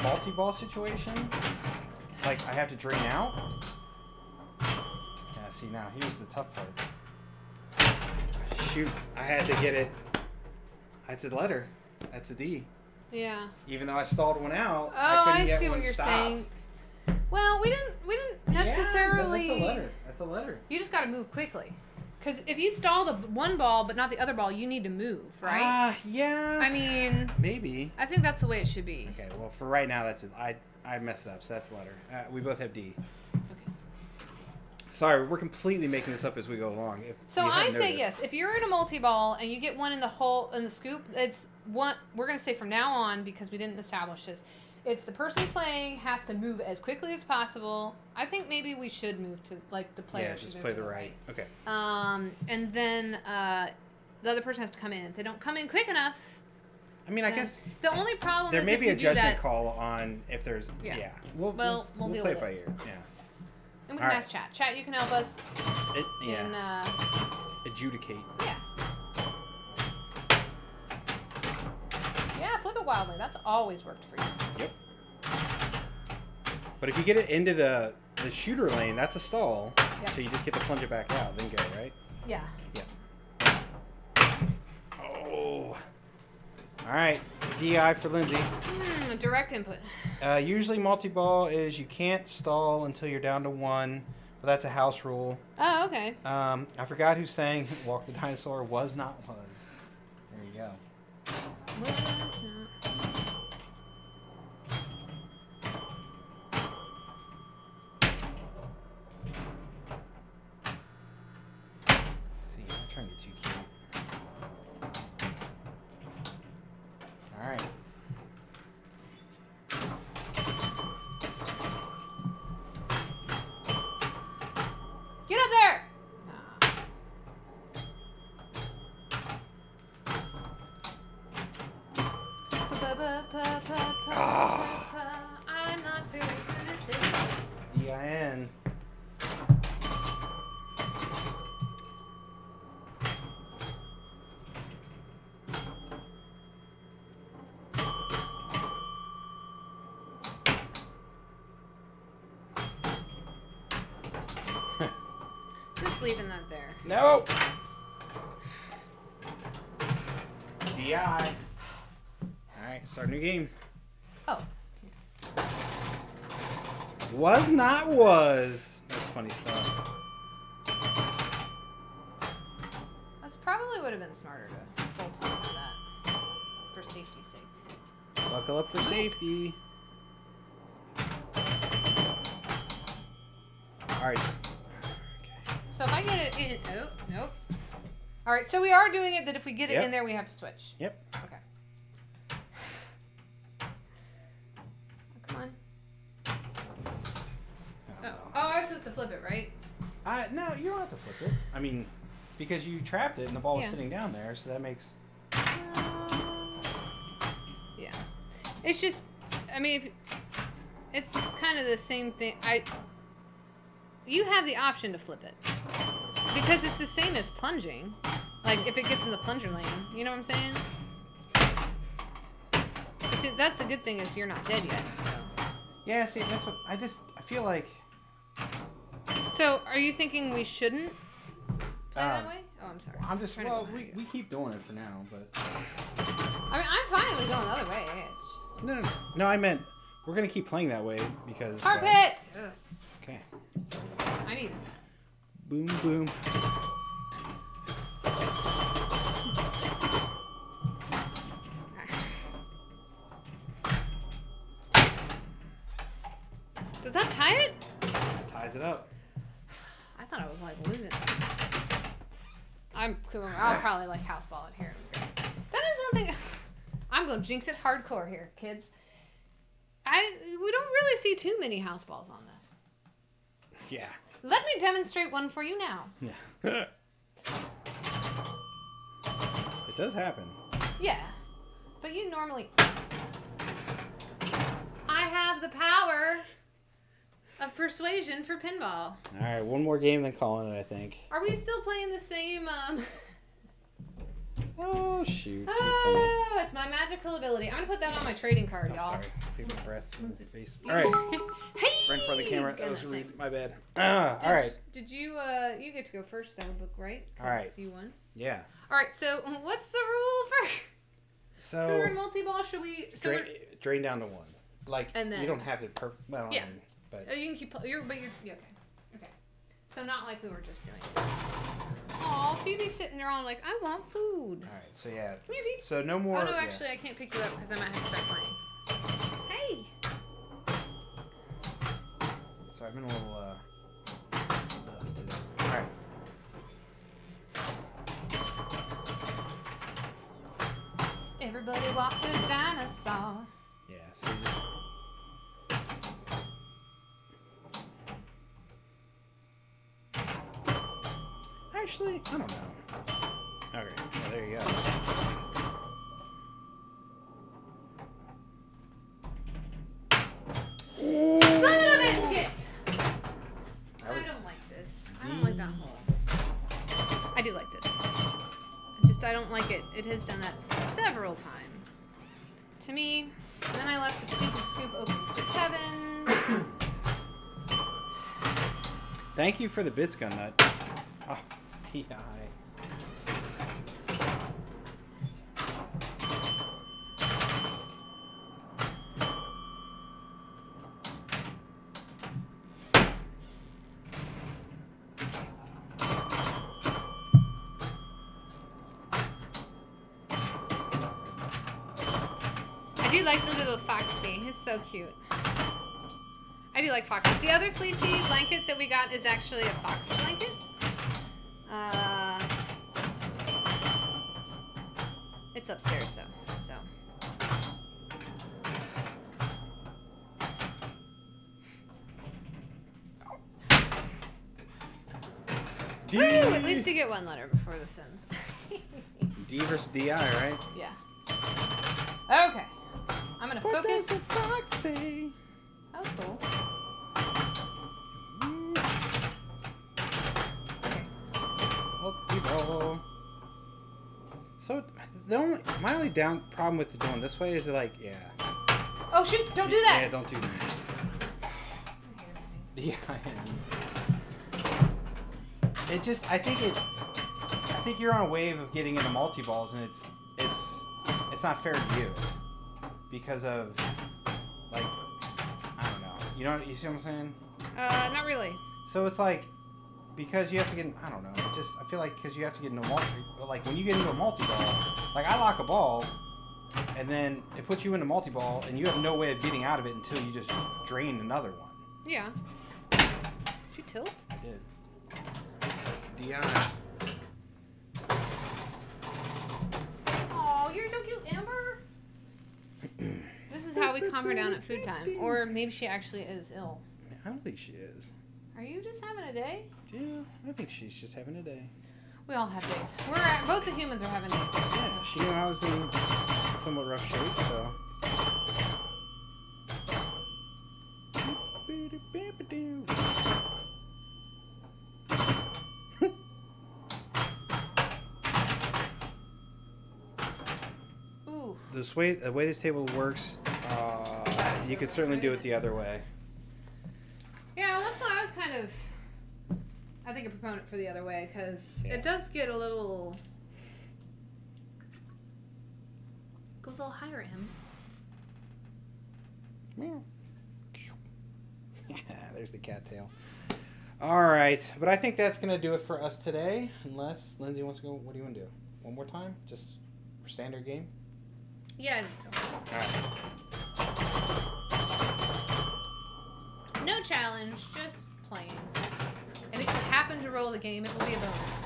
multi-ball situation, like I have to drain out? Yeah, see now, here's the tough part. shoot. I had to get it. That's a letter. That's a D. Yeah. Even though I stalled one out, Oh, I couldn't I get see one what you're stopped. saying. Well, we didn't necessarily. Yeah, that's a letter. That's a letter. You just got to move quickly. Because if you stall the one ball but not the other ball, you need to move, right? Yeah. I mean, maybe. I think that's the way it should be. Okay, well, for right now, that's it. I messed it up, so that's a letter. We both have D. Okay. Sorry, we're completely making this up as we go along. If So you I hadn't say noticed. yes. If you're in a multi-ball and you get one in the hole in the scoop, it's one. We're gonna say from now on, because we didn't establish this. It's the person playing has to move as quickly as possible. I think maybe we should move to like the player. Yeah, should just move play to the right. Okay. And then the other person has to come in. If they don't come in quick enough. I mean, I guess The only problem there is may if be you a do judgment that, call on if there's. Yeah. Yeah. We'll We'll deal play with it by it. ear. Yeah. And we can All right. ask chat. Chat, you can help us Yeah. in Adjudicate. yeah. Yeah, flip it wildly. That's always worked for you. Yep. But if you get it into the shooter lane, that's a stall. Yep. So you just get to plunge it back out, then go, right? Yeah. Yeah. Oh. All right. DI for Lindsay. Direct input. Usually multi-ball is you can't stall until you're down to one, but that's a house rule. Oh, okay. I forgot who's saying Walk the Dinosaur was not was. There you go. See, I'm trying to get too cute. All right. Get up there! I'm not very good at this. DIN. Just leaving that there. No. DI. All right, start a new game. Oh. Was not was. That's funny stuff. That's probably would have been smarter to full play for that. For safety's sake. Buckle up for safety. All right. So if I get it in... Oh, nope. Alright, so we are doing it that if we get it Yep. in there, we have to switch. Yep. Okay. Oh, come on. Oh, I was supposed to flip it, right? No, you don't have to flip it. I mean, because you trapped it and the ball was Yeah. sitting down there, so that makes... Yeah. It's just... I mean, if, it's kind of the same thing. You have the option to flip it. Because it's the same as plunging. Like, if it gets in the plunger lane. You know what I'm saying? See, that's the good thing is you're not dead yet, so... Yeah, see, that's what... I feel like... So, are you thinking we shouldn't play that way? Oh, I'm sorry. I'm just... Trying to Well, go behind we you. keep doing it for now, but... I mean, I'm fine with going the other way. It's just... No, no, no. No, I meant we're gonna keep playing that way because. Carpet! Yes. Okay. I need... Boom, boom. Does that tie it? That ties it up. I thought I was, like, losing. I'll probably, like, house ball it here. That is one thing... I'm going to jinx it hardcore here, kids. We don't really see too many house balls on this. Yeah. Let me demonstrate one for you now. Yeah. It does happen. Yeah. But you normally... I have the power of persuasion for pinball. All right, one more game, then calling it. I think. Are we still playing the same, Oh, shoot. Too funny. Oh, it's my magical ability. I'm going to put that on my trading card, Oh, y'all. sorry. Take a breath in the face. All right. Hey! Right in front of the camera. That was Goodness, rude. My bad. thanks. All right. Did you, you get to go first, though, book, right? 'Cause All right. you won. Yeah. All right, so what's the rule for... So, We're in multi-ball, should we... So drain down to 1. Like, And then- you don't have to... Well, Yeah. I mean, but... oh, you can keep... yeah, okay. Okay. So not like we were just doing. Aw, Phoebe's sitting there on like, I want food. All right, so yeah. Come here, Phoebe. So no more... Oh, no, yeah. actually, I can't pick you up because I might have to start playing. Hey! So I've been a little, buff today. All right. Everybody walked a dinosaur. Yeah, so just... Actually, I don't know. Okay, yeah, there you go. Son of a biscuit! That was I don't like this. I don't like that hole. I do like this. I don't like it. It has done that several times. To me. And then I left the stupid scoop open for Kevin. Thank you for the bits, gun nut. Oh, Ti. I do like the little Foxy. He's so cute. I do like foxes. The other fleecy blanket that we got is actually a fox blanket. It's upstairs though, so. D. Woo! At least you get one letter before this ends. D versus DI, right? Yeah. Okay. I'm gonna What focus. does the fox say? That was cool. Okay. Multi-ball. So my only problem with doing this way is like, yeah. Oh shoot! Don't do that. Yeah, don't do that. Yeah, it just I think you're on a wave of getting into multi-balls, and it's not fair to you because of like I don't know. You see what I'm saying? Not really. So it's like because you have to get I don't know. I feel like because you have to get into a like when you get into a multi-ball, like I lock a ball and then it puts you into multi-ball and you have no way of getting out of it until you just drain another one. Yeah. Did you tilt? I did. DI. Oh, you're so cute, Amber. This is how we calm her down at food time. Or maybe she actually is ill. I don't think she is. Are you just having a day? Yeah, I think she's just having a day. We all have days. Both the humans are having days. Yeah, she knew I was in somewhat rough shape, so. Ooh. The way this table works, you could certainly do it the other way. Yeah, well, that's why I was kind of, I think, a proponent for the other way, because Yeah. it does get a little, goes a little higher, Ems. Meow. There's the cattail. All right, but I think that's gonna do it for us today. Unless Lindsay wants to go, what do you want to do? One more time, just for standard game. Yeah. All right. No challenge, just playing. And if you happen to roll the game, it will be a bonus.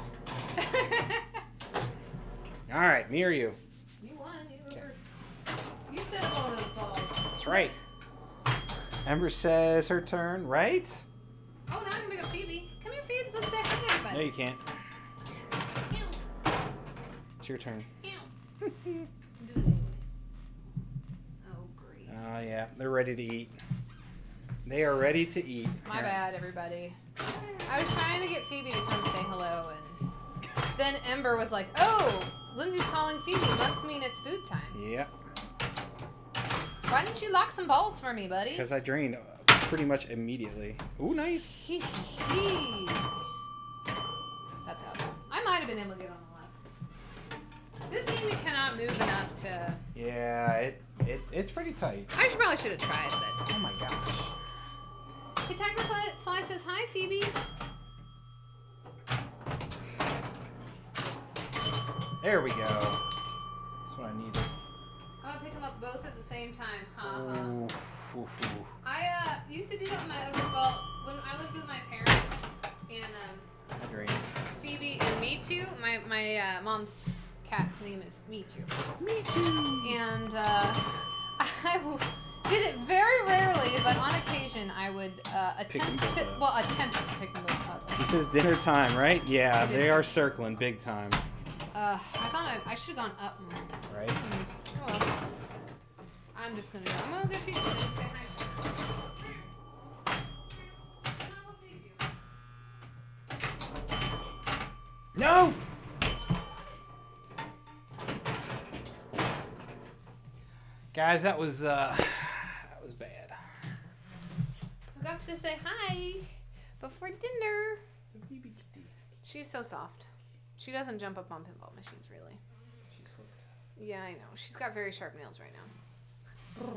All right, me or you? You won. Okay. You set up all those balls. That's right. Ember says her turn, right? Oh, now I'm gonna make a Phoebe. Come here, Phoebe. Let's say hi to No, everybody. you can't. Meow. It's your turn. Meow. Do it anyway. Oh, great. Oh, yeah. They're ready to eat. They are ready to eat. My bad, everybody. I was trying to get Phoebe to come say hello, and then Ember was like, oh, Lindsay's calling Phoebe. Must mean it's food time. Yeah. Why didn't you lock some balls for me, buddy? Because I drained pretty much immediately. Ooh, nice. That's out. I might have been able to get on the left. This game you cannot move enough to... Yeah, it's pretty tight. I probably should have tried, but... Oh my gosh. Hey, Tiger Fly says, hi, Phoebe. There we go. That's what I needed. I'm going to pick them up both at the same time. Ooh, ooh, ooh. I used to do that with my other... Well, when I lived with my parents and... I drained. Phoebe and Me Too. My mom's cat's name is Me Too. Me too. And I did it very rarely, but on occasion I would attempt to pick them both up. She says dinner time, right? Yeah, they are circling big time. I thought I should have gone up more. Right? Oh well. I'm just gonna go. I'm gonna go feed you. Say hi. No! Guys, that was bad. Who got to say hi before dinner? She's so soft. She doesn't jump up on pinball machines, really. She's hooked. Yeah, I know. She's got very sharp nails right now.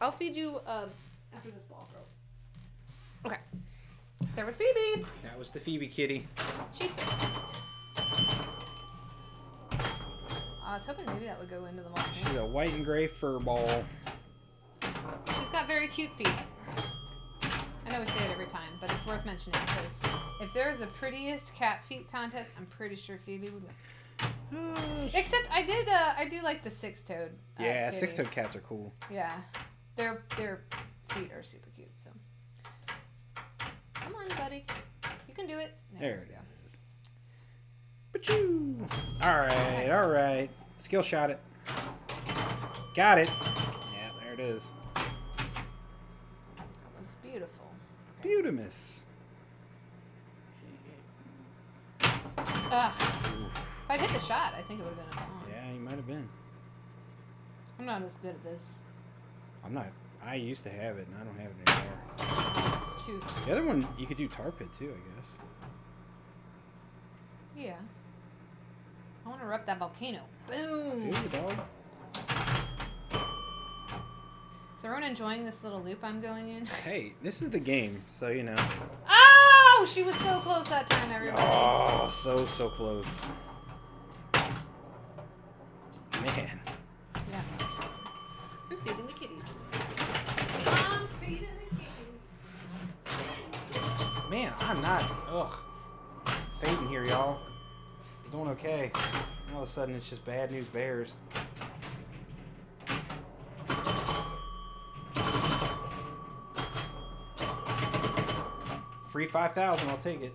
I'll feed you after this ball, girls. Okay. There was Phoebe. That was the Phoebe kitty. She's so soft. I was hoping maybe that would go into the ball. She's a white and gray fur ball. She's got very cute feet. I know we say it every time, but it's worth mentioning because if there is a prettiest cat feet contest, I'm pretty sure Phoebe would win. Except I do like the six-toed. Yeah, kitties. six-toed cats are cool. Yeah, their feet are super cute. So, come on, buddy, you can do it. There it is. Pachoo! All right. Skill shot it. Got it. Yeah, there it is. That was beautiful. Beautimus. If I'd hit the shot, I think it would have been a bomb. Yeah, you might have been. I'm not as good at this. I'm not. I used to have it, and I don't have it anymore. It's too... The other one, you could do tar pit too, I guess. Yeah. I want to erupt that volcano. I Boom! feel you, dog. Is everyone enjoying this little loop I'm going in? Hey, this is the game, so you know. Oh! She was so close that time, everybody. Oh, so close. Man. Yeah. I'm feeding the kitties. I'm feeding the kitties. Man, I'm not. Ugh. Fading here, y'all. Doing okay. All of a sudden, it's just bad news bears. Free 5,000, I'll take it.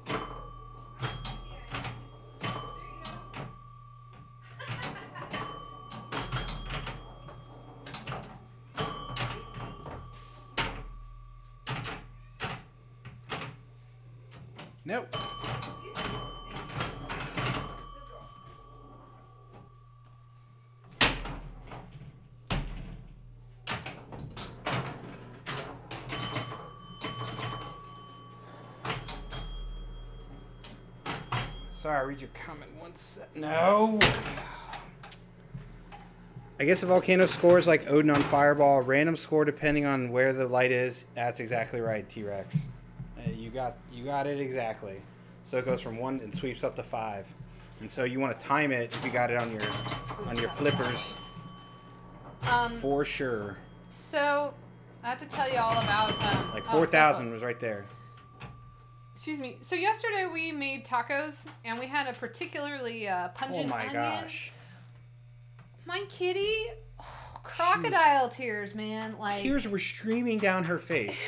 Nope. Sorry, read your comment one sec. No. I guess the volcano scores like Odin on Fireball. Random score depending on where the light is. That's exactly right, T-Rex. You got it exactly. So it goes from 1 and sweeps up to 5. And so you want to time it if you got it on your flippers. For sure. So I have to tell you all about Like 4,000 was right there. Excuse me. So yesterday we made tacos and we had a particularly pungent Oh my onion. gosh. My kitty, crocodile tears, man. Like Tears were streaming down her face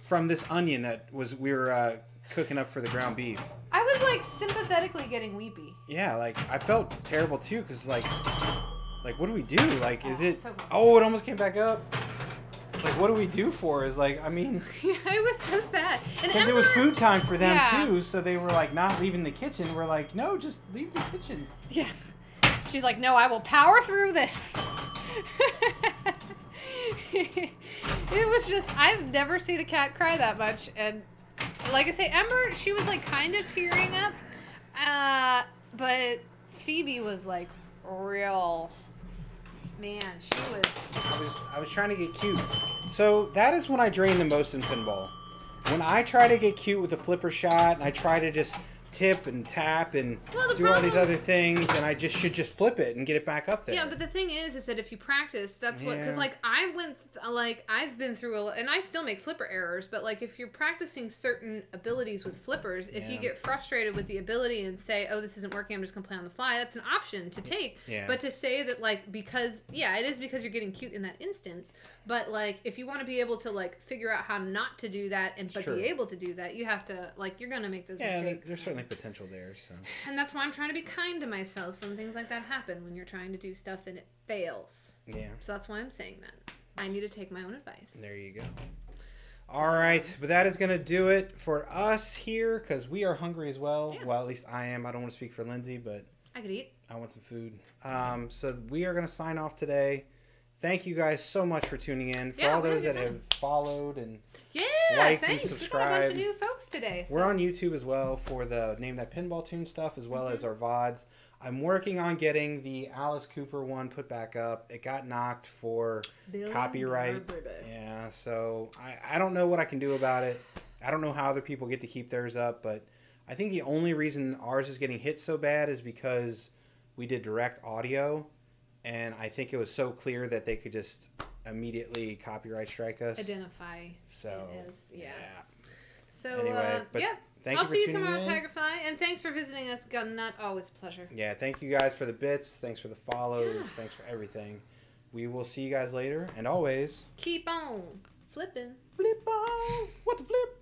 from this onion that we were cooking up for the ground beef. I was like sympathetically getting weepy. Yeah, like I felt terrible too, cause like what do we do? Like, is it? So Oh, it almost came back up. It's like, what do we do for? Is like, I mean, yeah, it was so sad. And because it was Ember- food time for them Yeah. too, so they were like not leaving the kitchen. We're like, no, just leave the kitchen. Yeah. She's like, no, I will power through this. It was just, I've never seen a cat cry that much. And like I say, Ember, she was like kind of tearing up. But Phoebe was like real, man, she was. I was trying to get cute. So that is when I drain the most in pinball. When I try to get cute with a flipper shot and I try to just tip and tap and do all these other things, and I just should just flip it and get it back up there. Yeah, but the thing is that if you practice, that's what, because like I've been through and I still make flipper errors, but like if you're practicing certain abilities with flippers, if you get frustrated with the ability and say, oh, this isn't working, I'm just gonna play on the fly, that's an option to take. Yeah. But to say that like, because it is because you're getting cute in that instance, but like if you want to be able to like figure out how not to do that but be able to do that, you have to like, you're gonna make those mistakes. There's certainly potential there. So. And that's why I'm trying to be kind to myself when things like that happen, when you're trying to do stuff and it fails. Yeah. So that's why I'm saying that. I need to take my own advice. There you go. All right, but that is going to do it for us here because we are hungry as well. Yeah. Well, at least I am. I don't want to speak for Lindsay, but I could eat. I want some food. So we are going to sign off today. Thank you guys so much for tuning in. For all those that have followed and liked thanks. and subscribed. We got a bunch of new folks today. So. We're on YouTube as well for the Name That Pinball Tune stuff as well as our VODs. I'm working on getting the Alice Cooper one put back up. It got knocked for copyright. Yeah, so I don't know what I can do about it. I don't know how other people get to keep theirs up, but I think the only reason ours is getting hit so bad is because we did direct audio. And I think it was so clear that they could just immediately copyright strike us. Identify. So, it is, yeah. So, anyway, thank I'll you for see you tuning tomorrow, in. Tigerfly. And thanks for visiting us, Gunnut. Always a pleasure. Yeah, thank you guys for the bits. Thanks for the follows. Thanks for everything. We will see you guys later. And always, keep on flipping. Flip on. What the flip?